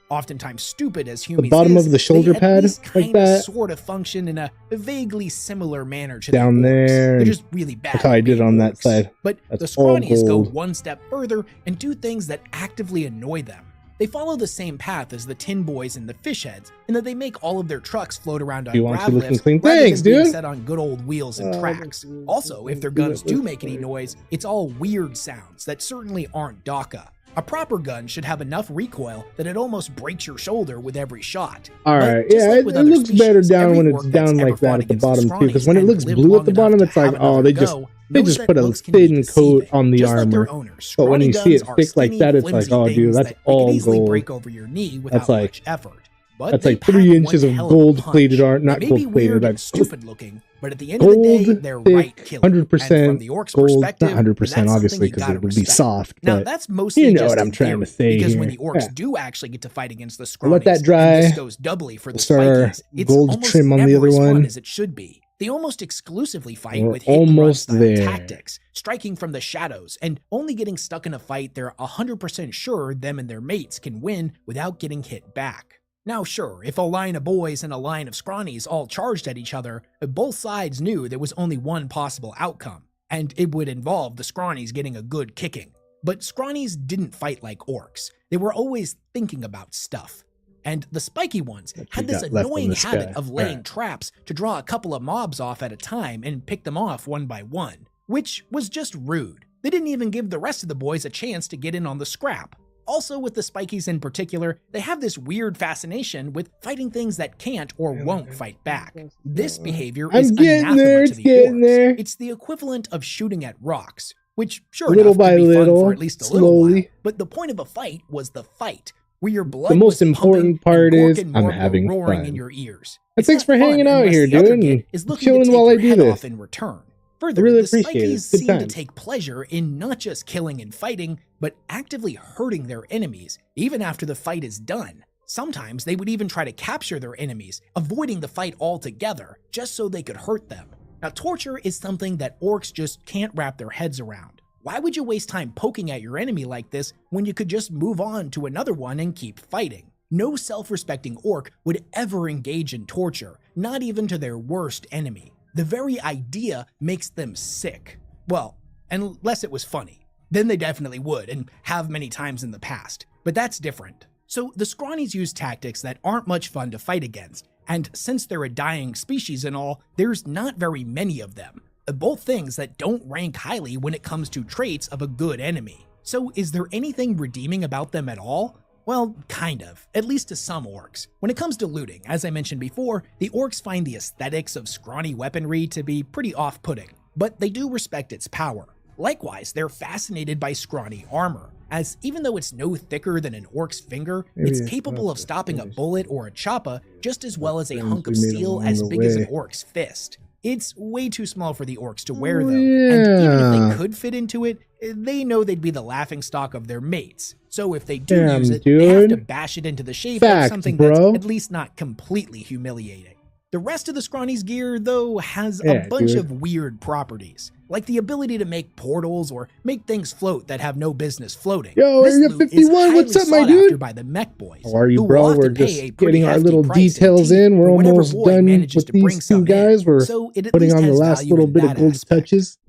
Oftentimes stupid as humans, the bottom of the shoulder pad, like that, sort of function in a vaguely similar manner to down the orcs. there. They're just really bad. That's how I did on that orcs. side. But That's the scrawnies go gold. one step further and do things that actively annoy them. They follow the same path as the tin boys and the fish heads, in that they make all of their trucks float around on You want grav to listen lifts clean? rather Thanks, than being dude. set on good old wheels and tracks. Also, if their guns do make any noise, it's all weird sounds that certainly aren't Daka. A proper gun should have enough recoil that it almost breaks your shoulder with every shot. Alright, But just yeah, like it with other looks better species, down every when orc it's that's down ever like that fought at the against bottom too, scrawnies because when it and looks lived blue long at the bottom, enough it's to like, have oh, another they go just knows put that a looks can be thin deceiving. coat on the Just like their armor. owners, But when you scrawny see it guns are thick like skinny, that, it's like, flimsy oh, dude, things that's that they all can easily gold. break over your knee without That's like- much effort. But That's they like pack 3 one inches of hell a gold-plated punch. armor, not They may be gold-plated, weird like and stupid looking, but at the end of the day, they're gold, right thick, killer. 100% And from the orcs' gold, perspective, not 100% that's something obviously you because gotta it would be respect. soft. Now But that's mostly you know just what I'm in trying to theory, say because here. when the orcs Yeah. do actually get to fight against the I'll let scrawnies, that dry. and this goes doubly for the Sir, spikies, it's gold almost trim on the never other as fun one. as it should be. They almost exclusively fight We're with hit and run almost style there. tactics, striking from the shadows, and only getting stuck in a fight they're 100% sure them and their mates can win without getting hit back. Now sure, if a line of boys and a line of scrawnies all charged at each other, both sides knew there was only one possible outcome, and it would involve the scrawnies getting a good kicking. But scrawnies didn't fight like orcs. They were always thinking about stuff. And the spiky ones had this got left on annoying this habit guy. of laying Right. traps to draw a couple of mobs off at a time and pick them off one by one, which was just rude. They didn't even give the rest of the boys a chance to get in on the scrap. Also, with the spikies in particular, they have this weird fascination with fighting things that can't or won't fight back. This behavior is I'm getting anathema there, to it's the getting orcs. there. It's the equivalent of shooting at rocks, which sure Little enough by can be fun little, for at least a little while. slowly. But the point of a fight was the fight, where your blood The most was important pumping part and Gork is and I'm Mork were having roaring fun. in your ears. And It's thanks not for fun hanging out unless here, the other dude, git and is looking chilling to take while I your do head this. off in return. Further, really the appreciate it. spikies Good seem to times. take pleasure in not just killing and fighting, but actively hurting their enemies, even after the fight is done. Sometimes they would even try to capture their enemies, avoiding the fight altogether, just so they could hurt them. Now, torture is something that orcs just can't wrap their heads around. Why would you waste time poking at your enemy like this when you could just move on to another one and keep fighting? No self-respecting orc would ever engage in torture, not even to their worst enemy. The very idea makes them sick. Well, unless it was funny. Then they definitely would, and have many times in the past. But that's different. So the Scrawnies use tactics that aren't much fun to fight against, and since they're a dying species and all, there's not very many of them. Both things that don't rank highly when it comes to traits of a good enemy. So is there anything redeeming about them at all? Well, kind of, at least to some orcs. When it comes to looting, as I mentioned before, the orcs find the aesthetics of scrawny weaponry to be pretty off-putting, but they do respect its power. Likewise, they're fascinated by scrawny armor, as even though it's no thicker than an orc's finger, it's capable of stopping a bullet or a choppa just as well as a hunk of steel as big as an orc's fist. It's way too small for the orcs to wear though, and even if they could fit into it, they know they'd be the laughingstock of their mates. So if they do use it, they have to bash it into the shape of something that's at least not completely humiliating. The rest of the Scrawnies gear, though, has a bunch of weird properties, like the ability to make portals or make things float that have no business floating. Yo, Area 51, what's up, my dude? By the mech boys. How are you, bro? We're just getting our little details in. We're almost done with these two guys. We're putting on the last little bit of gold touches.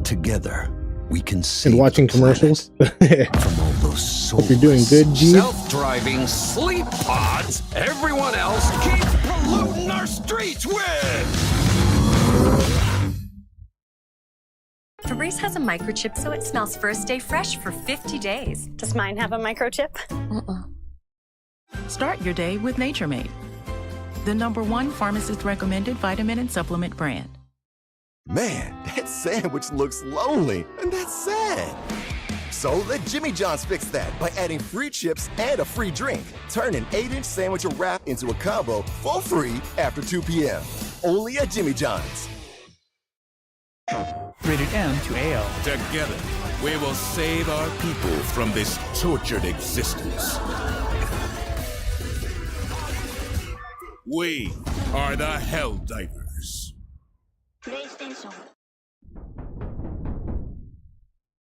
Together, we can save and watching commercials. From all those hope you're doing good, G. Self-driving sleep pods. Everyone else keeps polluting our streets with. Febreze has a microchip, so it smells first day fresh for 50 days. Does mine have a microchip? Start your day with Nature Made, the #1 pharmacist-recommended vitamin and supplement brand. Man, that sandwich looks lonely, and that's sad. So let Jimmy John's fix that by adding free chips and a free drink. Turn an 8-inch sandwich or wrap into a combo for free after 2 p.m. Only at Jimmy John's. Rated M to AL. Together, we will save our people from this tortured existence. We are the Helldivers. PlayStation.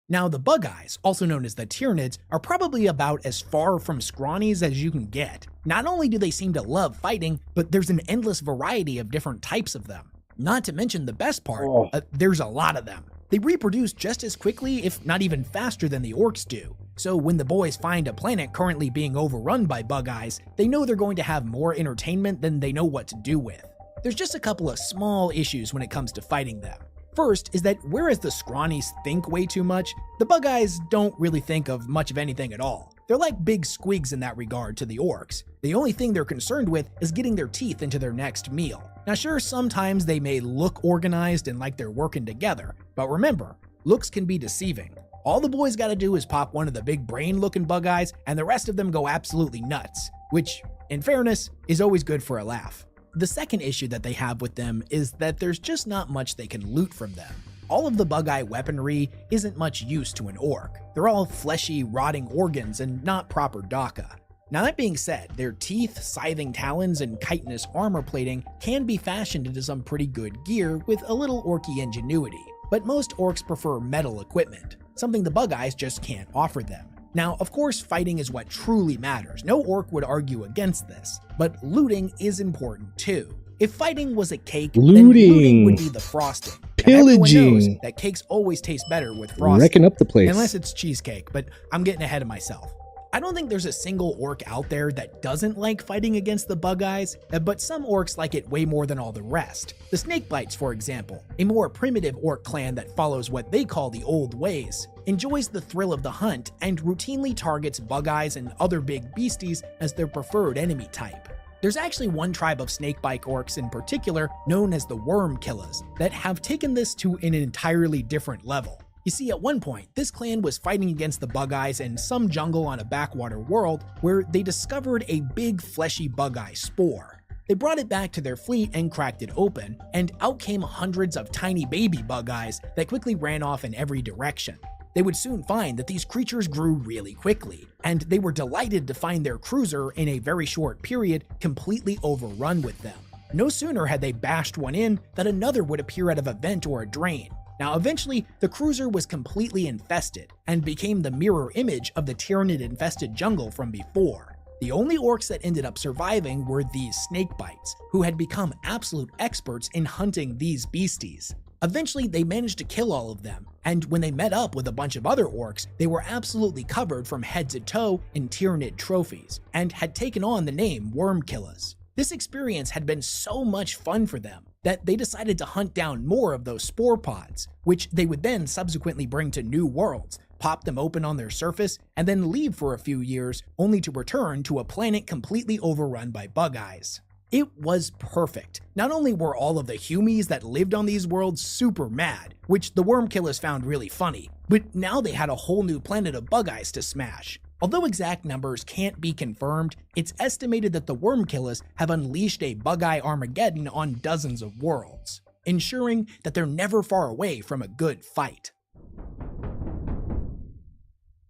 Now, the Bug Eyes, also known as the Tyranids, are probably about as far from Scrawnies as you can get. Not only do they seem to love fighting, but there's an endless variety of different types of them. Not to mention the best part, there's a lot of them. They reproduce just as quickly, if not even faster than the orcs do. So when the boys find a planet currently being overrun by Bug Eyes, they know they're going to have more entertainment than they know what to do with. There's just a couple of small issues when it comes to fighting them. First is that whereas the Scrawnies think way too much, the Bug Eyes don't really think of much of anything at all. They're like big squigs in that regard to the orcs. The only thing they're concerned with is getting their teeth into their next meal. Now sure, sometimes they may look organized and like they're working together, but remember, looks can be deceiving. All the boys gotta do is pop one of the big brain looking Bug Eyes and the rest of them go absolutely nuts, which, in fairness, is always good for a laugh. The second issue that they have with them is that there's just not much they can loot from them. All of the Bug Eye weaponry isn't much use to an orc. They're all fleshy, rotting organs and not proper dakka. Now that being said, their teeth, scything talons, and chitinous armor plating can be fashioned into some pretty good gear with a little orky ingenuity, but most orcs prefer metal equipment, something the Bug Eyes just can't offer them. Now, of course, fighting is what truly matters. No orc would argue against this, but looting is important too. If fighting was a cake, then looting would be the frosting. Pillaging. Everyone knows that cakes always taste better with frosting. Wrecking up the place. Unless it's cheesecake, but I'm getting ahead of myself. I don't think there's a single orc out there that doesn't like fighting against the Bug Eyes, but some orcs like it way more than all the rest. The Snakebites, for example, a more primitive orc clan that follows what they call the old ways, enjoys the thrill of the hunt and routinely targets Bug Eyes and other big beasties as their preferred enemy type. There's actually one tribe of snakebite orcs in particular, known as the Worm Killers, that have taken this to an entirely different level. You see, at one point, this clan was fighting against the Bug Eyes in some jungle on a backwater world where they discovered a big fleshy Bug Eye spore. They brought it back to their fleet and cracked it open, and out came hundreds of tiny baby Bug Eyes that quickly ran off in every direction. They would soon find that these creatures grew really quickly, and they were delighted to find their cruiser in a very short period completely overrun with them. No sooner had they bashed one in than another would appear out of a vent or a drain. Now, eventually, the cruiser was completely infested and became the mirror image of the Tyranid-infested jungle from before. The only orcs that ended up surviving were these snakebites, who had become absolute experts in hunting these beasties. Eventually, they managed to kill all of them, and when they met up with a bunch of other orcs, they were absolutely covered from head to toe in Tyranid trophies, and had taken on the name Wormkillers. This experience had been so much fun for them that they decided to hunt down more of those spore pods, which they would then subsequently bring to new worlds, pop them open on their surface, and then leave for a few years, only to return to a planet completely overrun by bug eyes. It was perfect. Not only were all of the humies that lived on these worlds super mad, which the Wormkillers found really funny, but now they had a whole new planet of bug eyes to smash. Although exact numbers can't be confirmed, it's estimated that the Wormkillers have unleashed a bug-eye Armageddon on dozens of worlds, ensuring that they're never far away from a good fight.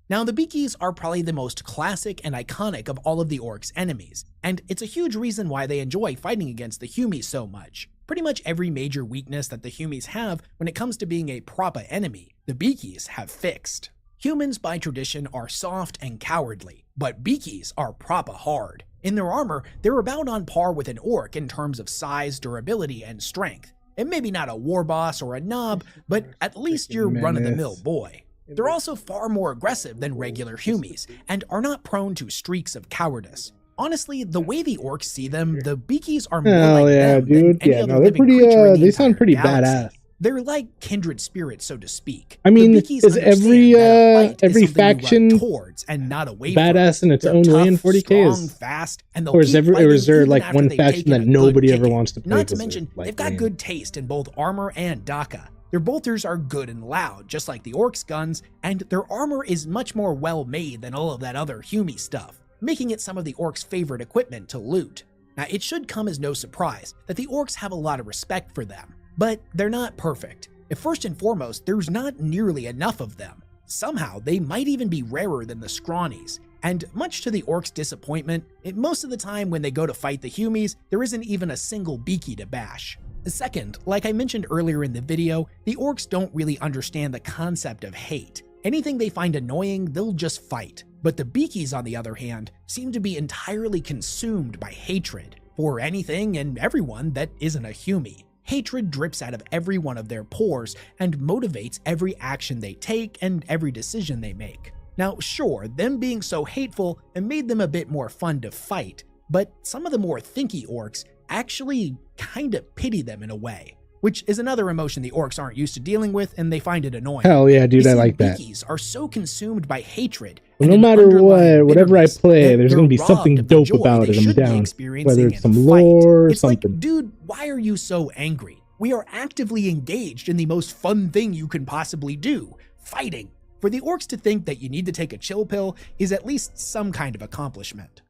Now, the Beakies are probably the most classic and iconic of all of the orcs' enemies, and it's a huge reason why they enjoy fighting against the humies so much. Pretty much every major weakness that the humies have when it comes to being a proper enemy, the Beakies have fixed. Humans by tradition are soft and cowardly, but Beakies are proper hard. In their armor, they're about on par with an orc in terms of size, durability, and strength. And maybe not a war boss or a knob, but at least your run-of-the-mill boy. They're also far more aggressive than regular humies, and are not prone to streaks of cowardice. Honestly, the way the orcs see them, the Beakies are more like them than any other living creature in the they sound pretty entire galaxy. badass. They're like kindred spirits, so to speak. I mean, The Beakies is every understand that a fight is every something you run faction towards and not away badass from. in its They're own way in tough, 40K? strong, fast, and they'll Or is keep fighting there even like after one they've faction taken that a good nobody ever kicking. wants to play? Not to 'cause mention, they're, like, they've got lame? good taste in both armor and Daka. Their bolters are good and loud, just like the orcs' guns, and their armor is much more well-made than all of that other humie stuff, making it some of the orcs' favorite equipment to loot. Now, it should come as no surprise that the orcs have a lot of respect for them, but they're not perfect. First and foremost, there's not nearly enough of them. Somehow, they might even be rarer than the scrawnies, and much to the orcs' disappointment, most of the time when they go to fight the humies, there isn't even a single Beaky to bash. Second, like I mentioned earlier in the video, the orcs don't really understand the concept of hate. Anything they find annoying, they'll just fight. But the Beakies, on the other hand, seem to be entirely consumed by hatred for anything and everyone that isn't a humie. Hatred drips out of every one of their pores and motivates every action they take and every decision they make. Now, sure, them being so hateful made them a bit more fun to fight, but some of the more thinky orcs actually kinda pity them in a way, which is another emotion the orcs aren't used to dealing with and they find it annoying. Hell yeah, dude, You I see, like that. Beakies are so consumed by hatred. Well, and no an matter underlying what, whatever I bitterness play, that there's they're gonna be robbed something of the dope joy about they it. I'm should be down. experiencing Whether in it's some the fight. lore or It's something. like, dude, why are you so angry? We are actively engaged in the most fun thing you can possibly do, fighting. For the orcs to think that you need to take a chill pill is at least some kind of accomplishment.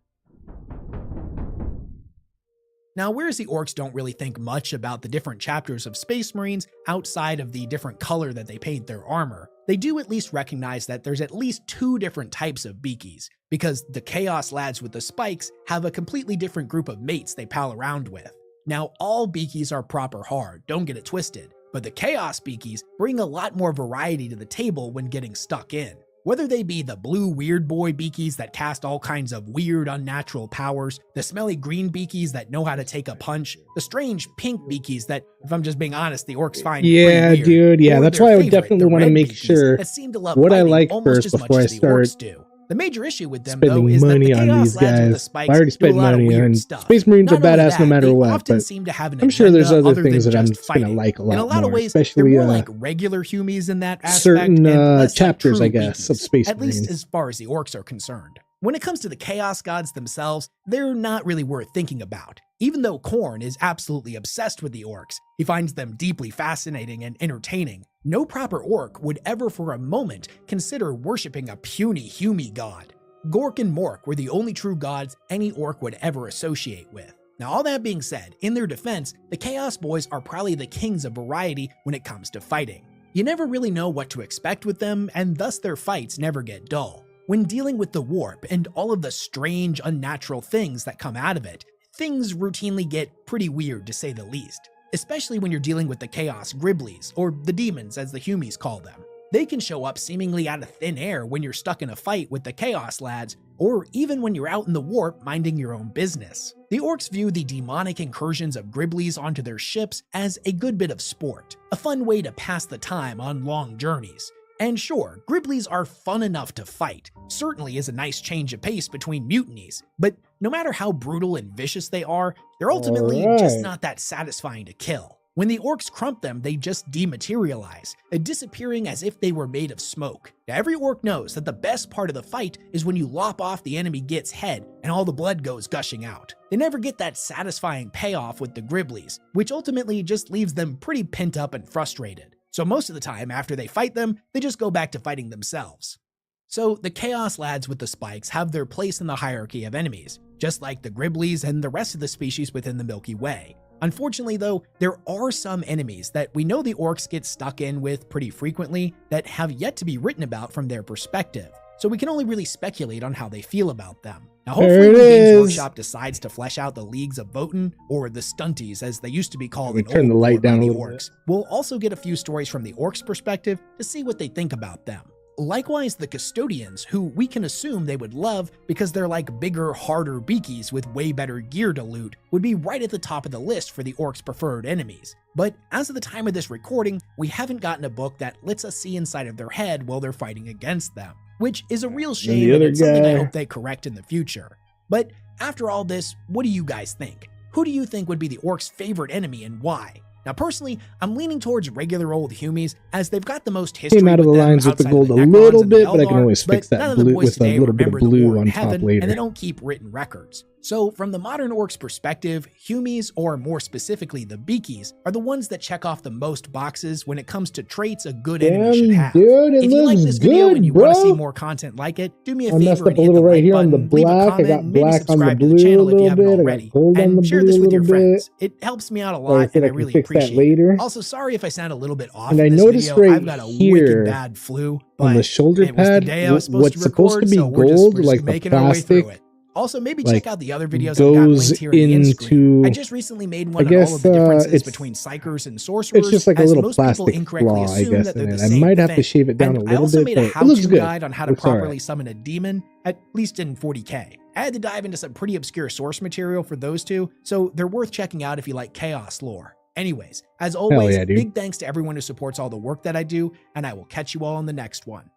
Now, whereas the orcs don't really think much about the different chapters of Space Marines outside of the different color that they paint their armor, they do at least recognize that there's at least two different types of Beakies, because the Chaos lads with the spikes have a completely different group of mates they pal around with. Now, all Beakies are proper hard, don't get it twisted, but the Chaos Beakies bring a lot more variety to the table when getting stuck in. Whether they be the blue weird boy Beakies that cast all kinds of weird unnatural powers, the smelly green Beakies that know how to take a punch, the strange pink Beakies that, if I'm just being honest, the orcs find Yeah, pretty weird, dude, yeah, or that's their why I would favorite, definitely the want to red make Beakies sure that seem to love what I fighting like almost first as much before I as the start orcs do. The major issue with them, though, spending is that the money on Chaos these lads with the guys. spikes I already do a spent lot of money weird on stuff. Space Marines are Not only badass that, no matter they what, often but seem to have an I'm sure there's agenda other things than that I'm just gonna fighting. like a In a lot lot more, of ways, they're especially more like regular humies in that aspect, certain and less chapters, like I true guess, of Beakies, Space at least Marines. as far as the orcs are concerned. When it comes to the Chaos Gods themselves, they're not really worth thinking about. Even though Khorne is absolutely obsessed with the orcs, he finds them deeply fascinating and entertaining. No proper orc would ever for a moment consider worshipping a puny humie god. Gork and Mork were the only true gods any orc would ever associate with. Now, all that being said, in their defense, the Chaos Boys are probably the kings of variety when it comes to fighting. You never really know what to expect with them, and thus their fights never get dull. When dealing with the warp and all of the strange, unnatural things that come out of it, things routinely get pretty weird to say the least. especially when you're dealing with the Chaos Griblies, or the demons as the Humies call them. They can show up seemingly out of thin air when you're stuck in a fight with the Chaos Lads, or even when you're out in the warp minding your own business. The orcs view the demonic incursions of Griblies onto their ships as a good bit of sport, a fun way to pass the time on long journeys. And sure, Griblies are fun enough to fight, certainly is a nice change of pace between mutinies, but no matter how brutal and vicious they are, they're ultimately just not that satisfying to kill. When the orcs crump them, they just dematerialize, disappearing as if they were made of smoke. Now, every orc knows that the best part of the fight is when you lop off the enemy Git's head and all the blood goes gushing out. They never get that satisfying payoff with the Griblies, which ultimately just leaves them pretty pent up and frustrated. So most of the time, after they fight them, they just go back to fighting themselves. So the Chaos Lads with the spikes have their place in the hierarchy of enemies, just like the Griblies and the rest of the species within the Milky Way. Unfortunately though, there are some enemies that we know the orcs get stuck in with pretty frequently that have yet to be written about from their perspective, so we can only really speculate on how they feel about them. Now hopefully when Games Workshop decides to flesh out the Leagues of Votann, or the Stunties as they used to be called in turn the light down a little orcs, we'll also get a few stories from the orcs' perspective to see what they think about them. Likewise, the Custodians, who we can assume they would love because they're like bigger, harder beakies with way better gear to loot, would be right at the top of the list for the orcs' preferred enemies. But as of the time of this recording, we haven't gotten a book that lets us see inside of their head while they're fighting against them, which is a real shame and it's something I hope they correct in the future. But after all this, what do you guys think? Who do you think would be the orcs' favorite enemy and why? Now personally, I'm leaning towards regular old Humies as they've got the most history. Came out of the lines with the gold a little bit, but I can always fix that blue with a little bit of blue on top later. And they don't keep written records. So from the modern orcs perspective, Humies, or more specifically the Beakies, are the ones that check off the most boxes when it comes to traits a good enemy should have. Dude, if you like this video and you want to see more content like it, do me a favor and hit the like button, leave a comment, and maybe subscribe to the channel if you haven't already. And share this with your friends. It helps me out a lot and I really appreciate it. Also, sorry if I sound a little bit off in this video. I've got a wicked bad flu, but on the shoulder pad, what's supposed to be gold, like the plastic, also, maybe check out the other videos I've got linked here in the end screen. I just recently made one on all of the differences between psychers and sorcerers. It's just like a little plastic flaw, I guess, in it. I might have to shave it down a little bit, I also made a but it looks how-to good. guide on how to properly summon a demon, at least in 40k. I had to dive into some pretty obscure source material for those two, so they're worth checking out if you like chaos lore. Anyways, as always, big thanks to everyone who supports all the work that I do, and I will catch you all in the next one.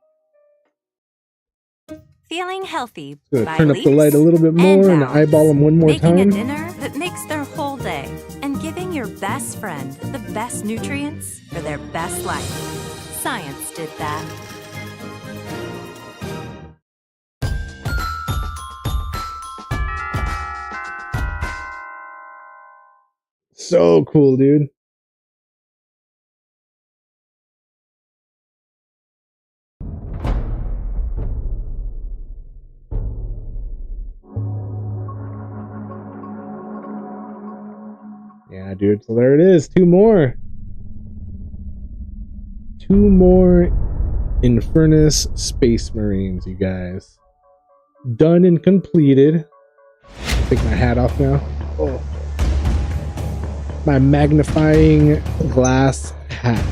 Feeling healthy. Turn up the light a little bit more and eyeball them one more time. Making a dinner that makes their whole day. And giving your best friend the best nutrients for their best life. Science did that. So cool, dude. Yeah, dude. So there it is. Two more Infernus Space Marines, you guys. Done and completed. Take my hat off now. Oh. My magnifying glass hat.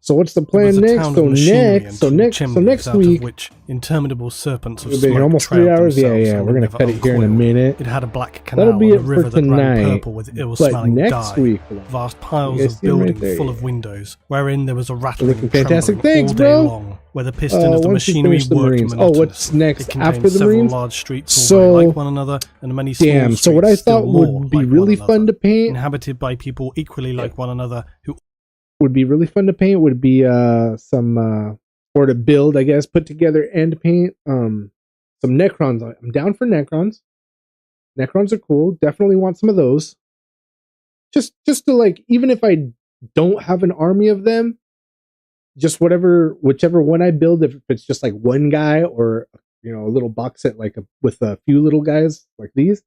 So what's the plan next? So next week, which interminable serpents of smoke almost 3 hours. Yeah, we're gonna cut it here in a minute. It had a black canal. That'll be and a river that ran purple with ill-smelling next dye. Week, vast piles of buildings full of windows, wherein there was a rattling, fantastic things, all day bro. long, where the piston of the machinery worked monotonously. Oh, what's next after the several Marines? large streets all very like one another, and many small streets so what I thought still would be like really fun to paint, inhabited by people equally like one another, who would be really fun to paint would be or to build, I guess, put together and paint some Necrons. I'm down for Necrons. Necrons are cool. Definitely want some of those. Just to like, even if I don't have an army of them, just whichever one I build, if it's just like one guy or a little box set with a few little guys like these,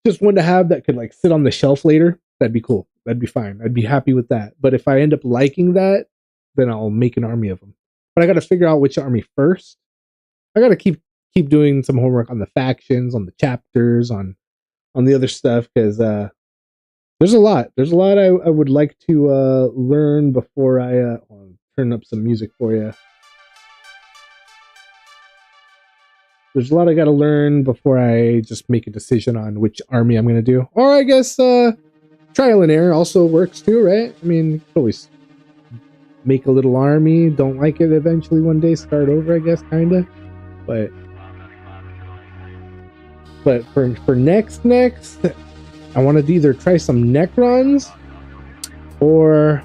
just one to have that could like sit on the shelf later. That'd be cool. That'd be fine. I'd be happy with that. But if I end up liking that, then I'll make an army of them. But I got to figure out which army first. I got to keep doing some homework on the factions, on the chapters, on on the other stuff because there's a lot. There's a lot I would like to learn before I I'll turn up some music for you. There's a lot I got to learn before I just make a decision on which army I'm going to do. Or I guess trial and error also works too, right? I mean, you can always make a little army, don't like it eventually one day, start over, I guess, kind of. But for next, I want to either try some Necrons or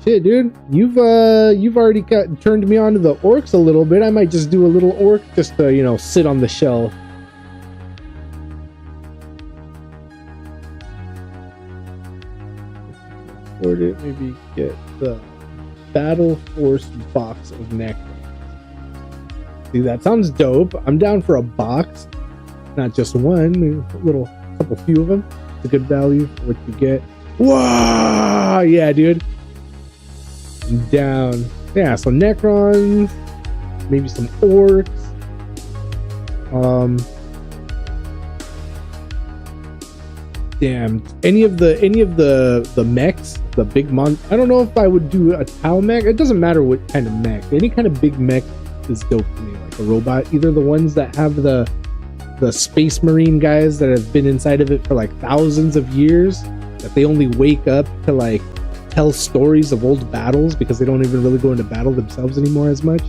shit, dude. You've already turned me on to the orcs a little bit. I might just do a little orc just to, you know, sit on the shelf. Or to maybe get the Battle Force box of Necrons. See, that sounds dope. I'm down for a box, not just one. A little, couple few of them. It's a good value for what you get. Whoa! Yeah, dude. I'm down. Yeah, so Necrons, maybe some orcs. Damn. Any of the mechs, the big mon. I don't know if I would do a Tau mech. It doesn't matter what kind of mech. Any kind of big mech is dope to me. Like a robot. Either the ones that have the Space Marine guys that have been inside of it for like thousands of years, that they only wake up to like tell stories of old battles because they don't even really go into battle themselves anymore as much.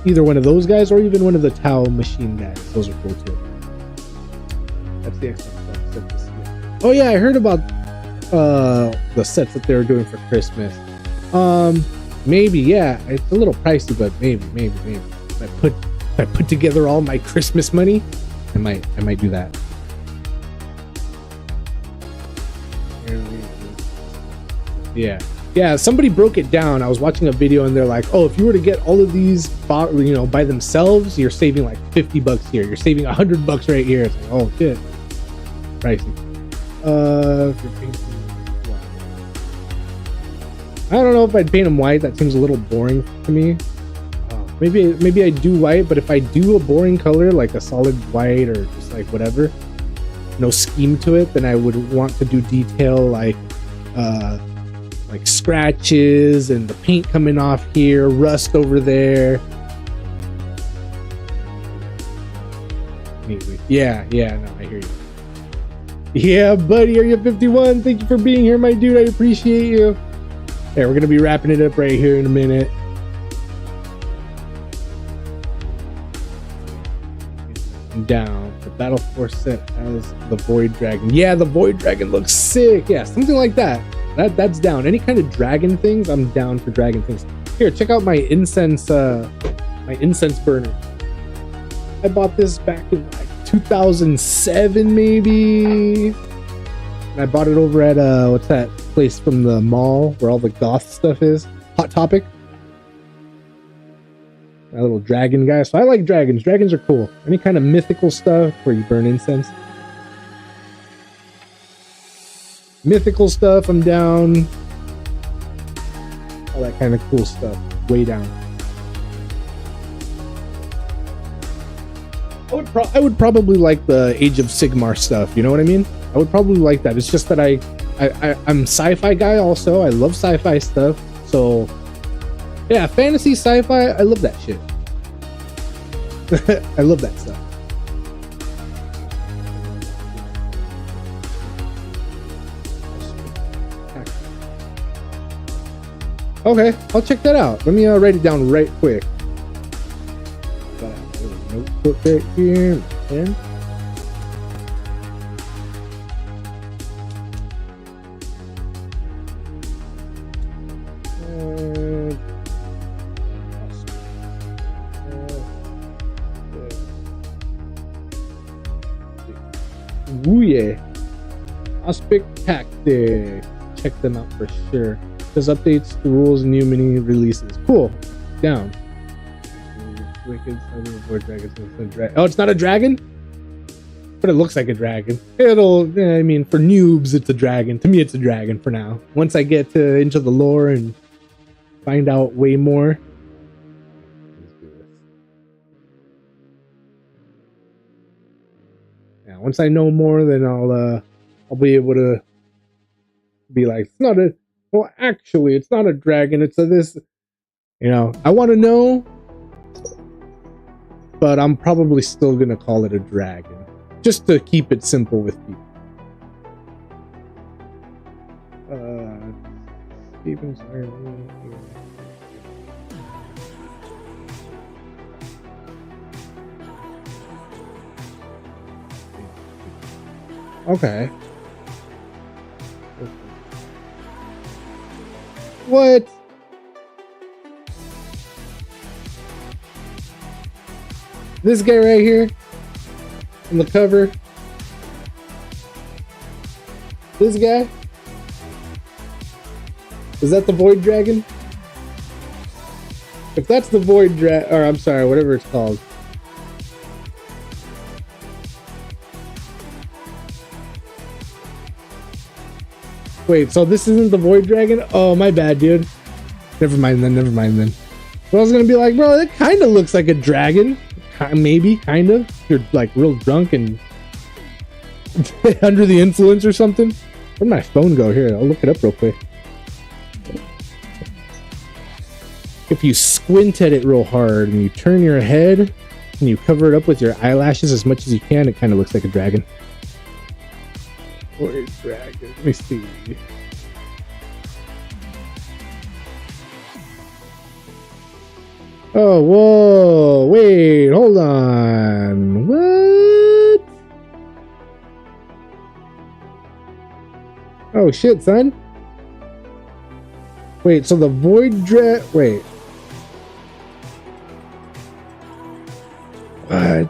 Either one of those guys or even one of the Tau machine guys. Those are cool too. That's the Xbox set this year. Oh yeah, I heard about the sets that they were doing for Christmas. Maybe, yeah. It's a little pricey, but maybe. If I put together all my Christmas money, I might do that. Yeah, somebody broke it down. I was watching a video and they're like, oh, if you were to get all of these, you know, by themselves, you're saving like $50 here. You're saving $100 right here. It's like, oh shit, pricey. I don't know if I'd paint them white. That seems a little boring to me. Maybe I do white, but if I do a boring color like a solid white or just like whatever, no scheme to it, then I would want to do detail like scratches and the paint coming off here, rust over there. Anyway, yeah, no, I hear you. Yeah, buddy, Area 51, thank you for being here, my dude. I appreciate you. Yeah, we're gonna be wrapping it up right here in a minute. Down. The Battle Force set has the Void Dragon. Yeah, the Void Dragon looks sick. Yeah, something like that. That's down. Any kind of dragon things, I'm down for dragon things. Here, check out my incense burner. I bought this back in like 2007 maybe. And I bought it over at what's that place from the mall where all the goth stuff is? Hot Topic. That little dragon guy. So I like dragons. Dragons are cool. Any kind of mythical stuff where you burn incense. Mythical stuff, I'm down. All that kind of cool stuff. Way down. I would probably like the Age of Sigmar stuff. You know what I mean? I would probably like that. It's just that I'm sci-fi guy also. I love sci-fi stuff. So yeah, fantasy, sci-fi, I love that shit. I love that stuff. Okay, I'll check that out. Let me write it down right quick. Got a little notebook right here. Pen. Ooh yeah. Aspect Tactic. Check them out for sure. Does updates to rules and new mini releases. Cool. Down. Wicked. Oh, it's not a dragon? But it looks like a dragon. I mean, for noobs, it's a dragon. To me, it's a dragon for now. Once I get into the lore and find out way more. Let's do this. Yeah, once I know more, then I'll be able to be like, it's not a, well, actually, it's not a dragon, it's a this, you know, I want to know, but I'm probably still gonna call it a dragon, just to keep it simple with people. Stevens, okay. What? This guy right here on the cover. This guy? Is that the Void Dragon? If that's the Void Dragon, or I'm sorry, whatever it's called. Wait, so this isn't the Void Dragon? Oh, my bad, dude. Never mind then, never mind then. Well, I was gonna be like, bro, that kind of looks like a dragon. Maybe, kind of. You're like real drunk and under the influence or something. Where'd my phone go? Here, I'll look it up real quick. If you squint at it real hard and you turn your head and you cover it up with your eyelashes as much as you can, it kind of looks like a dragon. Void Dragon. Let me see. Oh, whoa. Wait, hold on. What? Oh, shit, son. Wait, so the Void Dragon. Wait. What?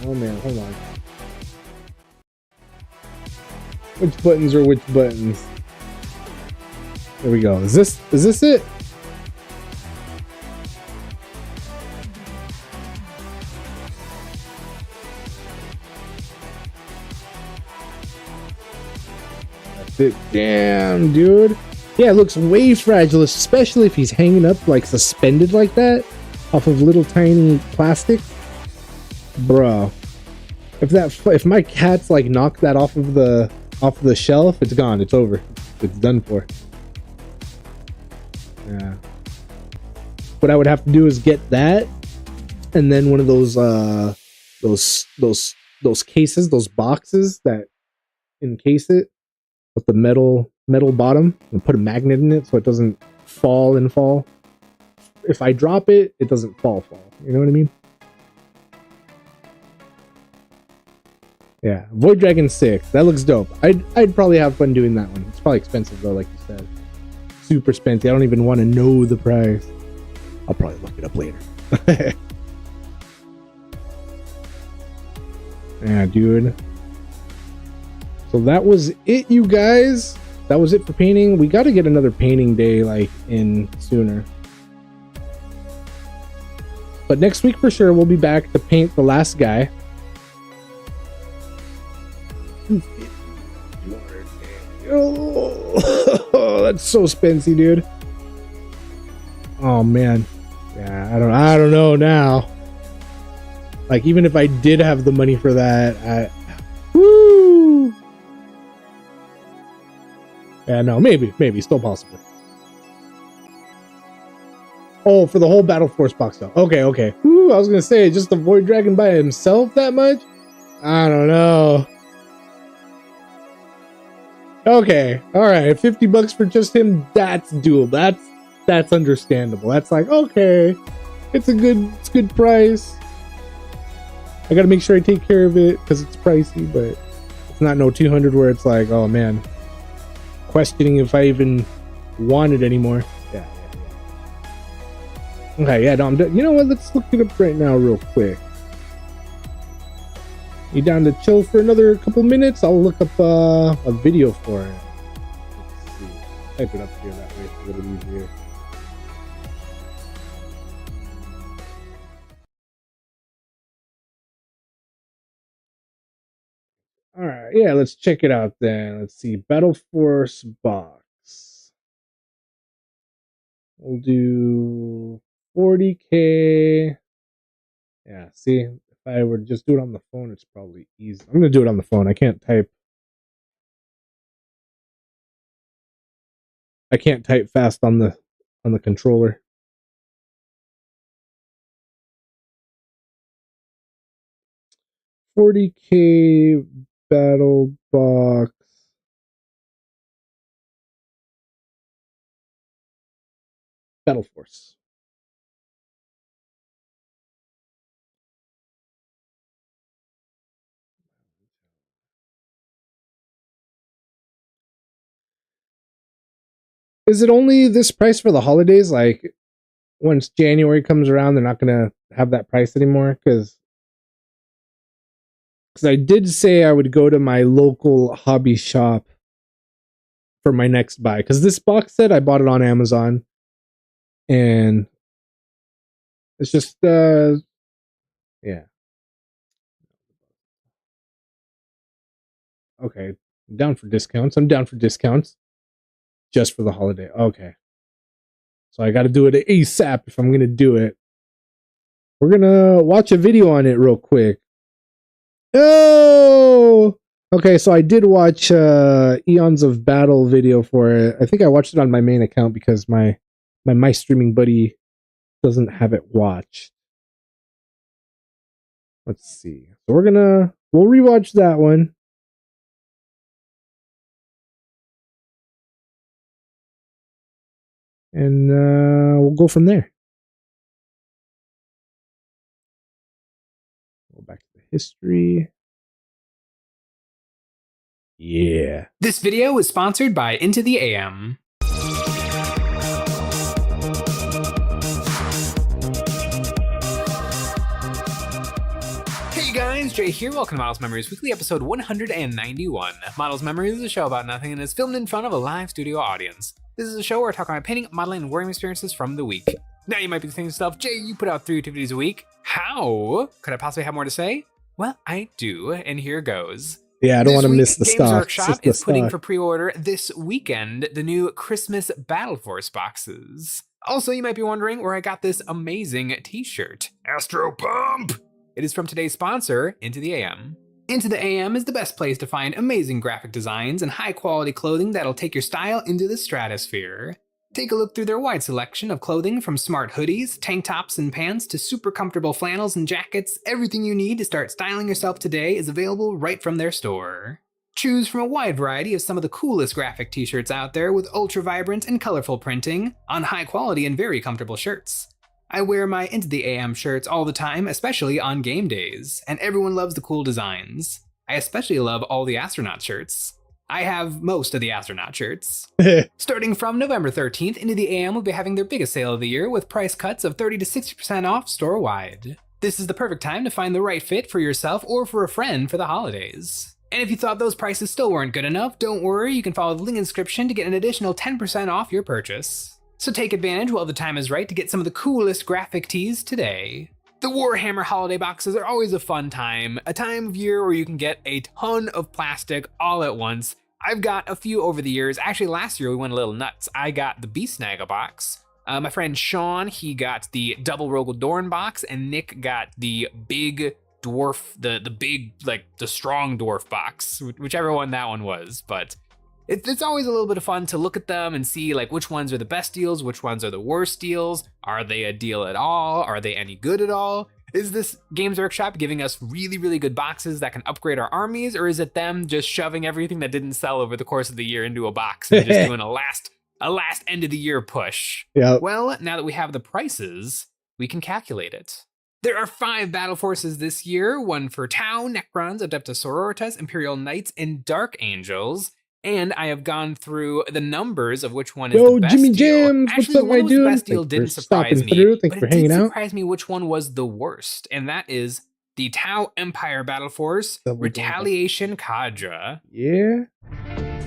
Oh man, hold on. Which buttons are which buttons? There we go. Is this it? That's it. Damn, dude. Yeah, it looks way fragile, especially if he's hanging up like suspended like that off of little tiny plastic. Bro, if my cat's like knocked that off of the shelf, it's gone. It's over. It's done for. Yeah. What I would have to do is get that, and then one of those cases, those boxes that encase it with the metal bottom, and put a magnet in it so it doesn't fall. If I drop it, it doesn't fall. You know what I mean? Yeah, Void Dragon 6. That looks dope. I'd probably have fun doing that one. It's probably expensive though, like you said. Super expensive. I don't even want to know the price. I'll probably look it up later. Yeah, dude. So that was it, you guys. That was it for painting. We got to get another painting day like in sooner. But next week for sure, we'll be back to paint the last guy. Oh, that's so spency, dude. Oh man, yeah, I don't know now. Like, even if I did have the money for that, woo. Yeah, no, maybe still possible. Oh, for the whole Battle Force box though. Okay. Ooh, I was gonna say just the Void Dragon by himself that much. I don't know. Okay, all right, $50 for just him. That's doable. That's understandable. That's like, okay, it's a good price. I gotta make sure I take care of it because it's pricey, but it's not no 200 where it's like, oh man, questioning if I even want it anymore. Yeah. Okay, yeah, no, you know what? Let's look it up right now, real quick. You down to chill for another couple minutes? I'll look up a video for it. Let's see. Type it up here, that way it's a little easier. Alright, yeah, let's check it out then. Let's see. Battle Force box. We'll do 40K. Yeah, see, if I were to just do it on the phone, it's probably easy. I'm gonna do it on the phone. I can't type fast on the controller. $40K battle box. Battle Force. Is it only this price for the holidays? Like, once January comes around, they're not gonna have that price anymore? Because I did say I would go to my local hobby shop for my next buy. Because this box set, I bought it on Amazon, and it's just yeah. Okay, I'm down for discounts. Just for the holiday. Okay. So I got to do it ASAP if I'm going to do it. We're going to watch a video on it real quick. Oh! Okay, so I did watch Eons of Battle video for it. I think I watched it on my main account because my streaming buddy doesn't have it watched. Let's see. So we'll rewatch that one. And we'll go from there. Go back to the history. Yeah. This video is sponsored by Into the AM. Hey guys, Jay here. Welcome to Models Memories Weekly, episode 191. Models Memories is a show about nothing and is filmed in front of a live studio audience. This is a show where I talk about painting, modeling, and wearing experiences from the week. Now you might be thinking to yourself, Jay, you put out 3 activities a week. How could I possibly have more to say? Well, I do, and here goes. Yeah, I don't want to miss the Games stock. Workshop is putting for pre-order this weekend the new Christmas Battle Force boxes. Also, you might be wondering where I got this amazing t-shirt. Astro Pump! It is from today's sponsor, Into the AM. Into the AM is the best place to find amazing graphic designs and high-quality clothing that'll take your style into the stratosphere. Take a look through their wide selection of clothing from smart hoodies, tank tops and pants to super comfortable flannels and jackets. Everything you need to start styling yourself today is available right from their store. Choose from a wide variety of some of the coolest graphic t-shirts out there with ultra vibrant and colorful printing on high quality and very comfortable shirts. I wear my Into the AM shirts all the time, especially on game days, and everyone loves the cool designs. I especially love all the astronaut shirts. I have most of the astronaut shirts. Starting from November 13th, Into the AM will be having their biggest sale of the year with price cuts of 30 to 60% off store-wide. This is the perfect time to find the right fit for yourself or for a friend for the holidays. And if you thought those prices still weren't good enough, don't worry, you can follow the link in the description to get an additional 10% off your purchase. So take advantage while the time is right to get some of the coolest graphic tees today. The Warhammer holiday boxes are always a fun time, a time of year where you can get a ton of plastic all at once. I've got a few over the years. Actually, last year we went a little nuts. I got the Beast Snagga box. My friend Sean, he got the Double Rogel Dorn box, and Nick got the big dwarf, the big, like, the strong dwarf box, whichever one that one was, but it's always a little bit of fun to look at them and see like which ones are the best deals, which ones are the worst deals. Are they a deal at all? Are they any good at all? Is this Games Workshop giving us really, really good boxes that can upgrade our armies, or is it them just shoving everything that didn't sell over the course of the year into a box and just doing a last end of the year push? Yeah. Well, now that we have the prices, we can calculate it. There are 5 battle forces this year, one for Tau, Necrons, Adeptus Sororitas, Imperial Knights, and Dark Angels. And I have gone through the numbers of which one is the best Jimmy deal. Jams, Actually, what's up, one my was the dude? best deal Thanks didn't for surprise stopping me, through. Thanks but for it hanging did out. surprise me which one was the worst, and that is the Tau Empire Battle Force Retaliation Cadre. Yeah.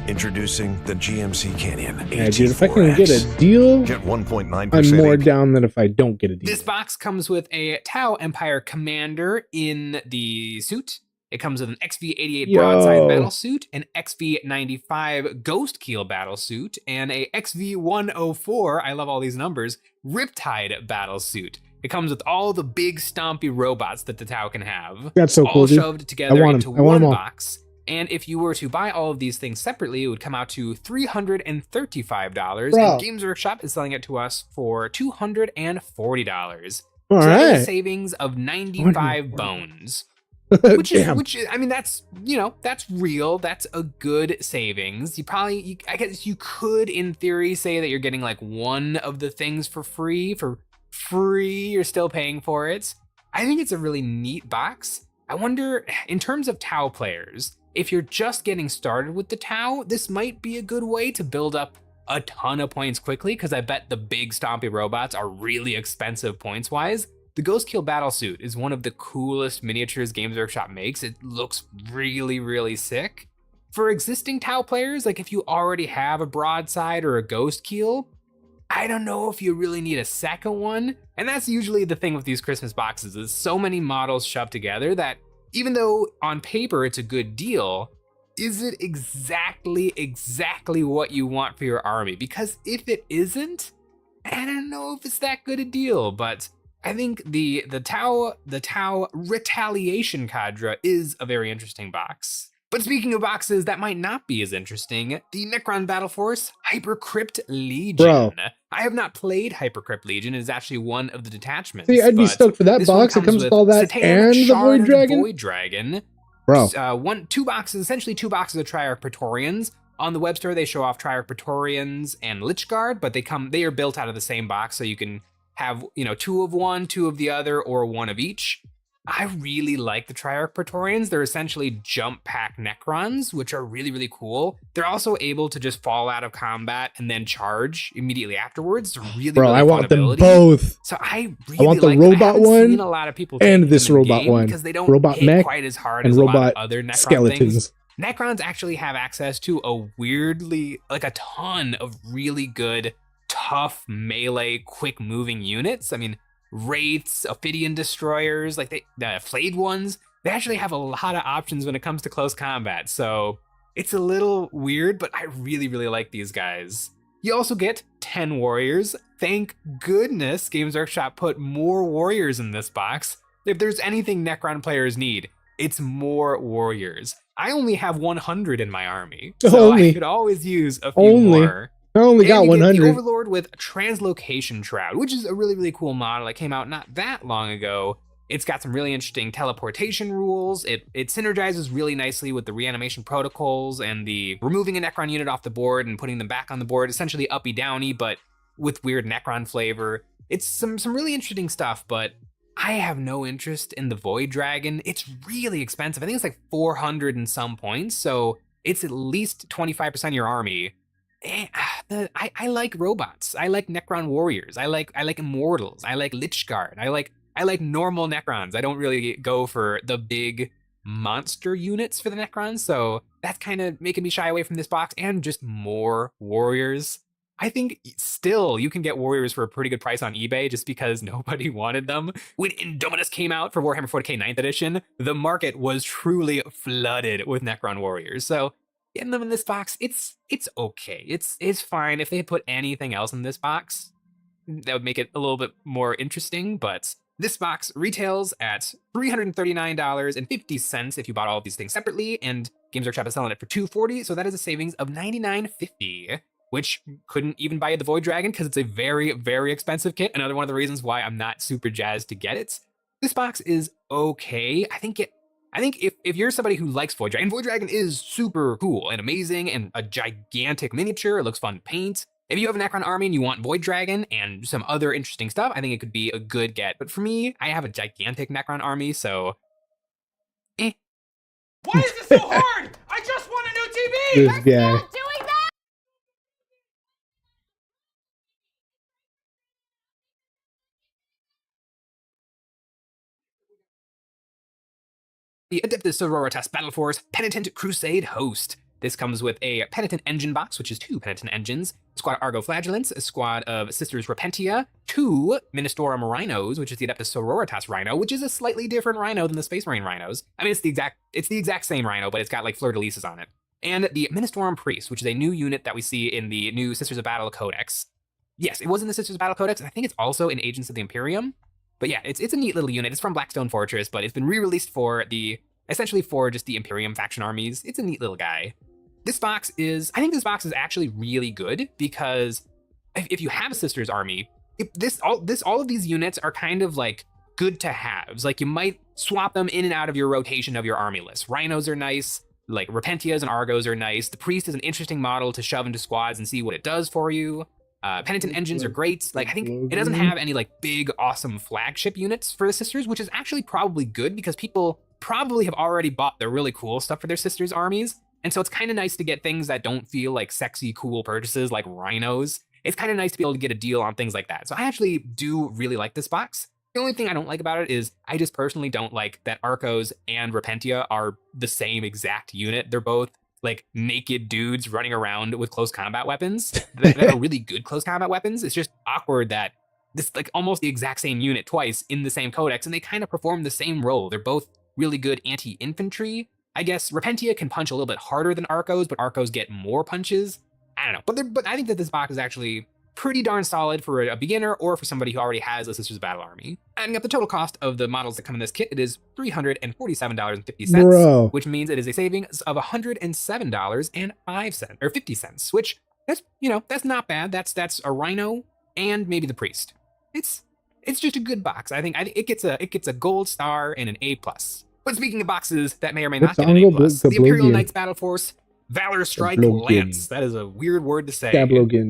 Introducing the GMC Canyon. Yeah, dude, if I can get a deal, get 1.9%. I'm more down than if I don't get a deal. This box comes with a Tau Empire Commander in the suit. It comes with an XV-88 broadside battlesuit, an XV-95 ghost keel battlesuit, and a XV-104, I love all these numbers, Riptide battlesuit. It comes with all the big stompy robots that the Tau can have. That's so cool, all dude. shoved together into one box. And if you were to buy all of these things separately, it would come out to $335. Bro. And Games Workshop is selling it to us for $240. All so right. that's a savings of 95 bones. Which I mean, that's, you know, that's real. That's a good savings. I guess you could, in theory, say that you're getting like one of the things for free. You're still paying for it. I think it's a really neat box. I wonder, in terms of Tau players, if you're just getting started with the Tau, this might be a good way to build up a ton of points quickly, because I bet the big stompy robots are really expensive points-wise. The Ghost Keel Battlesuit is one of the coolest miniatures Games Workshop makes. It looks really, really sick. For existing Tau players, like if you already have a broadside or a Ghost Keel, I don't know if you really need a second one. And that's usually the thing with these Christmas boxes, is so many models shoved together that even though on paper it's a good deal, is it exactly what you want for your army? Because if it isn't, I don't know if it's that good a deal, but I think the Tau Retaliation Cadre is a very interesting box. But speaking of boxes that might not be as interesting, the Necron Battle Force Hypercrypt Legion. Bro. I have not played Hypercrypt Legion. It is actually one of the detachments. See, I'd be stoked for that box. It comes with all that Satan, and the Shard, Void Dragon. Void Dragon. Bro. Two boxes of Triarch Praetorians. On the web store, they show off Triarch Praetorians and Lich Guard, but they are built out of the same box, so you can have, you know, two of one, two of the other, or one of each. I really like the Triarch Praetorians. They're essentially jump pack Necrons, which are really, really cool. They're also able to just fall out of combat and then charge immediately afterwards. It's really, Bro, really I fun want them ability. both. So I really want the like robot them. I haven't one seen a lot of people and taking this them in robot game one. because they don't Robot hit mech quite as hard and as a lot robot of other Necron skeletons. things. Necrons actually have access to a ton of really good, tough melee, quick moving units. I mean, Wraiths, Ophidian Destroyers, like the flayed ones, they actually have a lot of options when it comes to close combat. So it's a little weird, but I really, really like these guys. You also get 10 warriors. Thank goodness Games Workshop put more warriors in this box. If there's anything Necron players need, it's more warriors. I only have 100 in my army, so I could always use a few more. I only got 100. The Overlord with Translocation Shroud, which is a really, really cool model that came out not that long ago. It's got some really interesting teleportation rules. It synergizes really nicely with the reanimation protocols and the removing a Necron unit off the board and putting them back on the board, essentially uppy downy, but with weird Necron flavor. It's some really interesting stuff, but I have no interest in the Void Dragon. It's really expensive. I think it's like 400 and some points, so it's at least 25% of your army. I like robots. I like Necron warriors. I like Immortals. I like Lich Guard. I like normal Necrons. I don't really go for the big monster units for the Necrons, so that's kind of making me shy away from this box, and just more warriors. I think still you can get warriors for a pretty good price on eBay just because nobody wanted them. When Indominus came out for Warhammer 40k 9th edition, the market was truly flooded with Necron warriors. So getting them in this box, it's okay. It's fine. If they had put anything else in this box, that would make it a little bit more interesting, but this box retails at $339.50 if you bought all of these things separately, and Games Workshop is selling it for $240, so that is a savings of $99.50. Which couldn't even buy the Void Dragon because it's a very, very expensive kit. Another one of the reasons why I'm not super jazzed to get it. This box is okay. I think if you're somebody who likes Void Dragon is super cool and amazing and a gigantic miniature. It looks fun to paint. If you have a Necron army and you want Void Dragon and some other interesting stuff, I think it could be a good get. But for me, I have a gigantic Necron army, so Why is this so hard? I just want a new TV! This Let's guy. stop doing that! the Adeptus Sororitas Battle Force Penitent Crusade Host. This comes with a Penitent Engine box, which is 2 Penitent Engines, a squad of Argo Flagellants, a squad of Sisters Repentia, 2 Ministorum Rhinos, which is the Adeptus Sororitas Rhino, which is a slightly different rhino than the Space Marine Rhinos. I mean, it's the exact same rhino, but it's got like fleur-de-lises on it. And the Ministorum Priest, which is a new unit that we see in the new Sisters of Battle Codex. Yes, it was in the Sisters of Battle Codex, and I think it's also in Agents of the Imperium. But yeah, it's a neat little unit. It's from Blackstone Fortress, but it's been re-released for essentially for just the Imperium faction armies. It's a neat little guy. I think this box is actually really good because if you have a Sisters army, all of these units are kind of like good to haves. Like you might swap them in and out of your rotation of your army list. Rhinos are nice, like Repentias and Argos are nice. The Priest is an interesting model to shove into squads and see what it does for you. Penitent Engines are great. Like I think it doesn't have any like big, awesome flagship units for the Sisters, which is actually probably good because people probably have already bought the really cool stuff for their Sisters armies. And so it's kind of nice to get things that don't feel like sexy, cool purchases like Rhinos. It's kind of nice to be able to get a deal on things like that. So I actually do really like this box. The only thing I don't like about it is I just personally don't like that Arcos and Repentia are the same exact unit. They're both like naked dudes running around with close combat weapons that are really good close combat weapons. It's just awkward that this like almost the exact same unit twice in the same codex and they kind of perform the same role. They're both really good anti-infantry. I guess Repentia can punch a little bit harder than Arcos, but Arcos get more punches. I don't know, but I think that this box is actually pretty darn solid for a beginner or for somebody who already has a Sisters Battle army. Adding up the total cost of the models that come in this kit, it is $347.50, which means it is a savings of $107.05 or 50 cents, which that's not bad. That's a Rhino and maybe the Priest. It's just a good box. I think it gets a gold star and an A+. But speaking of boxes that may or may not get an A+, the Imperial Knights Battle Force Valor Strike Lance. That is a weird word to say.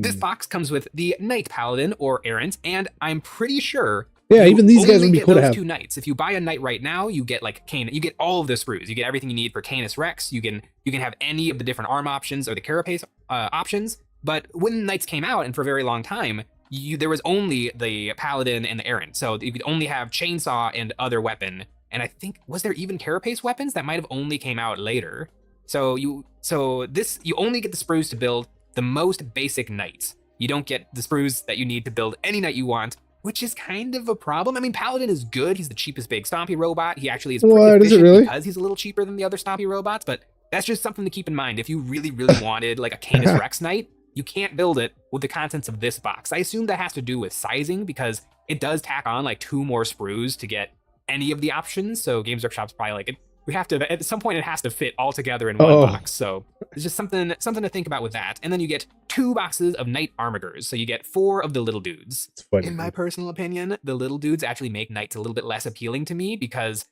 This box comes with the Knight Paladin or Errant, and I'm pretty sure even these guys would be cool to have. 2 knights. If you buy a knight right now, you get like you get all of the sprues. You get everything you need for Canis Rex. You can have any of the different arm options or the carapace options. But when knights came out, and for a very long time, there was only the Paladin and the Errant. So you could only have chainsaw and other weapon. And I think, was there even carapace weapons? That might have only came out later. So you only get the sprues to build the most basic knights. You don't get the sprues that you need to build any knight you want, which is kind of a problem. I mean, Paladin is good. He's the cheapest big stompy robot. He actually is pretty efficient because he's a little cheaper than the other stompy robots, but that's just something to keep in mind. If you really, really wanted like a Canis Rex knight, you can't build it with the contents of this box. I assume that has to do with sizing because it does tack on like 2 more sprues to get any of the options. So Games Workshop's probably like, we have to, at some point it has to fit all together in one box. So it's just something to think about with that. And then you get 2 boxes of Knight Armigers. So you get 4 of the little dudes. In my personal opinion, the little dudes actually make knights a little bit less appealing to me because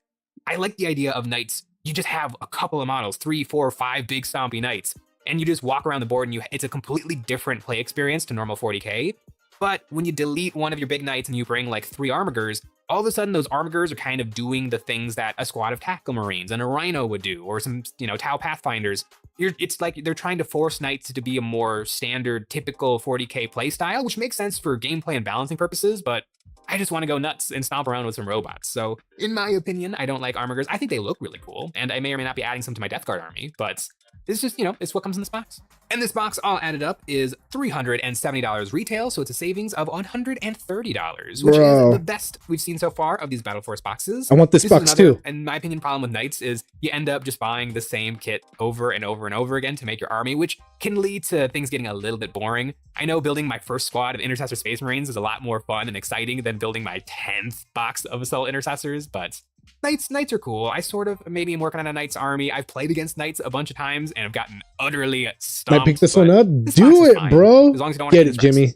I like the idea of knights. You just have a couple of models, 3, 4, 5 big stompy knights, and you just walk around the board and it's a completely different play experience to normal 40k. But when you delete one of your big knights and you bring like 3 Armigers, all of a sudden those Armigers are kind of doing the things that a squad of Tactical Marines and a Rhino would do, or some, Tau Pathfinders. It's like they're trying to force knights to be a more standard, typical 40k playstyle, which makes sense for gameplay and balancing purposes, but I just want to go nuts and stomp around with some robots. So in my opinion, I don't like Armigers. I think they look really cool, and I may or may not be adding some to my Death Guard army, but it's just, it's what comes in this box. And this box all added up is $370 retail, so it's a savings of $130, which is the best we've seen so far of these Battle Force boxes. I want this box too. In my opinion, problem with Knights is you end up just buying the same kit over and over and over again to make your army, which can lead to things getting a little bit boring. I know building my first squad of Intercessor Space Marines is a lot more fun and exciting than building my 10th box of Assault Intercessors, but Knights are cool. I sort of maybe am working on a Knights army. I've played against Knights a bunch of times and I've gotten utterly stomped. Might pick this one up. Do it, bro. As long as you don't get it, Jimmy.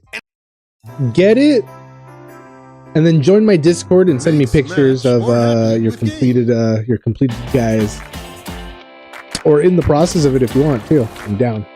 Get it, and then join my Discord and send me pictures of your completed guys, or in the process of it if you want too. I'm down.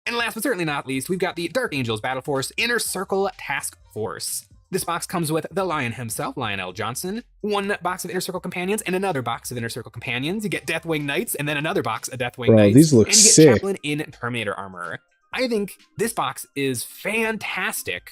And last but certainly not least, we've got the Dark Angels Battle Force Inner Circle Task Force. This box comes with the Lion himself, Lionel Johnson, 1 box of Inner Circle Companions, and another box of Inner Circle Companions. You get Deathwing Knights, and then another box of Deathwing Knights. These look sick. And you get Chaplain in Terminator armor. I think this box is fantastic,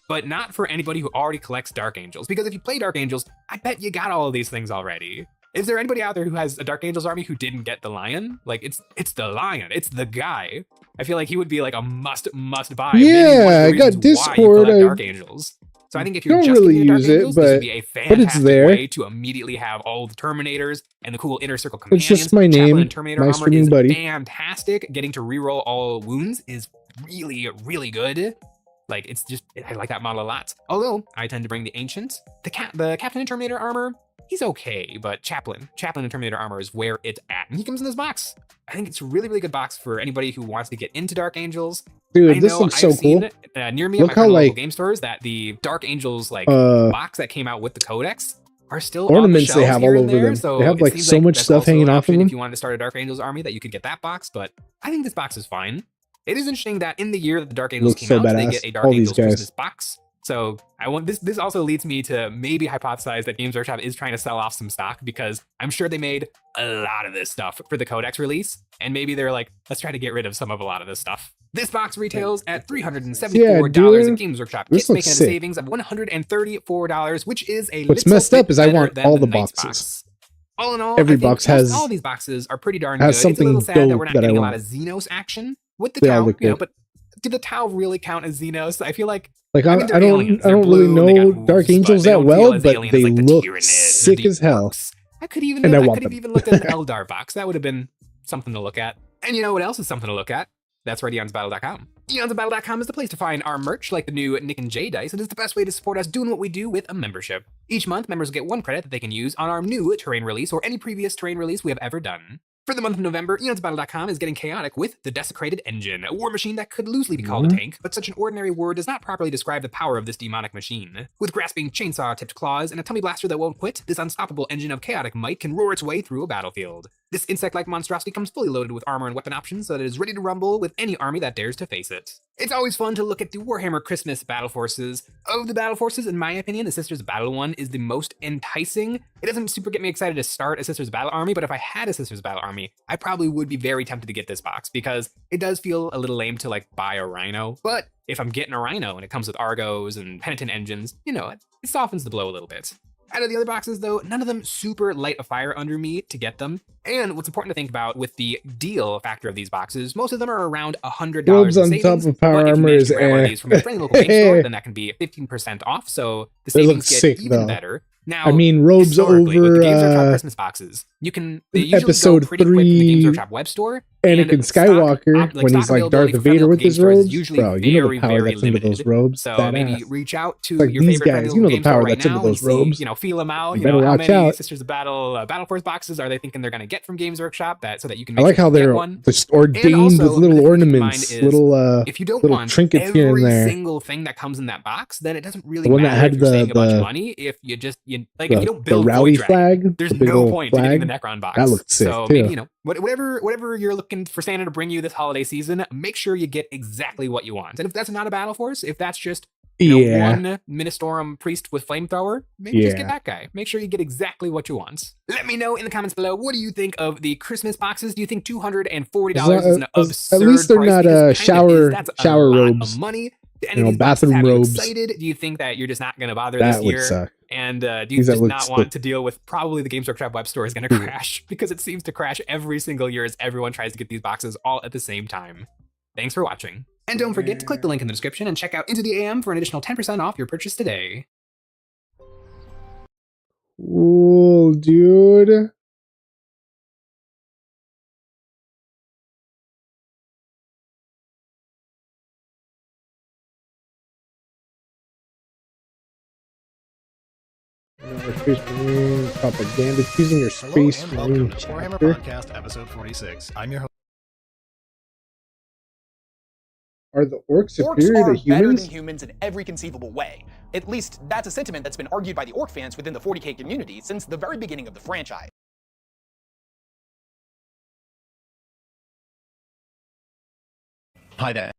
but not for anybody who already collects Dark Angels. Because if you play Dark Angels, I bet you got all of these things already. Is there anybody out there who has a Dark Angels army who didn't get the Lion? Like, it's the Lion. It's the guy. I feel like he would be like a must buy. Yeah, I got Discord. Dark Angels. So I think if you're just really getting Dark use it, Angels, this would be a fantastic way to immediately have all the Terminators and the cool Inner Circle companions. It's just my name. And Terminator my armor streaming is buddy. fantastic. Getting to reroll all wounds is really, really good. Like, it's just, I like that model a lot. Although, I tend to bring the Ancient. The Captain and Terminator armor, he's okay, but Chaplain and Terminator armor is where it's at. And he comes in this box. I think it's a really, really good box for anybody who wants to get into Dark Angels. Dude, this looks so cool. Near me at my local game stores that the Dark Angels box that came out with the Codex are still ornaments on the they have all over there, them. so they have like so much stuff hanging off of them. If you wanted to start a Dark Angels army, that you could get that box, but I think this box is fine. It is interesting that in the year that the Dark Angels came out, they get a Dark Angels Christmas box. So I want this also leads me to maybe hypothesize that Games Workshop is trying to sell off some stock, because I'm sure they made a lot of this stuff for the Codex release, and maybe they're like, let's try to get rid of some of a lot of this stuff. This box retails at $374 at Games Workshop. It's making a savings of $134, which is a What's messed up is I want all the boxes. Box. All in all, every box has all these boxes are pretty darn good. It's a little sad that we're not getting a lot of Xenos action with the Tau, but did the Tau really count as Xenos? I feel like I don't really know Dark Angels that well, but they look sick as hell. I could even looked at the Eldar box. That would have been something to look at. And you know what else is something to look at? That's right, eonsbattle.com. Eonsbattle.com is the place to find our merch, like the new Nick and Jay dice. It is the best way to support us doing what we do with a membership. Each month, members get 1 credit that they can use on our new terrain release or any previous terrain release we have ever done. For the month of November, eonsbattle.com is getting chaotic with the Desecrated Engine, a war machine that could loosely be called a tank, but such an ordinary word does not properly describe the power of this demonic machine. With grasping chainsaw-tipped claws and a tummy blaster that won't quit, this unstoppable engine of chaotic might can roar its way through a battlefield. This insect-like monstrosity comes fully loaded with armor and weapon options so that it is ready to rumble with any army that dares to face it. It's always fun to look at the Warhammer Christmas battle forces. Of the battle forces, in my opinion, the Sisters of Battle one is the most enticing. It doesn't super get me excited to start a Sisters of Battle army, but if I had a Sisters of Battle army, I probably would be very tempted to get this box, because it does feel a little lame to like buy a Rhino. But if I'm getting a Rhino and it comes with Argos and Penitent engines, you know, it softens the blow a little bit. Out of the other boxes, though, none of them super light a fire under me to get them. And what's important to think about with the deal factor of these boxes, most of them are around $100 Robes in on savings. top of power armor is one of these from a friendly local game store, then that can be 15% off. So the savings get sick, even though. better. Now, I mean, robes over with the Games Workshop Christmas boxes, they usually episode go pretty quick from the 3 Games Workshop web store. Anakin Skywalker, when he's like Darth Vader with his robes, bro, you know the power that's into those robes. So maybe reach out to like your these favorite guys, you know the power that's into those robes. Feel them out. You know, better how watch many out. Sisters of Battle Battle Force boxes are they thinking they're going to get from Games Workshop so that you can I like how they're just ordained with little ornaments, little if you don't little want trinkets here and there. every single thing that comes in that box, then it doesn't really one that matter had if you're saving a bunch of the money. If you just if you don't build the rally Void Dragon, flag, there's the big no old point to flag. getting the Necron box. That looked sick so too. maybe whatever you're looking for Santa to bring you this holiday season, make sure you get exactly what you want. And if that's not a Battle Force, if that's just one Ministorum priest with flamethrower, maybe just get that guy. Make sure you get exactly what you want. Let me know in the comments below, what do you think of the Christmas boxes? Do you think $240 is an absurd at least they're price? not Because shower that's shower a lot robes. of money. Do any You know, of these boxes bathroom have you robes. excited? Do you think that you're just not going to bother That this would year? suck. And do you These that just look not want to deal with probably the Games Workshop web store is going to crash, because it seems to crash every single year as everyone tries to get these boxes all at the same time. Thanks for watching. And don't forget to click the link in the description and check out Into the AM for an additional 10% off your purchase today. Cool, dude. Propaganda choosing your space marine Warhammer chapter. Podcast, episode 46. I'm your host. Are the orcs Orcs superior are to humans? better than humans in every conceivable way. At least, that's a sentiment that's been argued by the orc fans within the 40k community since the very beginning of the franchise. Hi there.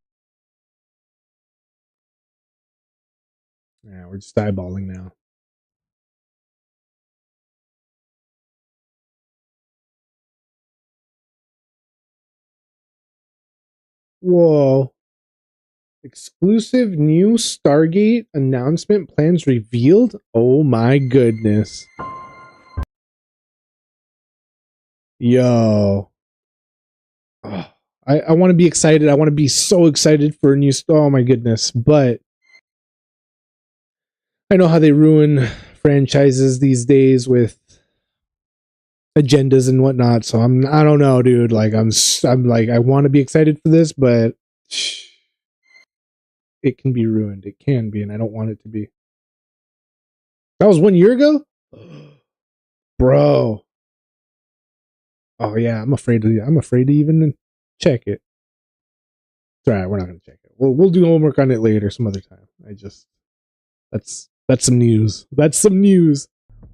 Yeah, we're just eyeballing now. Whoa. Exclusive new Stargate announcement plans revealed? Oh my goodness. Yo. Oh, I want to be excited. I want to be so excited for a new oh my goodness. But I know how they ruin franchises these days with agendas and whatnot. So I don't know, dude. Like I'm like, I want to be excited for this, but it can be ruined. It can be, and I don't want it to be. That was 1 year ago? Bro. Oh yeah, I'm afraid to even check it. It's alright, we're not gonna check it. We'll do homework on it later some other time. That's some news. That's some news.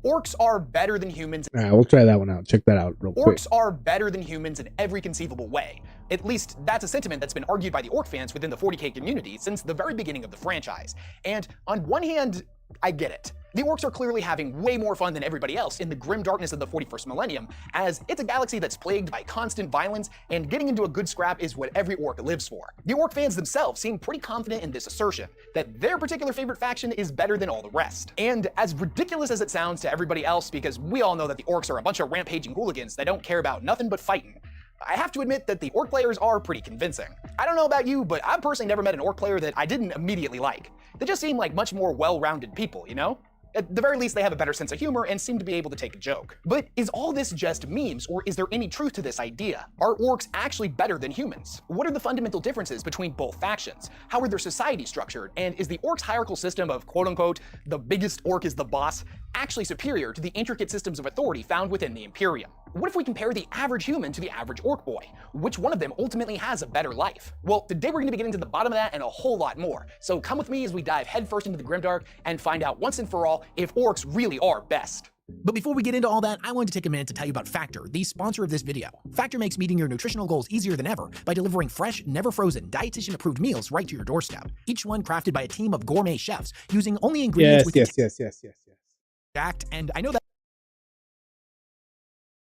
Orcs are better than humans. Alright, we'll try that one out. Check that out real quick. Orcs are better than humans in every conceivable way. At least that's a sentiment that's been argued by the orc fans within the 40k community since the very beginning of the franchise. And on one hand, I get it. The orcs are clearly having way more fun than everybody else in the grim darkness of the 41st millennium, as it's a galaxy that's plagued by constant violence, and getting into a good scrap is what every orc lives for. The orc fans themselves seem pretty confident in this assertion, that their particular favorite faction is better than all the rest. And as ridiculous as it sounds to everybody else, because we all know that the orcs are a bunch of rampaging hooligans that don't care about nothing but fighting, I have to admit that the orc players are pretty convincing. I don't know about you, but I've personally never met an orc player that I didn't immediately like. They just seem like much more well-rounded people, you know? At the very least, they have a better sense of humor and seem to be able to take a joke. But is all this just memes, or is there any truth to this idea? Are orcs actually better than humans? What are the fundamental differences between both factions? How are their societies structured? And is the orcs' hierarchical system of quote-unquote, the biggest orc is the boss, actually superior to the intricate systems of authority found within the Imperium? What if we compare the average human to the average orc boy? Which one of them ultimately has a better life? Well, today we're going to be getting to the bottom of that and a whole lot more. So come with me as we dive headfirst into the Grimdark and find out once and for all if orcs really are best. But before we get into all that, I wanted to take a minute to tell you about Factor, the sponsor of this video. Factor makes meeting your nutritional goals easier than ever by delivering fresh, never frozen, dietitian-approved meals right to your doorstep. Each one crafted by a team of gourmet chefs using only ingredients Yes. And I know that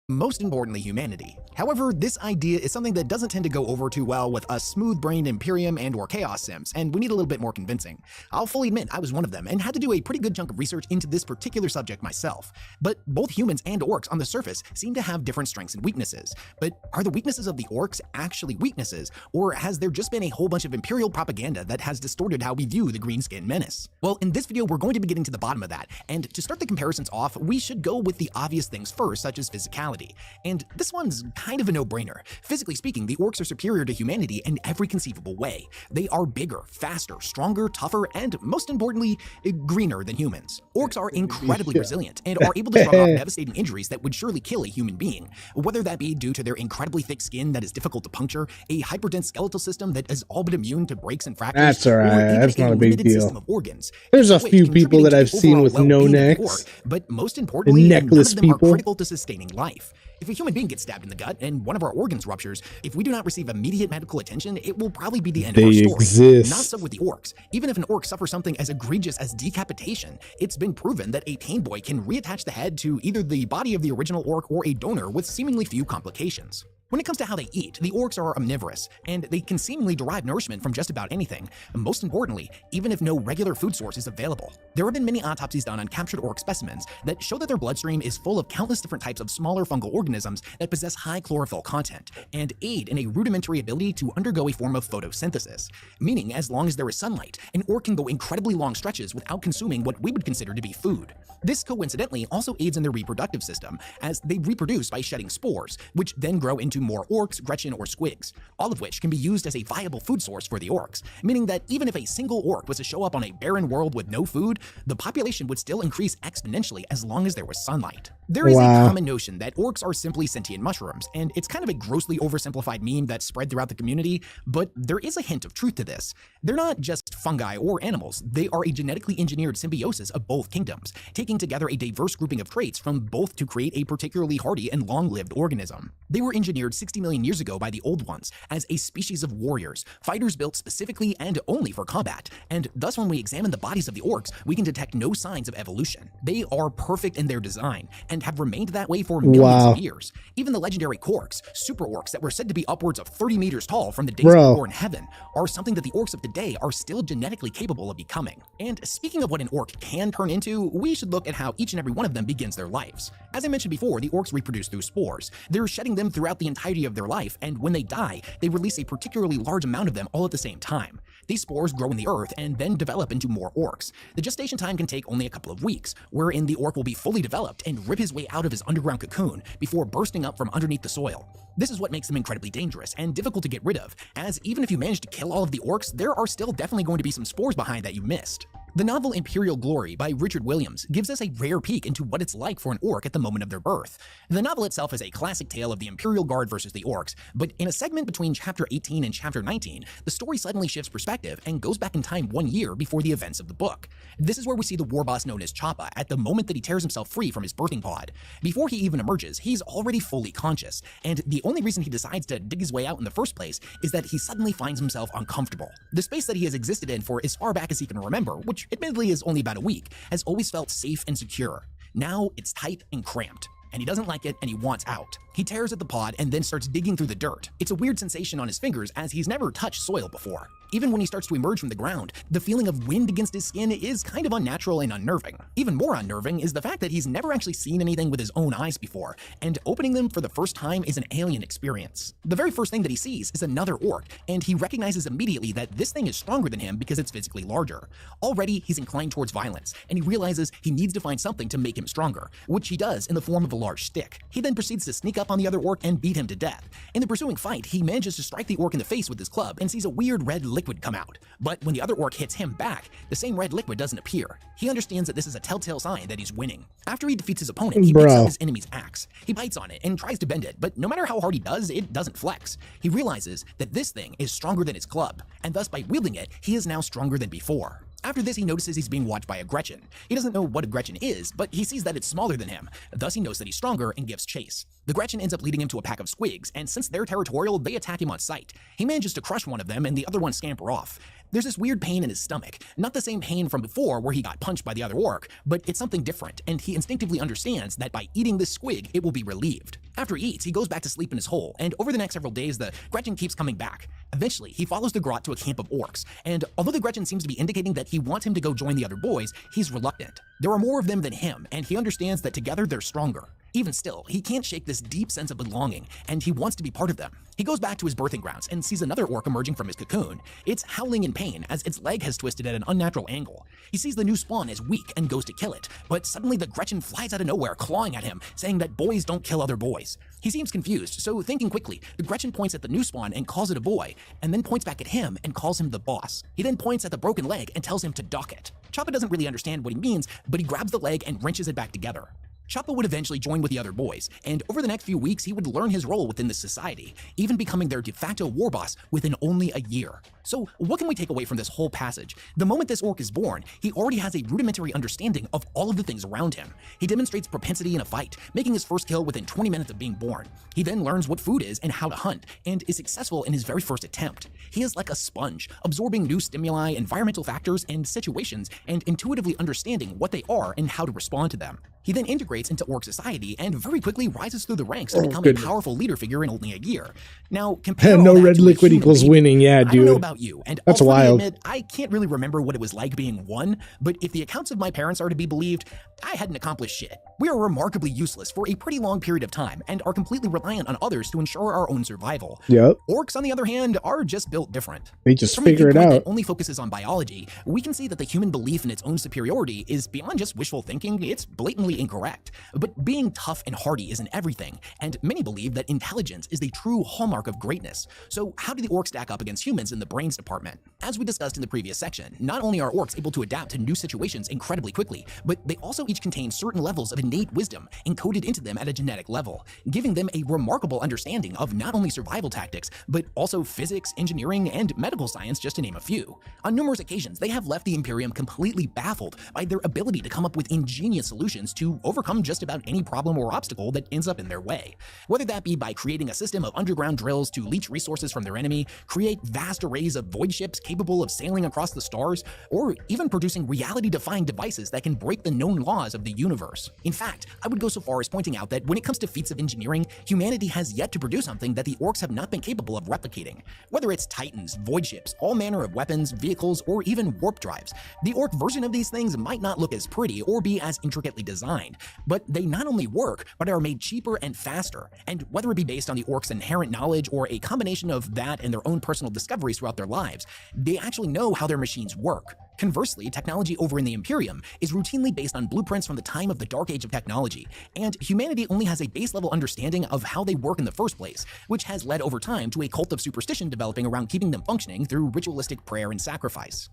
most importantly, humanity. However, this idea is something that doesn't tend to go over too well with us smooth-brained Imperium and or Chaos Sims, and we need a little bit more convincing. I'll fully admit I was one of them and had to do a pretty good chunk of research into this particular subject myself. But both humans and orcs on the surface seem to have different strengths and weaknesses. But are the weaknesses of the orcs actually weaknesses, or has there just been a whole bunch of Imperial propaganda that has distorted how we view the green-skinned menace? Well, in this video, we're going to be getting to the bottom of that, and to start the comparisons off, we should go with the obvious things first, such as physicality. And this one's kind of a no-brainer. Physically speaking, the orcs are superior to humanity in every conceivable way. They are bigger, faster, stronger, tougher, and most importantly, greener than humans. Orcs are incredibly resilient and are able to shrug off devastating injuries that would surely kill a human being, whether that be due to their incredibly thick skin that is difficult to puncture, a hyperdense skeletal system that is all but immune to breaks and fractures. That's alright, that's not a big deal. Of organs, there's a few people that I've seen with no necks, but most importantly, necklace none of them people are critical to sustaining life. If a human being gets stabbed in the gut and one of our organs ruptures, if we do not receive immediate medical attention, it will probably be the end of our story. Exist. Not so with the orcs. Even if an orc suffers something as egregious as decapitation, it's been proven that a tame boy can reattach the head to either the body of the original orc or a donor with seemingly few complications. When it comes to how they eat, the orcs are omnivorous, and they can seemingly derive nourishment from just about anything. Most importantly, even if no regular food source is available. There have been many autopsies done on captured orc specimens that show that their bloodstream is full of countless different types of smaller fungal organisms that possess high chlorophyll content and aid in a rudimentary ability to undergo a form of photosynthesis. Meaning, as long as there is sunlight, an orc can go incredibly long stretches without consuming what we would consider to be food. This coincidentally also aids in their reproductive system, as they reproduce by shedding spores, which then grow into more orcs, Gretchen, or squigs, all of which can be used as a viable food source for the orcs, meaning that even if a single orc was to show up on a barren world with no food, the population would still increase exponentially as long as there was sunlight. There is a common notion that orcs are simply sentient mushrooms, and it's kind of a grossly oversimplified meme that's spread throughout the community, but there is a hint of truth to this. They're not just fungi or animals, they are a genetically engineered symbiosis of both kingdoms, taking together a diverse grouping of traits from both to create a particularly hardy and long-lived organism. They were engineered 60 million years ago by the Old Ones as a species of warriors, fighters built specifically and only for combat, and thus when we examine the bodies of the orcs, we can detect no signs of evolution. They are perfect in their design, and and have remained that way for millions of years. Even the legendary Korks, super orcs that were said to be upwards of 30 meters tall from the days they were in heaven, are something that the orcs of today are still genetically capable of becoming. And speaking of what an orc can turn into, we should look at how each and every one of them begins their lives. As I mentioned before, the orcs reproduce through spores. They're shedding them throughout the entirety of their life, and when they die, they release a particularly large amount of them all at the same time. These spores grow in the earth and then develop into more orcs. The gestation time can take only a couple of weeks, wherein the orc will be fully developed and rip his way out of his underground cocoon before bursting up from underneath the soil. This is what makes them incredibly dangerous and difficult to get rid of, as even if you manage to kill all of the orcs, there are still definitely going to be some spores behind that you missed. The novel Imperial Glory by Richard Williams gives us a rare peek into what it's like for an orc at the moment of their birth. The novel itself is a classic tale of the Imperial Guard versus the orcs, but in a segment between chapter 18 and chapter 19, the story suddenly shifts perspective and goes back in time 1 year before the events of the book. This is where we see the war boss known as Choppa at the moment that he tears himself free from his birthing pod. Before he even emerges, he's already fully conscious, and the only reason he decides to dig his way out in the first place is that he suddenly finds himself uncomfortable. The space that he has existed in for as far back as he can remember, which admittedly is only about a week, has always felt safe and secure. Now it's tight and cramped, and he doesn't like it and he wants out. He tears at the pod and then starts digging through the dirt. It's a weird sensation on his fingers as he's never touched soil before. Even when he starts to emerge from the ground, the feeling of wind against his skin is kind of unnatural and unnerving. Even more unnerving is the fact that he's never actually seen anything with his own eyes before, and opening them for the first time is an alien experience. The very first thing that he sees is another orc, and he recognizes immediately that this thing is stronger than him because it's physically larger. Already, he's inclined towards violence, and he realizes he needs to find something to make him stronger, which he does in the form of a large stick. He then proceeds to sneak up on the other orc and beat him to death. In the pursuing fight, he manages to strike the orc in the face with his club and sees a weird red liquid come out. But when the other orc hits him back, the same red liquid doesn't appear. He understands that this is a telltale sign that he's winning. After he defeats his opponent, he picks up his enemy's axe. He bites on it and tries to bend it, but no matter how hard he does, it doesn't flex. He realizes that this thing is stronger than his club, and thus by wielding it, he is now stronger than before. After this, he notices he's being watched by a Gretchen. He doesn't know what a Gretchen is, but he sees that it's smaller than him. Thus, he knows that he's stronger and gives chase. The Gretchen ends up leading him to a pack of squigs, and since they're territorial, they attack him on sight. He manages to crush one of them, and the other ones scamper off. There's this weird pain in his stomach. Not the same pain from before where he got punched by the other orc, but it's something different, and he instinctively understands that by eating this squig, it will be relieved. After he eats, he goes back to sleep in his hole, and over the next several days, the Gretchen keeps coming back. Eventually, he follows the Grot to a camp of orcs, and although the Gretchen seems to be indicating that he wants him to go join the other boys, he's reluctant. There are more of them than him, and he understands that together they're stronger. Even still, he can't shake this deep sense of belonging, and he wants to be part of them. He goes back to his birthing grounds and sees another orc emerging from his cocoon. It's howling in pain as its leg has twisted at an unnatural angle. He sees the new spawn as weak and goes to kill it, but suddenly the Gretchen flies out of nowhere, clawing at him, saying that boys don't kill other boys. He seems confused, so thinking quickly, the Gretchen points at the new spawn and calls it a boy, and then points back at him and calls him the boss. He then points at the broken leg and tells him to dock it. Choppa doesn't really understand what he means, but he grabs the leg and wrenches it back together. Choppa would eventually join with the other boys, and over the next few weeks, he would learn his role within the society, even becoming their de facto war boss within only a year. So what can we take away from this whole passage? The moment this orc is born, he already has a rudimentary understanding of all of the things around him. He demonstrates propensity in a fight, making his first kill within 20 minutes of being born. He then learns what food is and how to hunt, and is successful in his very first attempt. He is like a sponge, absorbing new stimuli, environmental factors, and situations, and intuitively understanding what they are and how to respond to them. He then integrates into orc society and very quickly rises through the ranks to become a powerful leader figure in only a year. Now, compare no red liquid equals winning, yeah, dude. I don't know about you, and that's I'll wild. Admit, I can't really remember what it was like being one, but if the accounts of my parents are to be believed, I hadn't accomplished shit. We are remarkably useless for a pretty long period of time and are completely reliant on others to ensure our own survival. Yep. Orcs, on the other hand, are just built different. They just From figure a it viewpoint out. that only focuses on biology, we can see that the human belief in its own superiority is beyond just wishful thinking, it's blatantly incorrect. But being tough and hardy isn't everything, and many believe that intelligence is the true hallmark of greatness. So how do the orcs stack up against humans in the brains department? As we discussed in the previous section, not only are orcs able to adapt to new situations incredibly quickly, but they also each contain certain levels of innate wisdom encoded into them at a genetic level, giving them a remarkable understanding of not only survival tactics, but also physics, engineering, and medical science, just to name a few. On numerous occasions, they have left the Imperium completely baffled by their ability to come up with ingenious solutions to overcome just about any problem or obstacle that ends up in their way. Whether that be by creating a system of underground drills to leech resources from their enemy, create vast arrays of void ships capable of sailing across the stars, or even producing reality-defying devices that can break the known laws of the universe. In fact, I would go so far as pointing out that when it comes to feats of engineering, humanity has yet to produce something that the orcs have not been capable of replicating. Whether it's titans, void ships, all manner of weapons, vehicles, or even warp drives, the orc version of these things might not look as pretty or be as intricately designed, but they not only work, but are made cheaper and faster. And whether it be based on the orcs' inherent knowledge or a combination of that and their own personal discoveries throughout their lives, they actually know how their machines work. Conversely, technology over in the Imperium is routinely based on blueprints from the time of the Dark Age of technology, and humanity only has a base-level understanding of how they work in the first place, which has led over time to a cult of superstition developing around keeping them functioning through ritualistic prayer and sacrifice.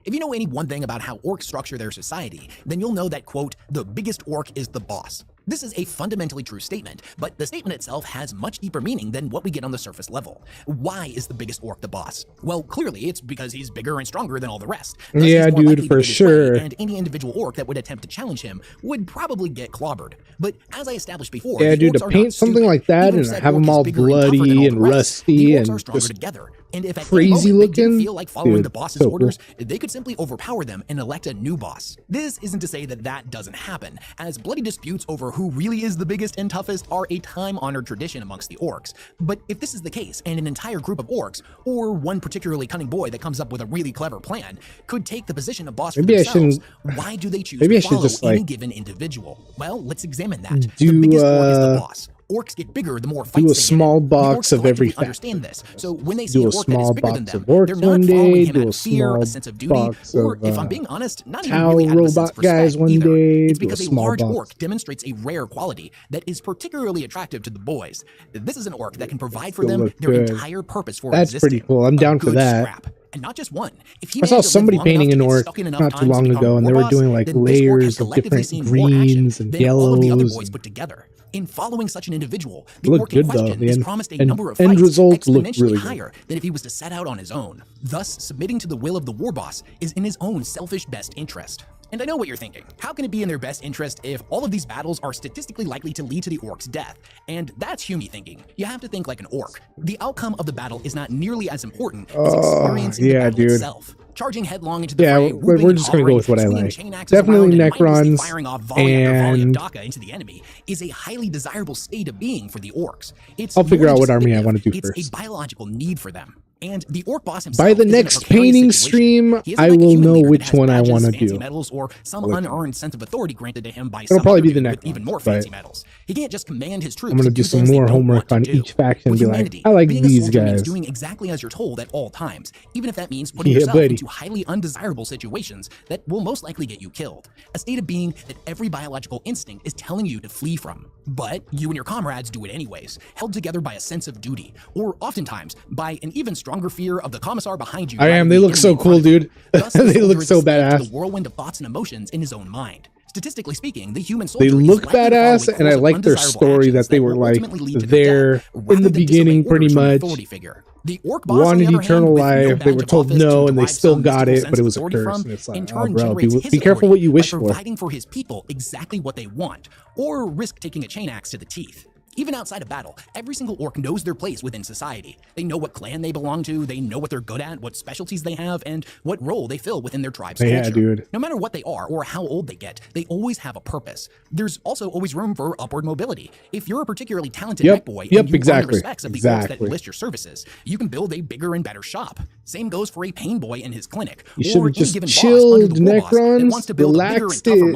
If you know any one thing about how orcs structure their society, then you'll know that, quote, the biggest orc is the boss. This is a fundamentally true statement, but the statement itself has much deeper meaning than what we get on the surface level. Why is the biggest orc the boss? Well, clearly it's because he's bigger and stronger than all the rest. Thus, yeah, dude, for sure. And any individual orc that would attempt to challenge him would probably get clobbered. But as I established before, yeah, dude, to paint something like that and have them all bloody and rusty and just together. And if at crazy any moment looking, they didn't feel like following dude, the boss's so orders, cool. they could simply overpower them and elect a new boss. This isn't to say that that doesn't happen, as bloody disputes over who really is the biggest and toughest are a time-honored tradition amongst the orcs. But if this is the case, and an entire group of orcs, or one particularly cunning boy that comes up with a really clever plan, could take the position of boss for themselves, why do they choose to follow any given individual? Well, let's examine that. The biggest orc is the boss. Orcs get bigger the more fights do a small box of every faction. Understand this. So when they see do an a orc that is small bigger box than them, of orcs they're not one following day, him do out a of fear, small a sense of duty, box or of, if I'm being honest, not even Tau really out of a sense robot of respect guys one either. day, It's do a because a small large box. orc demonstrates a rare quality that is particularly attractive to the boys. This is an orc that can provide for them their entire purpose for That's existing. pretty cool. I'm down for that. Scrap. And not just one. If I saw somebody painting an orc not too long ago, and they were doing like layers of different greens and yellows. The other boys put together. In following such an individual, the look orc in good though. question The is end, promised a end, number of end fights results look exponentially really higher good. than if he was to set out on his own. Thus, submitting to the will of the war boss is in his own selfish best interest. And I know what you're thinking. How can it be in their best interest if all of these battles are statistically likely to lead to the orc's death? And that's Hume thinking. You have to think like an orc. The outcome of the battle is not nearly as important as experiencing the battle itself. Charging headlong into the fray, we're just gonna go with what I like. Definitely Necrons and Daka into the enemy is a highly desirable state of being for the orcs. I'll figure out what army I want to do first. It's a biological need for them. And the orc boss himself, by the next painting stream, I will know which one I want to do. Medals or some unearned sense of authority granted to him by It'll probably be the next even more fancy medals. He can't just command his troops. I'm gonna do some more homework on each faction and be like, I like these guys. Doing exactly as you're told at all times, even if that means putting yourself into highly undesirable situations that will most likely get you killed. A state of being that every biological instinct is telling you to flee from. But you and your comrades do it anyways, held together by a sense of duty, or oftentimes by an even stronger fear of the commissar behind you. I am. They look so cool, dude. They look so badass. The whirlwind of thoughts and emotions in his own mind. Statistically speaking, the human soldier they look badass, and I like their story that they were like there in the beginning, pretty much. The orc boss, wanted on the eternal hand, life. They were told no, and they still got it, but it was a curse. And it's like, oh, bro, be careful what you wish for. Providing for his people exactly what they want, or risk taking a chain axe to the teeth. Even outside of battle, every single orc knows their place within society. They know what clan they belong to, they know what they're good at, what specialties they have, and what role they fill within their tribe's culture. Dude. No matter what they are or how old they get, they always have a purpose. There's also always room for upward mobility. If you're a particularly talented mech boy and you earn the respects of the orcs that enlist your services, you can build a bigger and better shop. Same goes for a pain boy in his clinic. You should have just chilled, Necrons, relaxed it.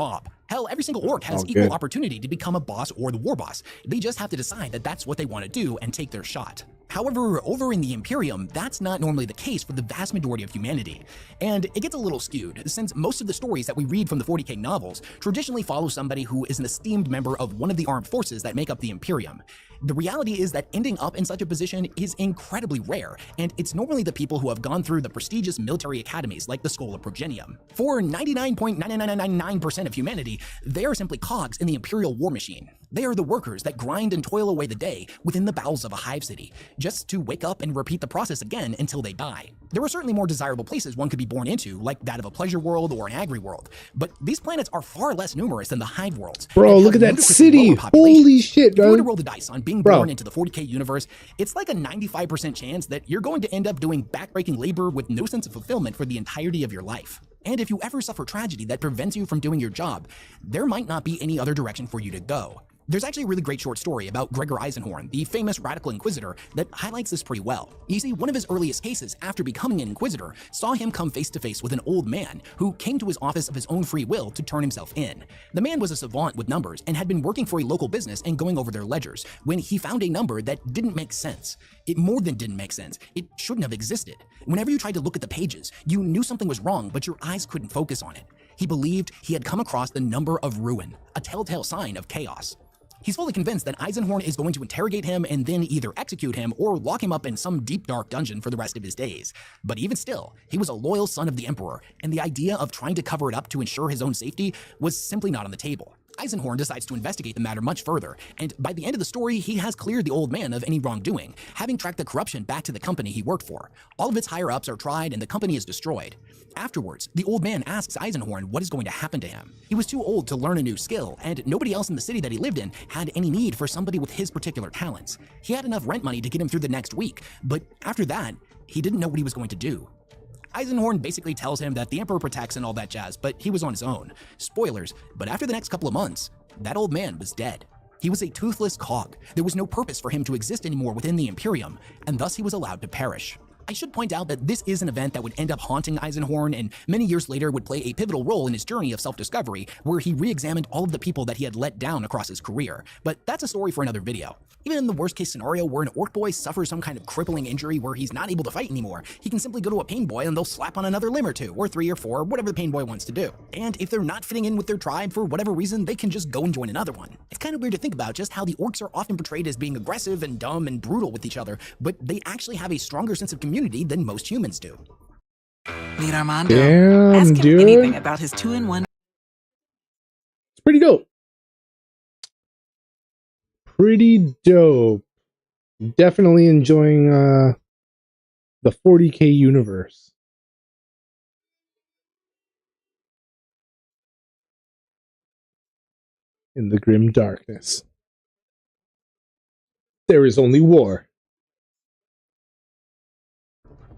Hell, every single orc has equal opportunity to become a boss or the war boss. They just have to decide that that's what they want to do and take their shot. However, over in the Imperium, that's not normally the case for the vast majority of humanity. And it gets a little skewed, since most of the stories that we read from the 40k novels traditionally follow somebody who is an esteemed member of one of the armed forces that make up the Imperium. The reality is that ending up in such a position is incredibly rare, and it's normally the people who have gone through the prestigious military academies like the School of Progenium. For 99.9999% of humanity, they are simply cogs in the Imperial war machine. They are the workers that grind and toil away the day within the bowels of a hive city, just to wake up and repeat the process again until they die. There are certainly more desirable places one could be born into, like that of a pleasure world or an agri world, but these planets are far less numerous than the hive worlds. Bro, look at that city! Holy shit, If you bro! were to roll the dice on being born into the 40k universe, it's like a 95% chance that you're going to end up doing backbreaking labor with no sense of fulfillment for the entirety of your life. And if you ever suffer tragedy that prevents you from doing your job, there might not be any other direction for you to go. There's actually a really great short story about Gregor Eisenhorn, the famous radical inquisitor, that highlights this pretty well. You see, one of his earliest cases after becoming an inquisitor saw him come face to face with an old man who came to his office of his own free will to turn himself in. The man was a savant with numbers and had been working for a local business and going over their ledgers when he found a number that didn't make sense. It more than didn't make sense. It shouldn't have existed. Whenever you tried to look at the pages, you knew something was wrong, but your eyes couldn't focus on it. He believed he had come across the number of ruin, a telltale sign of chaos. He's fully convinced that Eisenhorn is going to interrogate him and then either execute him or lock him up in some deep dark dungeon for the rest of his days. But even still, he was a loyal son of the Emperor, and the idea of trying to cover it up to ensure his own safety was simply not on the table. Eisenhorn decides to investigate the matter much further, and by the end of the story, he has cleared the old man of any wrongdoing, having tracked the corruption back to the company he worked for. All of its higher-ups are tried, and the company is destroyed. Afterwards, the old man asks Eisenhorn what is going to happen to him. He was too old to learn a new skill, and nobody else in the city that he lived in had any need for somebody with his particular talents. He had enough rent money to get him through the next week, but after that, he didn't know what he was going to do. Eisenhorn basically tells him that the Emperor protects and all that jazz, but he was on his own. Spoilers, but after the next couple of months, that old man was dead. He was a toothless cog. There was no purpose for him to exist anymore within the Imperium, and thus he was allowed to perish. I should point out that this is an event that would end up haunting Eisenhorn and many years later would play a pivotal role in his journey of self-discovery, where he re-examined all of the people that he had let down across his career. But that's a story for another video. Even in the worst case scenario where an orc boy suffers some kind of crippling injury where he's not able to fight anymore, he can simply go to a pain boy and they'll slap on another limb or two, or 3 or 4, whatever the pain boy wants to do. And if they're not fitting in with their tribe for whatever reason, they can just go and join another one. It's kind of weird to think about just how the orcs are often portrayed as being aggressive and dumb and brutal with each other, but they actually have a stronger sense of community than most humans do. Meet Armando. Damn, Ask him dude. anything about his 2-in-1. It's pretty dope. Pretty dope. Definitely enjoying the 40K universe. In the grim darkness, there is only war.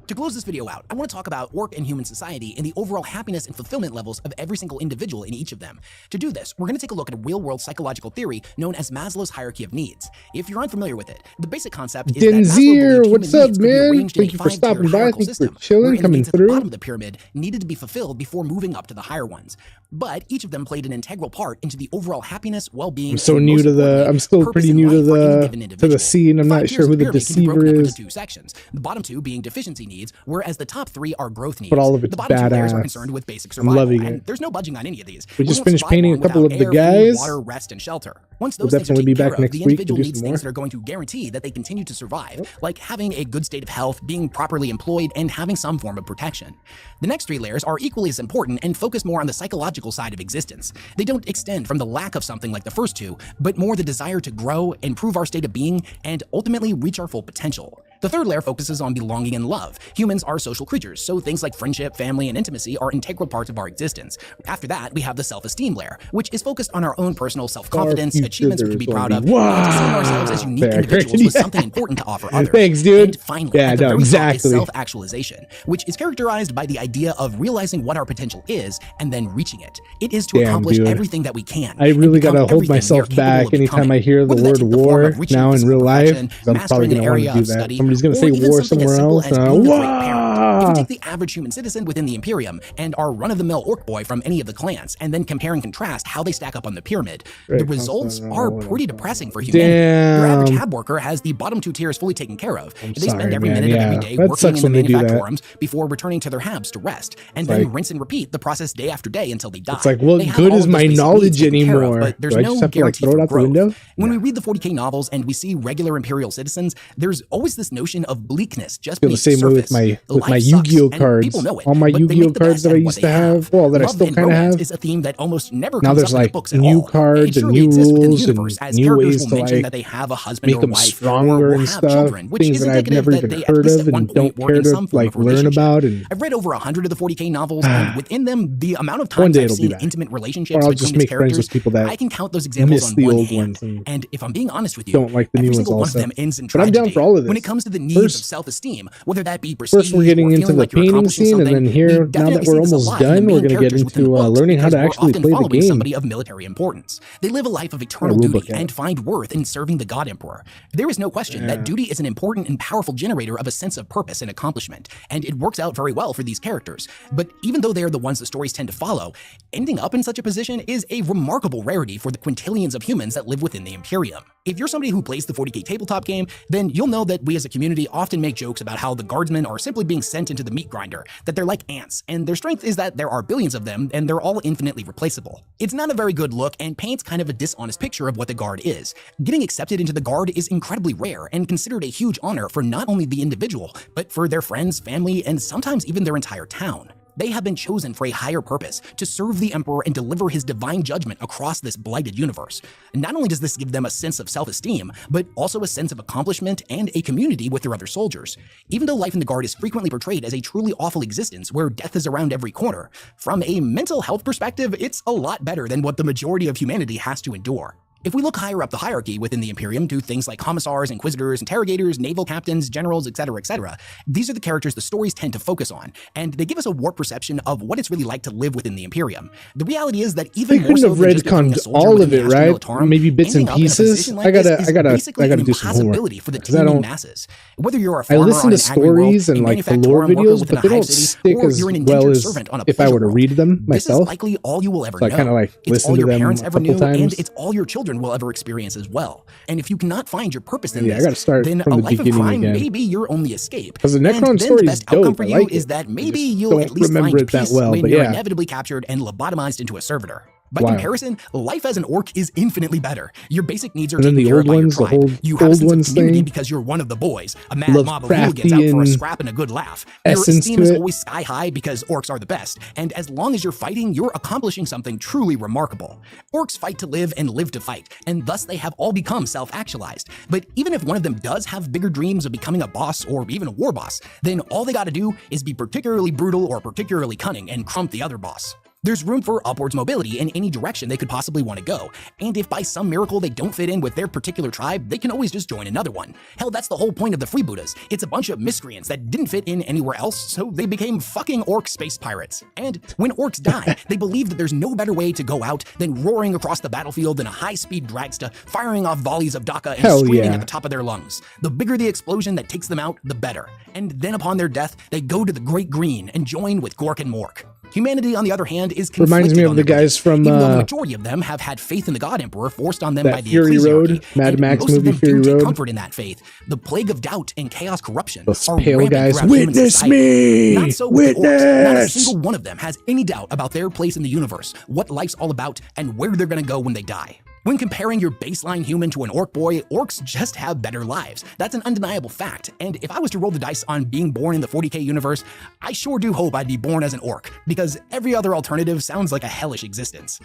To close this video out, I want to talk about orc and human society and the overall happiness and fulfillment levels of every single individual in each of them. To do this, we're going to take a look at a real-world psychological theory known as Maslow's hierarchy of needs. If you're unfamiliar with it, the basic concept is that Maslow believed what's human up, needs could be man? arranged in Thank a you for 5-tier stopping by. hierarchical Thanks for system, chilling, where coming individuals at the through. bottom of the pyramid needed to be fulfilled before moving up to the higher ones. But each of them played an integral part into the overall happiness, well-being. I'm so new to the. I'm still pretty new to the scene. I'm not sure who the deceiver is. Two sections. The bottom 2 being deficiency needs, whereas the top 3 are growth needs. But all of it's the bottom 2 layers are badass. concerned with basic I'm survival, loving and it. there's no budging on any of these. We just won't finished survive painting a long couple without of the air, guys. food, water, rest, and shelter. Once We'll those things are definitely be taken back care of, next the week to individual do needs some things more. that are going to guarantee that they continue to survive, like having a good state of health, being properly employed, and having some form of protection. The next 3 layers are equally as important and focus more on the psychological side of existence. They don't extend from the lack of something like the first 2, but more the desire to grow, improve our state of being, and ultimately reach our full potential. The 3rd layer focuses on belonging and love. Humans are social creatures, so things like friendship, family, and intimacy are integral parts of our existence. After that, we have the self-esteem layer, which is focused on our own personal self-confidence, achievements we can be proud of, and to seeing ourselves as unique individuals with something important to offer others. Thanks, dude. And finally, at the very top is self-actualization, which is characterized by the idea of realizing what our potential is and then reaching it. It is to accomplish everything that we can. I really gotta hold myself back anytime I hear the word war now in real life. I'm probably gonna want to do that. Somebody's gonna say war somewhere else. If you take the average human citizen within the Imperium and our run-of-the-mill orc boy from any of the clans, and then compare and contrast how they stack up on the pyramid, the results are pretty depressing for humanity. Your average hab worker has the bottom 2 tiers fully taken care of. They spend every minute of every day working in the manufactorums before returning to their habs to rest, and then rinse and repeat the process day after day until they die. It's like, what good is my knowledge anymore? But there's no guarantee for growth. When we read the 40K novels and we see regular Imperial citizens, there's always this notion of bleakness just beneath the surface. With my Yu-Gi-Oh cards. All my Yu-Gi-Oh cards that I used to have, well, that I still kind of have. Is a theme that almost never now comes there's up in the like books at new all. cards and new rules and new ways to like that they have a husband make or them wife stronger or and have stuff. children, which Things is that I've never even heard of and don't care to like learn about. And I've read over 100 of the 40K novels, and within them, the amount of times I've seen intimate relationships or I'll between just these make friends characters, with people that I can count those examples miss on the one old hand. ones And if I'm being honest with you, don't like the new every ones single one of also. them ends in But I'm tragedy. down for all of this. When it comes to the needs of self-esteem, whether that be prestige First, we're getting into the painting scene, and then here, now that we're almost done, we're going to get into learning how to actually play the game. Somebody of military importance. They live a life of eternal duty and find worth in serving the God Emperor. There is no question that duty is an important and powerful generator of a sense of purpose and accomplishment, and it works out very well for these characters. But even though they are the ones the stories tend to follow, ending up in such a position is a remarkable rarity for the quintillions of humans that live within the Imperium. If you're somebody who plays the 40k tabletop game, then you'll know that we as a community often make jokes about how the guardsmen are simply being sent into the meat grinder, that they're like ants, and their strength is that there are billions of them, and they're all infinitely replaceable. It's not a very good look, and paints kind of a dishonest picture of what the Guard is. Getting accepted into the Guard is incredibly rare, and considered a huge honor for not only the individual, but for their friends, family, and sometimes even their entire town. They have been chosen for a higher purpose, to serve the Emperor and deliver his divine judgment across this blighted universe. Not only does this give them a sense of self-esteem, but also a sense of accomplishment and a community with their other soldiers. Even though life in the Guard is frequently portrayed as a truly awful existence where death is around every corner, from a mental health perspective, it's a lot better than what the majority of humanity has to endure. If we look higher up the hierarchy within the Imperium to things like commissars, inquisitors, interrogators, naval captains, generals, etc., these are the characters the stories tend to focus on, and they give us a warped perception of what it's really like to live within the Imperium. The reality is that even more so than just becoming a soldier all within of it, the right? Militarum, Maybe bits and pieces. Like I gotta do some homework for the teeming masses. Whether you're a I farmer listen on to an agri-world, stories and a like the lore manufactorum worker videos, within but a they hive don't city, stick or as you're an well indentured as servant on a if I were to pleasure read them world. This is myself. likely all you will ever So I know. kind of like It's listen all to your them parents a ever couple knew, times. and it's all your children will ever experience as well. And if you cannot find your purpose in Yeah, I this, gotta start then from a the life of beginning crime again. may be your only escape. Because the And Necron then story the is best outcome dope. for I you like is it. that I maybe just you'll don't at least remember find it that peace well, when but you're yeah. inevitably captured and lobotomized into a servitor. By Wow. comparison, life as an orc is infinitely better. Your basic needs are And then taken the care old of by your ones, the tribe. whole You have a old sense of ones community thing. because you're one of the boys. A mad mob of hooligans out for a Lovecraftian scrap and a good laugh. Your essence esteem to is it. always sky high because orcs are the best. And as long as you're fighting, you're accomplishing something truly remarkable. Orcs fight to live and live to fight, and thus they have all become self-actualized. But even if one of them does have bigger dreams of becoming a boss or even a war boss, then all they gotta do is be particularly brutal or particularly cunning and crump the other boss. There's room for upwards mobility in any direction they could possibly want to go, and if by some miracle they don't fit in with their particular tribe, they can always just join another one. Hell, that's the whole point of the Freebooters. It's a bunch of miscreants that didn't fit in anywhere else, so they became fucking orc space pirates. And when orcs die, they believe that there's no better way to go out than roaring across the battlefield in a high-speed dragster, firing off volleys of Daka and Hell screaming yeah. at the top of their lungs. The bigger the explosion that takes them out, the better. And then upon their death, they go to the Great Green and join with Gork and Mork. Humanity, on the other hand, is conflicted Reminds me of on the their guys belief, from even though the majority of them have had faith in the God Emperor forced on them that by the Fury ecclesiarchy, Road, Mad and Max most of movie them Fury do take Road. comfort in that faith. The plague of doubt and chaos corruption Those are pale rampant guys. throughout human Witness society. me! Not so with the orcs. Not a Witness! single one of them has any doubt about their place in the universe, what life's all about, and where they're gonna go when they die. When comparing your baseline human to an orc boy, orcs just have better lives. That's an undeniable fact. And if I was to roll the dice on being born in the 40k universe, I sure do hope I'd be born as an orc, because every other alternative sounds like a hellish existence.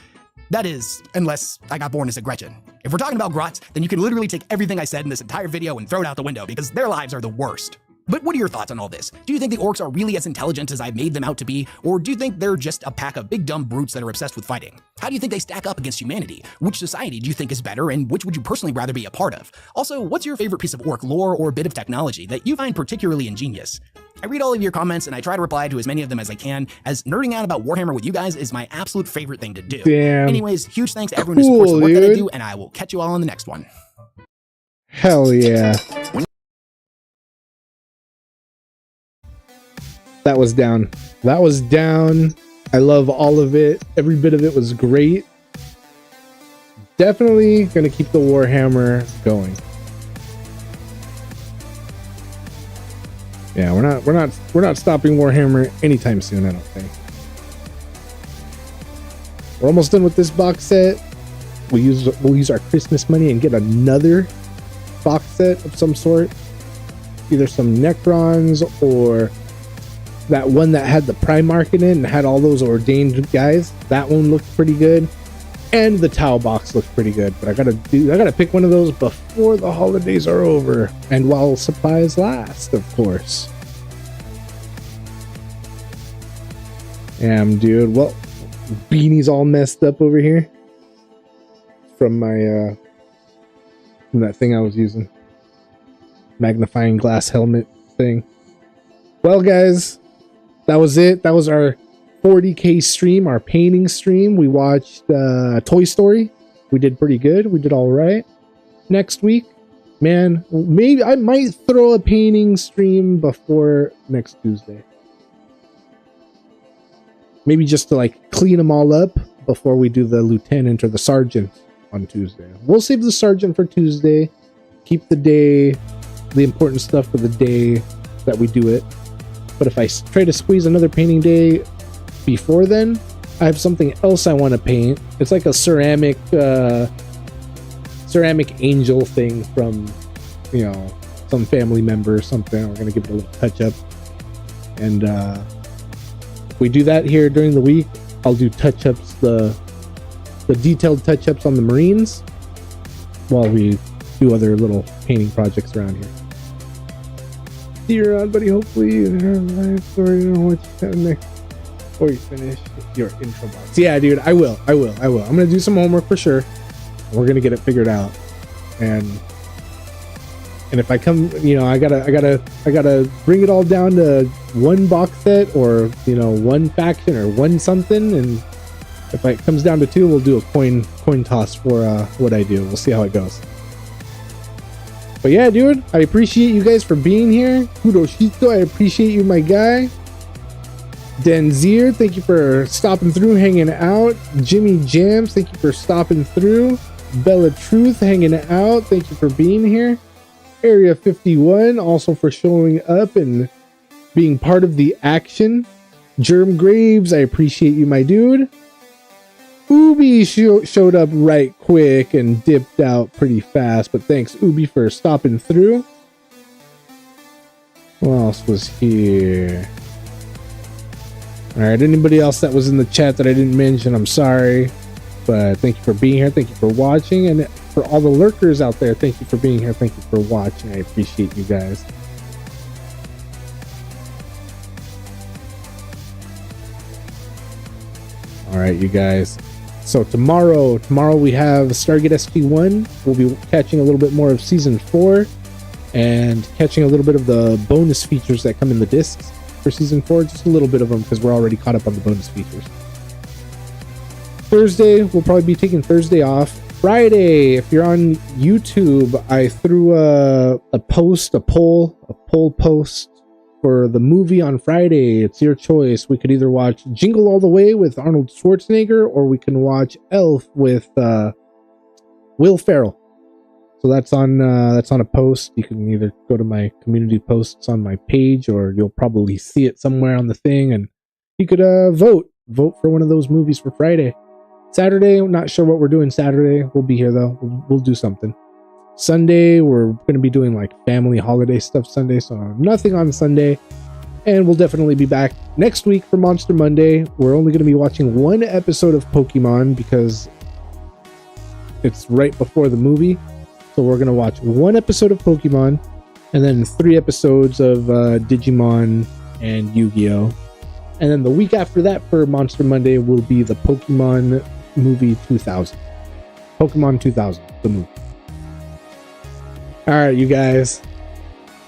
That is, unless I got born as a Gretchen. If we're talking about grots, then you can literally take everything I said in this entire video and throw it out the window, because their lives are the worst. But what are your thoughts on all this? Do you think the orcs are really as intelligent as I've made them out to be, or do you think they're just a pack of big dumb brutes that are obsessed with fighting? How do you think they stack up against humanity? Which society do you think is better, and which would you personally rather be a part of? Also, what's your favorite piece of orc lore or bit of technology that you find particularly ingenious? I read all of your comments and I try to reply to as many of them as I can, as nerding out about Warhammer with you guys is my absolute favorite thing to do. Damn. Anyways, huge thanks to everyone who supports the work that I dude. do, and I will catch you all on the next one. Hell yeah. That was down. That was down. I love all of it. Every bit of it was great. Definitely gonna keep the Warhammer going. Yeah, we're not stopping Warhammer anytime soon, I don't think. We're almost done with this box set. We'll use our Christmas money and get another box set of some sort. Either some Necrons or that one that had the Primarch in it and had all those ordained guys. That one looked pretty good. And the Tau box looked pretty good. But I gotta pick one of those before the holidays are over. And while supplies last, of course. Damn, dude. Well, beanie's all messed up over here. From my from that thing I was using. magnifying glass helmet thing. Well, guys, that was it. That was our 40K stream, our painting stream. We watched Toy Story. We did pretty good. We did all right. Next week, man, maybe I might throw a painting stream before next Tuesday. Maybe just to like clean them all up before we do the lieutenant or the sergeant on Tuesday. We'll save the sergeant for Tuesday. Keep the important stuff for the day that we do it. But if I try to squeeze another painting day before then, I have something else I want to paint. It's like a ceramic angel thing from, you know, some family member or something. We're gonna give it a little touch up, and if we do that here during the week, I'll do touch ups, the detailed touch ups on the Marines, while we do other little painting projects around here. See you around, buddy. Hopefully you have a life story. I don't know what you have next before you finish your intro box. Yeah, dude, I will. I'm gonna do some homework for sure. We're gonna get it figured out, and if I come, you know, I gotta bring it all down to one box set, or, you know, one faction or one something, and if it comes down to two, we'll do a coin toss for what I do. We'll see how it goes. But yeah, dude, I appreciate you guys for being here. Kudoshito, I appreciate you, my guy. Denzir, thank you for stopping through, hanging out. Jimmy Jams, thank you for stopping through. Bella Truth, hanging out, thank you for being here. Area 51, also for showing up and being part of the action. Germ Graves, I appreciate you, my dude. Ubi showed up right quick and dipped out pretty fast, but thanks, Ubi, for stopping through. Who else was here? Alright, anybody else that was in the chat that I didn't mention, I'm sorry. But thank you for being here. Thank you for watching. And for all the lurkers out there, thank you for being here. Thank you for watching. I appreciate you guys. Alright, you guys. So tomorrow we have Stargate SG-1. We'll be catching a little bit more of Season 4 and catching a little bit of the bonus features that come in the discs for Season 4. Just a little bit of them because we're already caught up on the bonus features. Thursday, we'll probably be taking Thursday off. Friday, if you're on YouTube, I threw a poll post for the movie on Friday. It's your choice. We could either watch Jingle All the Way with Arnold Schwarzenegger, or we can watch Elf with Will Ferrell. So that's on a post. You can either go to my community posts on my page, or you'll probably see it somewhere on the thing, and you could vote for one of those movies for Friday. Saturday, I'm not sure what we're doing Saturday. We'll be here though. We'll do something. Sunday, we're going to be doing like family holiday stuff Sunday, so nothing on Sunday. And we'll definitely be back next week for Monster Monday. We're only going to be watching one episode of Pokemon because it's right before the movie. So we're going to watch one episode of Pokemon and then 3 episodes of Digimon and Yu-Gi-Oh! And then the week after that for Monster Monday will be the Pokemon movie 2000. Pokemon 2000, the movie. Alright, you guys.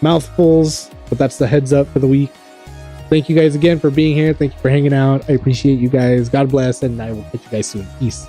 Mouthfuls, but that's the heads up for the week. Thank you guys again for being here. Thank you for hanging out. I appreciate you guys. God bless, and I will catch you guys soon. Peace.